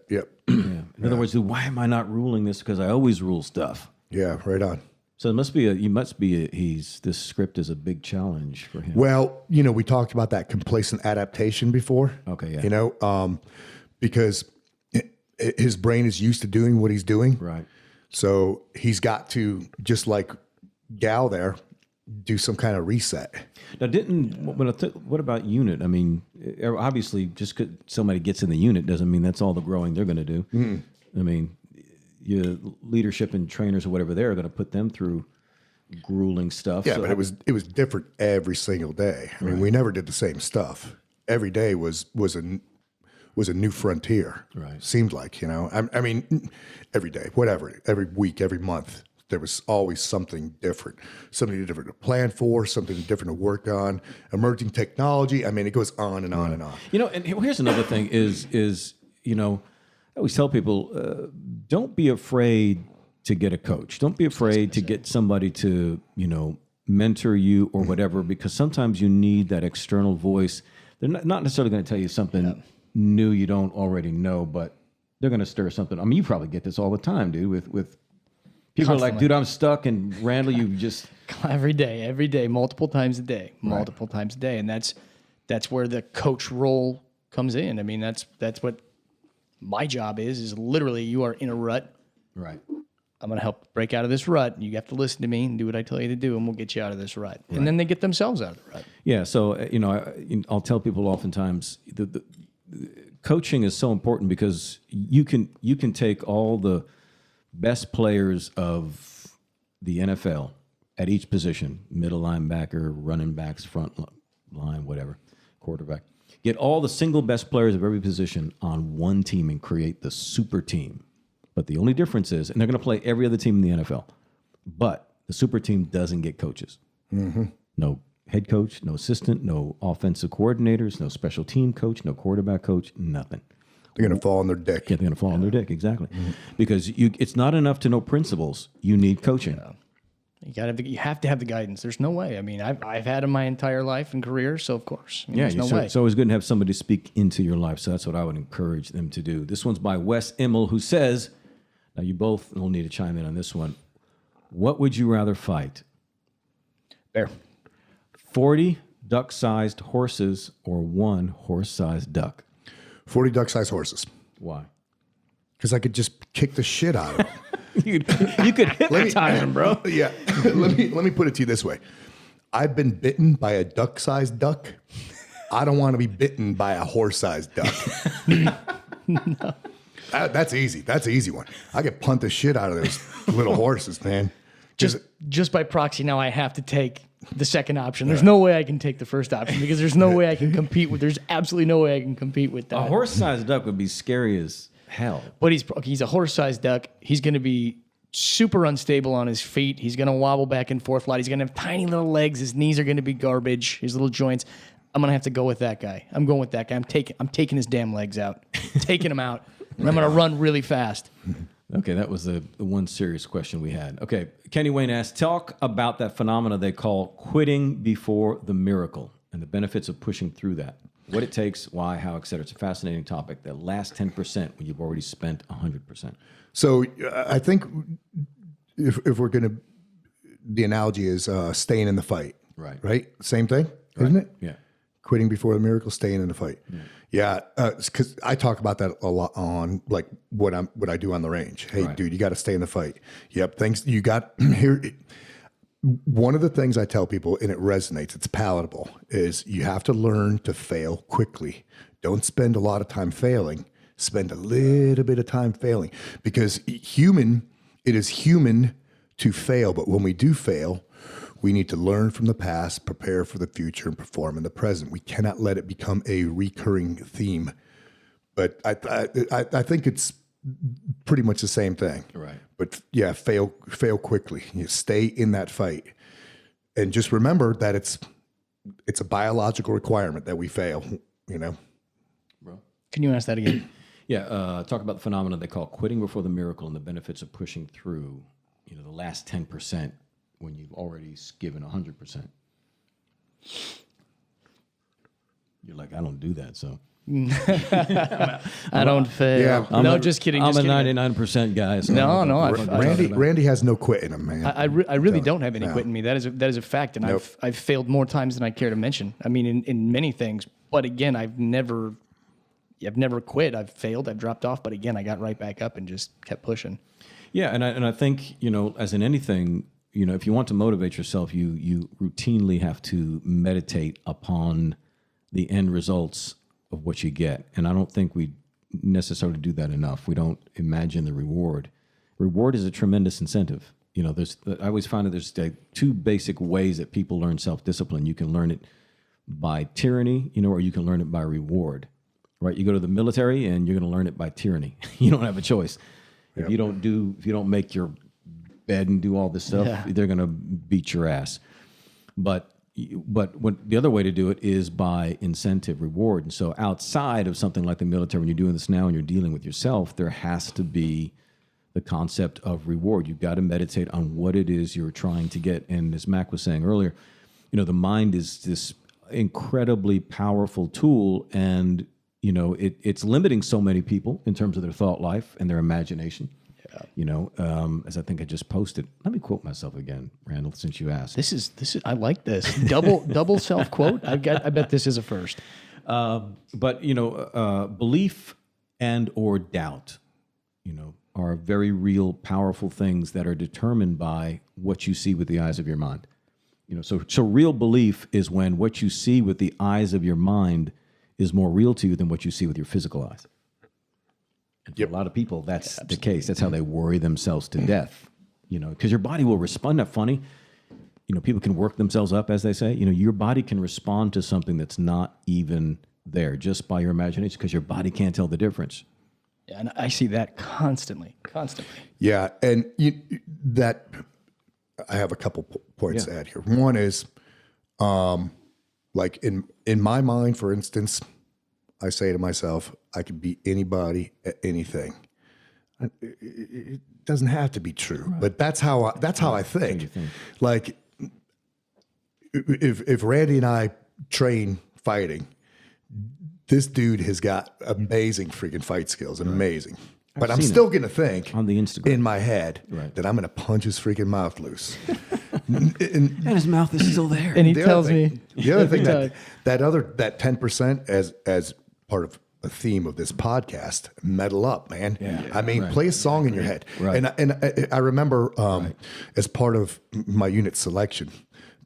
In other words, why am I not ruling this? Because I always rule stuff. Yeah. Right on. So this script is a big challenge for him. Well, we talked about that complacent adaptation before. Okay. Yeah. Because his brain is used to doing what he's doing. Right. So he's got to, just like Gal there, do some kind of reset. Now, what about unit? I mean, obviously, just because somebody gets in the unit doesn't mean that's all the growing they're going to do. Mm. I mean, your leadership and trainers or whatever, they're going to put them through grueling stuff. Yeah, but it was different every single day. I mean, we never did the same stuff. Every day was a new frontier. Right. Seemed like, I mean, every day, whatever, every week, every month. There was always something different to plan for, something different to work on, emerging technology. I mean, it goes on and on and on. And here's another thing is I always tell people, don't be afraid to get a coach. Don't be afraid to get somebody to, mentor you or whatever, because sometimes you need that external voice. They're not necessarily going to tell you something new you don't already know, but they're going to stir something. I mean, you probably get this all the time, dude, with people are like, dude, I'm stuck. And Randall, you just. Every day, multiple times a day. And that's where the coach role comes in. I mean, that's what my job is literally you are in a rut. Right. I'm going to help break out of this rut. You have to listen to me and do what I tell you to do, and we'll get you out of this rut. Right. And then they get themselves out of the rut. Yeah. So, I'll tell people oftentimes the coaching is so important because you can take all the best players of the NFL, at each position, middle linebacker, running backs, front line, whatever, quarterback. Get all the single best players of every position on one team and create the super team. But the only difference is, and they're going to play every other team in the NFL, but the super team doesn't get coaches. No head coach, no assistant, no offensive coordinators, no special team coach, no quarterback coach, nothing. They're going to fall on their dick. Yeah, they're going to fall on their dick, exactly. Because it's not enough to know principles. You need coaching. You have to have the guidance. There's no way. I mean, I've had them my entire life and career, so of course. I mean, there's no way. It's always good to have somebody speak into your life, so that's what I would encourage them to do. This one's by Wes Immel, who says, now you both will need to chime in on this one. What would you rather fight? Bear. 40 duck-sized horses or 1 horse-sized duck? 40 duck-sized horses. Why? Because I could just kick the shit out of them. You could hypnotize them, bro. Yeah. let me put it to you this way. I've been bitten by a duck-sized duck. I don't want to be bitten by a horse-sized duck. No. That's easy. That's an easy one. I could punt the shit out of those little horses, man. Just by proxy, now I have to take the second option. There's no way I can take the first option because there's no way I can compete with. There's absolutely no way I can compete with that. A horse-sized duck would be scary as hell. But he's a horse-sized duck. He's going to be super unstable on his feet. He's going to wobble back and forth a lot. He's going to have tiny little legs. His knees are going to be garbage. His little joints. I'm going to have to go with that guy. I'm going with that guy. I'm taking his damn legs out. Taking him out. And I'm going to run really fast. Okay, that was the one serious question we had. Okay, Kenny Wayne asked, talk about that phenomena they call quitting before the miracle and the benefits of pushing through that. What it takes, why, how, et cetera. It's a fascinating topic. The last 10% when you've already spent 100%. So I think if we're going to, the analogy is staying in the fight. Right. Right? Same thing, isn't it? Yeah. Quitting before the miracle, staying in the fight. Yeah, because I talk about that a lot on like what I do on the range. Hey, dude, you got to stay in the fight. Yep, thanks. You got here. One of the things I tell people, and it resonates, it's palatable, is you have to learn to fail quickly. Don't spend a lot of time failing. Spend a little bit of time failing, because it is human to fail. But when we do fail, we need to learn from the past, prepare for the future, and perform in the present. We cannot let it become a recurring theme. But I think it's pretty much the same thing. Right. But yeah, fail quickly. You stay in that fight, and just remember that it's a biological requirement that we fail. You know. Bro. Can you ask that again? Yeah. Talk about the phenomena they call quitting before the miracle and the benefits of pushing through. The last 10%. When you've already given 100%. You're like, I don't do that, so. I don't fail. Yeah, just kidding. I'm just a kidding. 99% guy. So No. Randy has no quit in him, man. I really don't have any quit in me. That is a fact, and Nope. I've failed more times than I care to mention. I mean, in many things. But again, I've never quit. I've failed. I've dropped off. But again, I got right back up and just kept pushing. Yeah, and I think as in anything. If you want to motivate yourself, you routinely have to meditate upon the end results of what you get. And I don't think we necessarily do that enough. We don't imagine the reward. Reward is a tremendous incentive. I always find that there's two basic ways that people learn self-discipline. You can learn it by tyranny, or you can learn it by reward. Right? You go to the military and you're going to learn it by tyranny. You don't have a choice. If you don't make your bed and do all this stuff, they're going to beat your ass. But the other way to do it is by incentive, reward. And so outside of something like the military, when you're doing this now and you're dealing with yourself, there has to be the concept of reward. You've got to meditate on what it is you're trying to get. And as Mac was saying earlier, the mind is this incredibly powerful tool, and it's limiting so many people in terms of their thought life and their imagination. As I think I just posted. Let me quote myself again, Randall, since you asked. This is. I like this double self quote. I bet this is a first. But belief and or doubt, are very real, powerful things that are determined by what you see with the eyes of your mind. So real belief is when what you see with the eyes of your mind is more real to you than what you see with your physical eyes. And for a lot of people, that's the case. That's how they worry themselves to death, because your body will respond. Not funny. people can work themselves up, as they say. Your body can respond to something that's not even there just by your imagination because your body can't tell the difference. Yeah, and I see that constantly. Yeah, and that I have a couple points to add here. One is, like in my mind, for instance, I say to myself, I could be anybody at anything. It doesn't have to be true, but that's how I think. Like if Randy and I train fighting, this dude has got amazing freaking fight skills, amazing. But I'm still going to think on the Instagram in my head that I'm going to punch his freaking mouth loose. and his mouth is still there. And he tells me. The other thing that 10% as part of a theme of this podcast, metal up, man. Yeah. I mean, play a song in your head. Right. And I remember as part of my unit selection,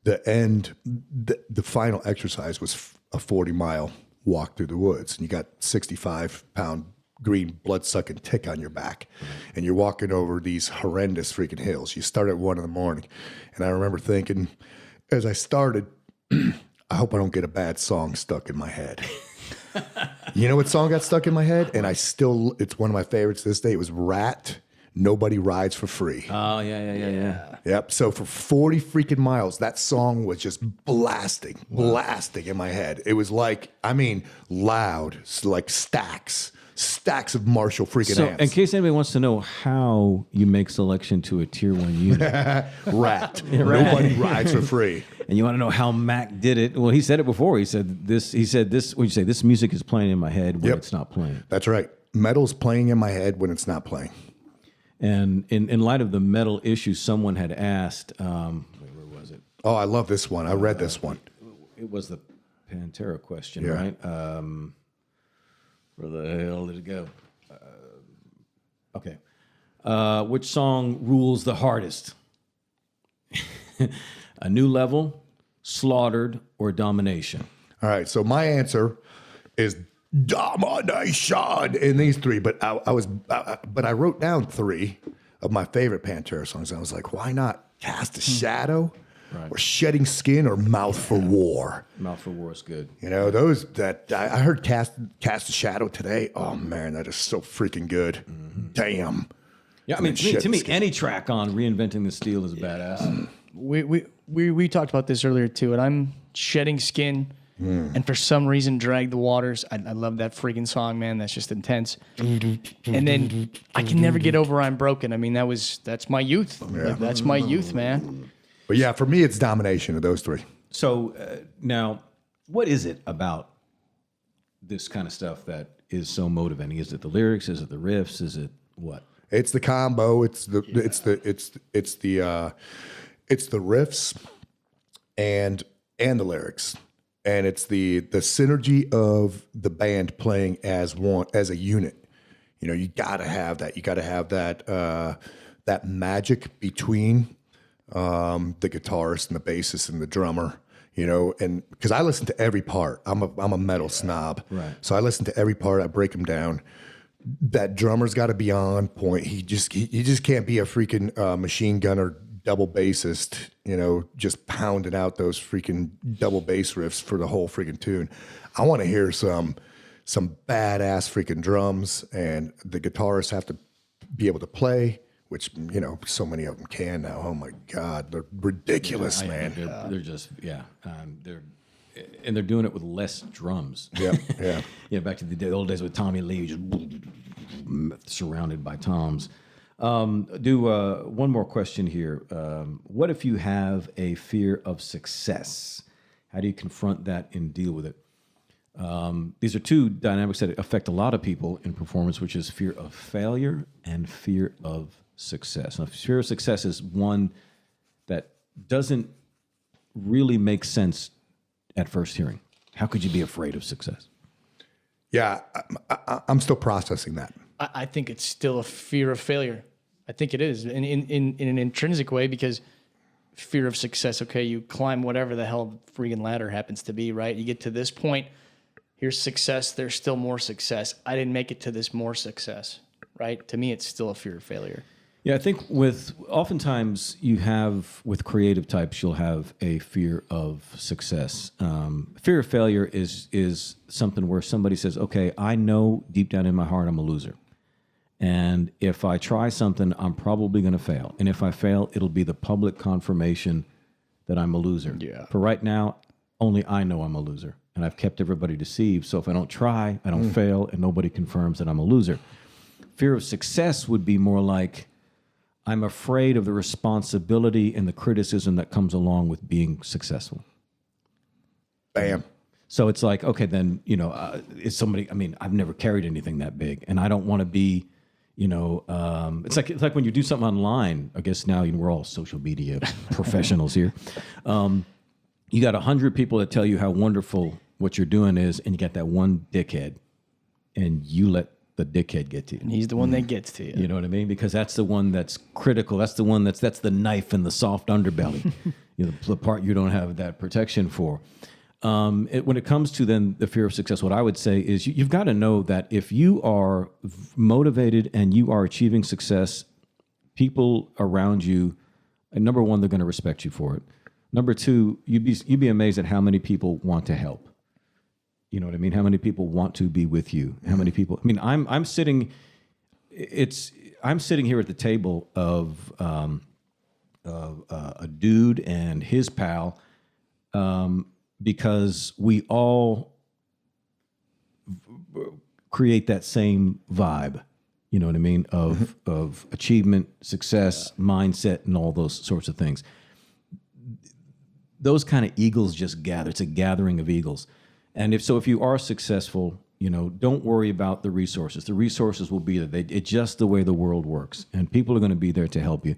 the final exercise was a 40-mile walk through the woods, and you got 65-pound green blood-sucking tick on your back, and you're walking over these horrendous freaking hills. You start at 1 a.m, and I remember thinking, as I started, I hope I don't get a bad song stuck in my head. You know what song got stuck in my head? And it's one of my favorites to this day. It was Rat, Nobody Rides for Free. Oh, yeah. Yep. So for 40 freaking miles, that song was just blasting in my head. It was like, loud, like stacks of Marshall freaking So, amps. in case anybody wants to know how you make selection to a tier 1 unit, Rat, Nobody Rides for Free. and you want to know how Mac did it, well, he said it before. He said this. What you say? This music is playing in my head when it's not playing. That's right. Metal's playing in my head when it's not playing. And in light of the metal issue, someone had asked, where was it? Oh, I love this one. I read this one. It was the Pantera question, Yeah. right? Where the hell did it go? Okay. Which song rules the hardest? A New Level, Slaughtered, or Domination? All right. So my answer is Domination in these three, but I wrote down 3 of my favorite Pantera songs. And I was like, why not Cast a Shadow, or Shedding Skin, or Mouth for War? Mouth for War is good. Those that I heard Cast a Shadow today. Oh man, that is so freaking good. Damn. Yeah, to me, any track on Reinventing the Steel is badass. We talked about this earlier too, and I'm Shedding Skin. And for some reason, Drag the Waters. I love that freaking song, man. That's just intense. And then I can never get over I'm Broken. That's my youth. Yeah. Like, that's my youth, man. But yeah, for me, it's Domination of those 3. So now, what is it about this kind of stuff that is so motivating? Is it the lyrics? Is it the riffs? Is it what? It's the combo. It's the riffs and the lyrics. And it's the synergy of the band playing as one, as a unit. You gotta have that. You gotta have that magic between the guitarist and the bassist and the drummer. And because I listen to every part. I'm a metal snob, right? So I listen to every part. I break them down. That drummer's got to be on point. He just can't be a freaking machine gunner double bassist, just pounding out those freaking double bass riffs for the whole freaking tune. I want to hear some badass freaking drums, and the guitarists have to be able to play, which, so many of them can now. Oh my God, they're ridiculous, man. They're just, they're doing it with less drums. Yeah. Back to the old days with Tommy Lee, just surrounded by toms. Do one more question here. What if you have a fear of success? How do you confront that and deal with it? These are 2 dynamics that affect a lot of people in performance, which is fear of failure and fear of success. Now, fear of success is one that doesn't really make sense at first hearing. How could you be afraid of success? Yeah, I'm still processing that. I think it's still a fear of failure. I think it is in an intrinsic way, because fear of success. Okay, you climb whatever the hell freaking ladder happens to be, right? You get to this point, here's success, there's still more success. I didn't make it to this more success, right? To me, it's still a fear of failure. Yeah, I think oftentimes you have with creative types, you'll have a fear of success. Fear of failure is something where somebody says, okay, I know deep down in my heart I'm a loser. And if I try something, I'm probably going to fail. And if I fail, it'll be the public confirmation that I'm a loser. Yeah. For right now, only I know I'm a loser. And I've kept everybody deceived. So if I don't try, I don't fail, and nobody confirms that I'm a loser. Fear of success would be more like, I'm afraid of the responsibility and the criticism that comes along with being successful. Bam. So it's like, okay, then, is somebody, I've never carried anything that big, and I don't want to be, it's like when you do something online, I guess now we're all social media professionals here. You got 100 people that tell you how wonderful what you're doing is, and you got that one dickhead, and you let the dickhead get to you. And he's the one that gets to you. You know what I mean? Because that's the one that's critical. That's the one that's the knife in the soft underbelly. The part you don't have that protection for. When it comes to then the fear of success, what I would say is you've got to know that if you are motivated and you are achieving success, people around you, number one, they're going to respect you for it. Number two, you'd be amazed at how many people want to help. You know what I mean? How many people want to be with you? How many people? I'm sitting here at the table of a dude and his pal, because we all create that same vibe. You know what I mean? Of achievement, success, mindset, and all those sorts of things. Those kind of eagles just gather. It's a gathering of eagles. And if you are successful, don't worry about the resources. The resources will be there. It's just the way the world works, and people are going to be there to help you.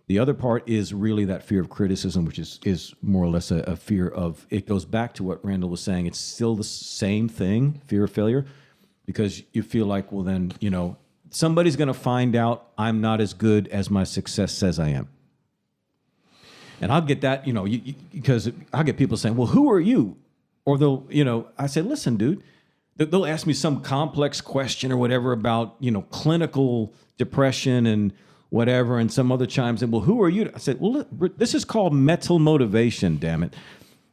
The other part is really that fear of criticism, which is more or less a fear of, it goes back to what Randall was saying. It's still the same thing, fear of failure, because you feel like, well, then, somebody's going to find out I'm not as good as my success says I am. And I'll get that, because I'll get people saying, well, who are you? Or they'll, I say, listen, dude, they'll ask me some complex question or whatever about, clinical depression and whatever, and some other chimes in, well, who are you? I said, well, this is called Metal Motivation, damn it.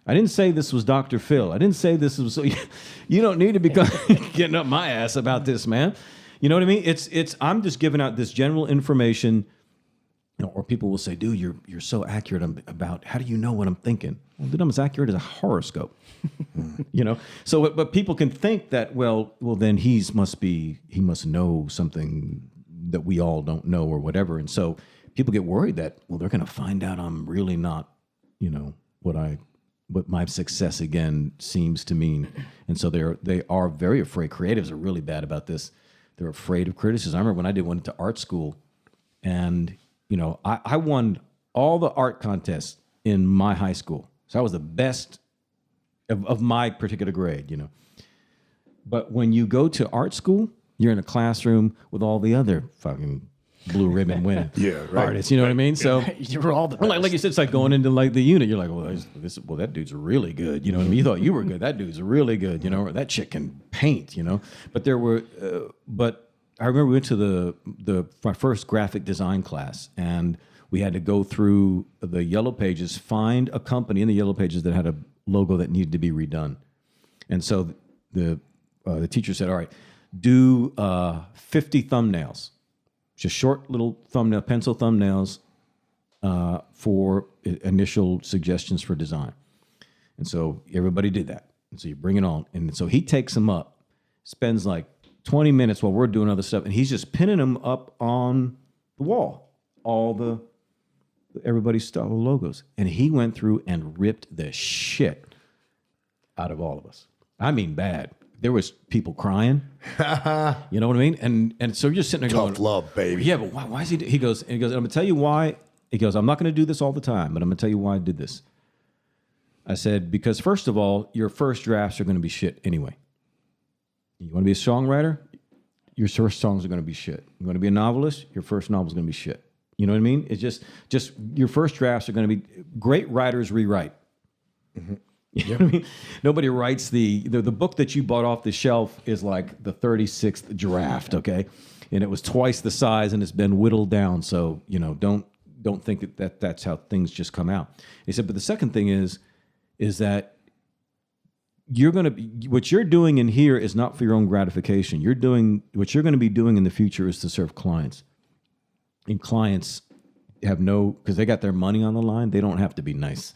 I didn't say this was Dr. Phil. I didn't say this was, so you don't need to be getting up my ass about this, man. You know what I mean? I'm just giving out this general information, or people will say, dude, you're so accurate about, how do you know what I'm thinking? Well, dude, I'm as accurate as a horoscope. So, but people can think that, well, then he must know something that we all don't know or whatever. And so people get worried that, well, they're going to find out I'm really not, what my success again seems to mean. And so they are very afraid. Creatives are really bad about this. They're afraid of criticism. I remember when I went to art school, and, I won all the art contests in my high school. So I was the best of my particular grade, But when you go to art school, you're in a classroom with all the other fucking blue ribbon winning artists. You know what I mean? So you were all the best. Like you said, it's like going into like the unit. You're like, well, that dude's really good. You know what I mean? You thought you were good. That dude's really good. Or that chick can paint. But there were, but I remember we went to my first graphic design class, and we had to go through the yellow pages, find a company in the yellow pages that had a logo that needed to be redone. And so the teacher said, all right, do 50 thumbnails, just short little pencil thumbnails for initial suggestions for design. And so everybody did that. And so you bring it on. And so he takes them up, spends like 20 minutes while we're doing other stuff, and he's just pinning them up on the wall, all everybody's style logos. And he went through and ripped the shit out of all of us. I mean, bad. There was people crying. You know what I mean? And so you're just sitting there going, tough love, baby. Yeah, but why is he? He goes, I'm going to tell you why. He goes, I'm not going to do this all the time, but I'm going to tell you why I did this. I said, because first of all, your first drafts are going to be shit anyway. You want to be a songwriter? Your first songs are going to be shit. You want to be a novelist? Your first novel is going to be shit. You know what I mean? It's just your first drafts are going to be, great writers rewrite. Mm-hmm. You know what I mean? Nobody writes the book that you bought off the shelf is like the 36th draft, okay? And it was twice the size and it's been whittled down. So, don't think that's how things just come out. He said, but the second thing is that what you're doing in here is not for your own gratification. What you're going to be doing in the future is to serve clients. And clients because they got their money on the line, they don't have to be nice.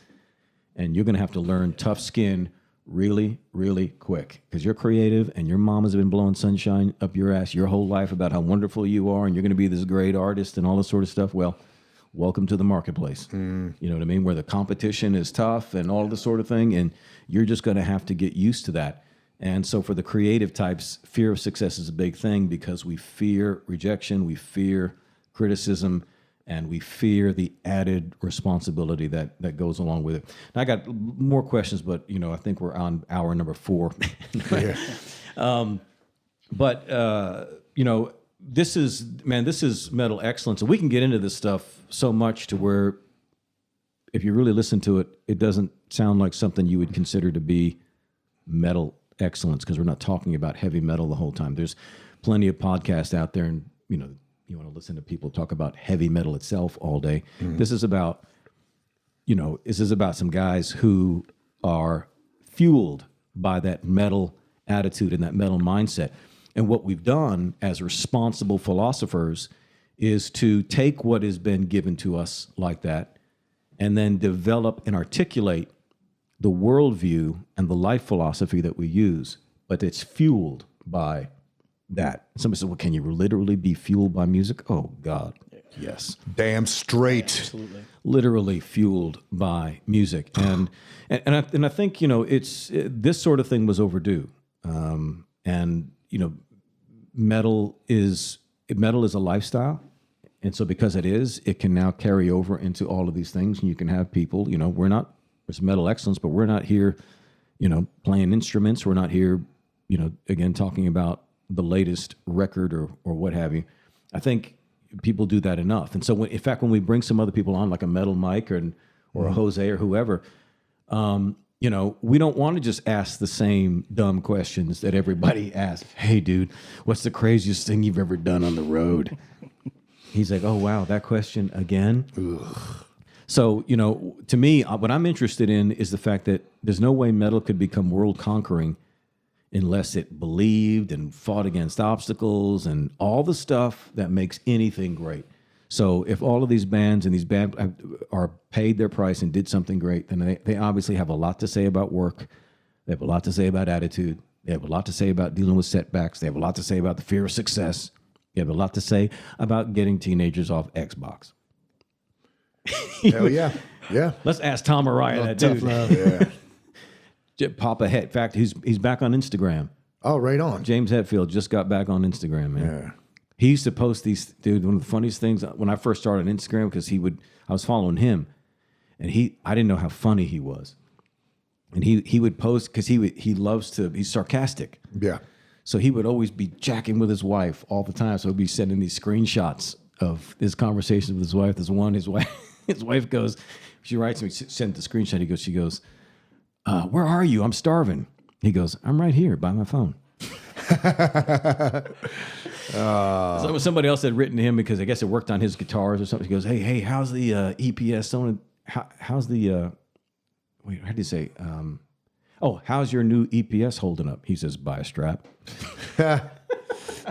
And you're going to have to learn tough skin really, really quick because you're creative and your mom has been blowing sunshine up your ass your whole life about how wonderful you are and you're going to be this great artist and all this sort of stuff. Well, welcome to the marketplace. You know what I mean? Where the competition is tough and all this sort of thing. And you're just going to have to get used to that. And so for the creative types, fear of success is a big thing because we fear rejection, we fear criticism, and we fear the added responsibility that goes along with it. Now, I got more questions, but I think we're on hour number 4. This is metal excellence, and we can get into this stuff so much to where, if you really listen to it, it doesn't sound like something you would consider to be metal excellence because we're not talking about heavy metal the whole time. There's plenty of podcasts out there, and you want to listen to people talk about heavy metal itself all day. Mm-hmm. This is about some guys who are fueled by that metal attitude and that metal mindset. And what we've done as responsible philosophers is to take what has been given to us like that and then develop and articulate the worldview and the life philosophy that we use, but it's fueled by that. Somebody said, well, can you literally be fueled by music? Oh, God, yes. Damn straight. Absolutely. Literally fueled by music. And I think, this sort of thing was overdue. Metal is a lifestyle. And so because it can now carry over into all of these things. And you can have people, there's metal excellence, but we're not here, playing instruments. We're not here, again, talking about the latest record or what have you. I think people do that enough. And so when we bring some other people on, like a Metal Mike or a Jose or whoever, we don't want to just ask the same dumb questions that everybody asks. Hey, dude, what's the craziest thing you've ever done on the road? He's like, oh, wow, that question again? Ugh. So, to me, what I'm interested in is the fact that there's no way metal could become world conquering unless it believed and fought against obstacles and all the stuff that makes anything great. So if all of these bands and these bands are paid their price and did something great, then they obviously have a lot to say about work. They have a lot to say about attitude. They have a lot to say about dealing with setbacks. They have a lot to say about the fear of success. They have a lot to say about getting teenagers off Xbox. Hell yeah. Yeah. Let's ask Tom Araya, that dude. Yeah. Papa Het. In fact, he's back on Instagram. Oh, right on. James Hetfield just got back on Instagram, man. Yeah. He used to post these, dude, one of the funniest things when I first started on Instagram, because I was following him, and I didn't know how funny he was. And he would post, because he's sarcastic. Yeah. So he would always be jacking with his wife all the time. So he'd be sending these screenshots of his conversations with his wife. There's one, his wife goes, she writes me, sent the screenshot. She goes, where are you? I'm starving. He goes, I'm right here by my phone. So somebody else had written to him because I guess it worked on his guitars or something. He goes, hey, how's the EPS? How's the, wait, how do you say? How's your new EPS holding up? He says, buy a strap.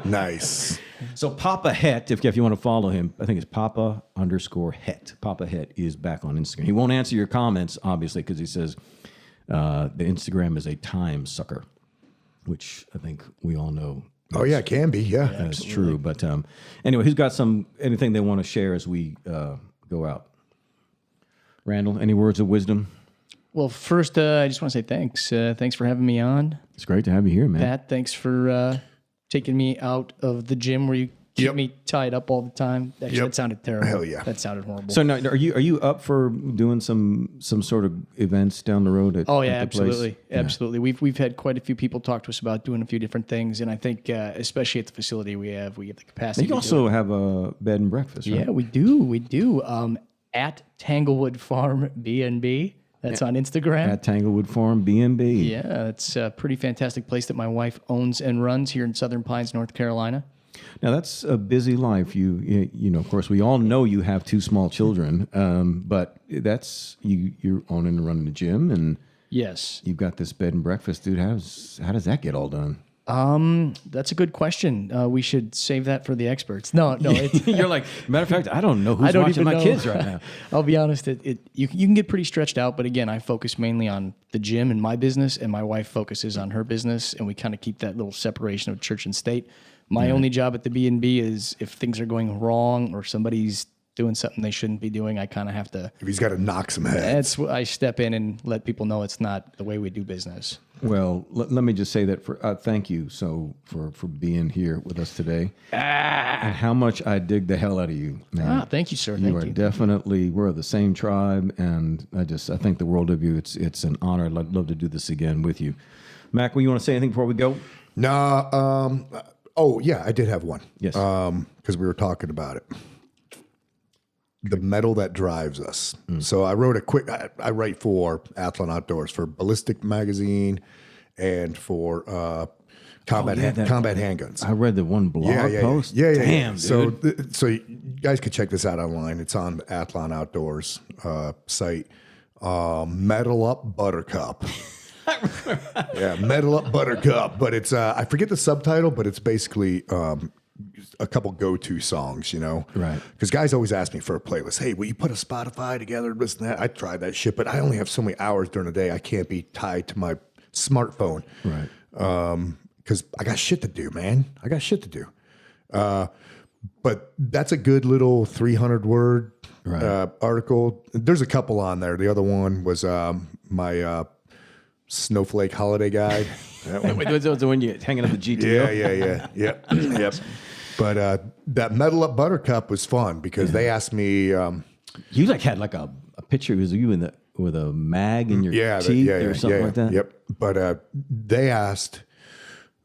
Nice. So Papa Het, if you want to follow him, I think it's Papa_Het. Papa Het is back on Instagram. He won't answer your comments, obviously, because he says the Instagram is a time sucker, which I think we all know. Oh, yeah, it can be, yeah. That's true. But anyway, who's got anything they want to share as we go out? Randall, any words of wisdom? Well, first, I just want to say thanks. Thanks for having me on. It's great to have you here, man. Pat, thanks for taking me out of the gym where you keep me tied up all the time. Actually, that sounded terrible. Hell yeah. That sounded horrible. So now, are you up for doing some sort of events down the road? At the absolutely. place? Absolutely. We've had quite a few people talk to us about doing a few different things, and I think especially at the facility we have the capacity. You also have a bed and breakfast, right? Yeah, we do. At Tanglewood Farm B&B. That's on Instagram. At Tanglewood Farm B&B. Yeah, it's a pretty fantastic place that my wife owns and runs here in Southern Pines, North Carolina. Now that's a busy life. You know, of course, we all know you have 2 small children, but you're owning and running the gym, and yes, you've got this bed and breakfast, dude. How does that get all done? That's a good question. We should save that for the experts. No, You're like, matter of fact, I don't know who's watching my kids right now. I'll be honest, you can get pretty stretched out, but again, I focus mainly on the gym and my business, and my wife focuses on her business, and we kind of keep that little separation of church and state. My only job at the B&B is if things are going wrong or somebody's doing something they shouldn't be doing, I kind of have to. If he's got to knock some heads. I step in and let people know it's not the way we do business. Well, let me just say that thank you for being here with us today, and how much I dig the hell out of you, man. Thank you, sir. You are definitely, we're of the same tribe, and I think the world of you. It's an honor. I'd love to do this again with you. Mac, you want to say anything before we go? No. Oh yeah, I did have one. Yes. Because we were talking about it. The metal that drives us. So I wrote I write for Athlon Outdoors, for Ballistic Magazine, and for combat handguns. I read the one blog post. Yeah. Damn, dude. So you guys could check this out online. It's on the Athlon Outdoors site. Metal Up Buttercup. Yeah, Metal Up Buttercup. But it's I forget the subtitle, but it's basically a couple go-to songs, you know? Right. Because guys always ask me for a playlist. Hey, will you put a Spotify together, this and that? I tried that shit, but I only have so many hours during the day. I can't be tied to my smartphone. Right. Because I got shit to do, man. I got shit to do. But that's a good little 300-word article. There's a couple on there. The other one was my Snowflake Holiday Guide. Was the one you hanging up the GTO? Yeah. Yep. But that Metal Up Buttercup was fun because they asked me. You had a picture. Was you with a mag in your teeth or something like that? Yep. But they asked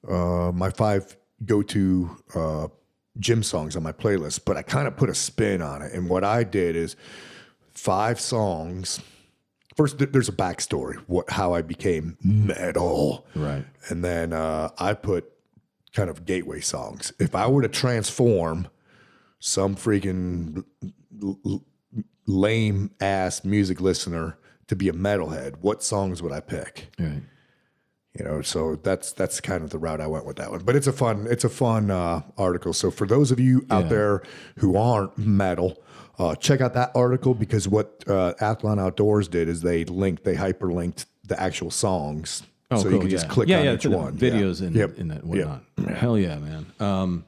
my 5 go-to gym songs on my playlist, but I kind of put a spin on it. And what I did is 5 songs. First, there's a backstory, how I became metal. Right. And then I put kind of gateway songs. If I were to transform some freaking lame-ass music listener to be a metalhead, what songs would I pick? Right. You know, so that's kind of the route I went with that one. But it's a fun article. So for those of you out there who aren't metal, check out that article, because what Athlon Outdoors did is they hyperlinked the actual songs. Oh, so cool, you can just click on each one. Videos in that whatnot. Hell yeah, man.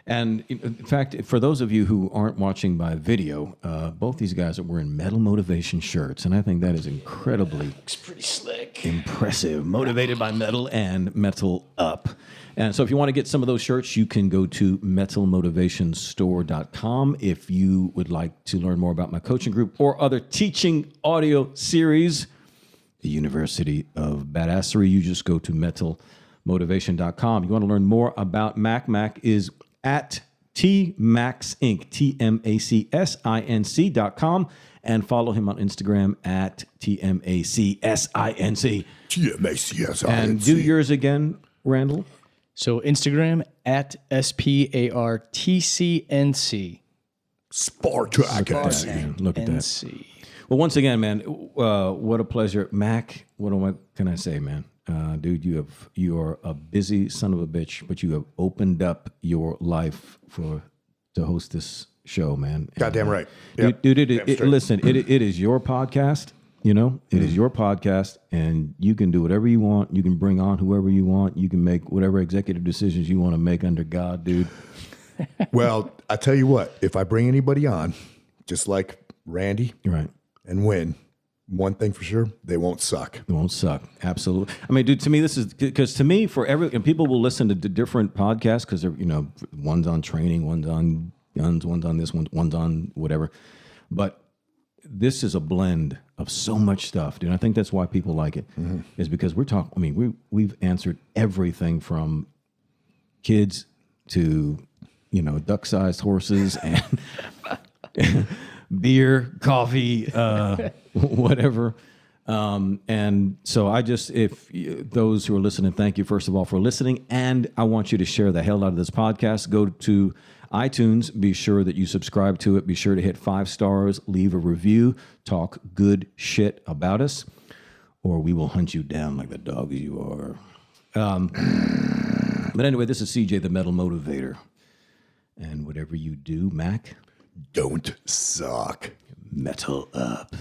And in fact, for those of you who aren't watching by video, both these guys are wearing Metal Motivation shirts, and I think that is incredibly Pretty slick. impressive. Motivated by metal and Metal Up. And so if you want to get some of those shirts, you can go to metalmotivationstore.com. If you would like to learn more about my coaching group or other teaching audio series, the University of Badassery, you just go to metalmotivation.com. You want to learn more about Mac. Mac is at TMACSINC, TMACSINC.com, and follow him on Instagram at TMACSINC. TMACSINC. And do yours again, Randall. So Instagram at SPARTCNC. Sparta NC. Look at that. Well, once again, man, what a pleasure. Mac, what can I say, man? Dude, you are a busy son of a bitch, but you have opened up your life to host this show, man. Goddamn right. Yep. Dude, listen, it is your podcast. You know, it is your podcast, and you can do whatever you want. You can bring on whoever you want. You can make whatever executive decisions you want to make under God, dude. Well, I tell you what, if I bring anybody on, just like Randy, right, and win, one thing for sure, they won't suck. They won't suck. Absolutely. I mean, dude, to me, this is because to me, and people will listen to different podcasts because they're, one's on training, one's on guns, one's on this, one's on whatever. But this is a blend of so much stuff, dude. I think that's why people like it, is because we're talking. I mean, we've answered everything from kids to, duck-sized horses and beer, coffee, whatever. And so those who are listening, thank you, first of all, for listening. And I want you to share the hell out of this podcast. Go to iTunes. Be sure that you subscribe to it. Be sure to hit 5 stars, leave a review, talk good shit about us, or we will hunt you down like the dogs you are. But anyway, this is CJ, the Metal Motivator. And whatever you do, Mac, don't suck. metal up.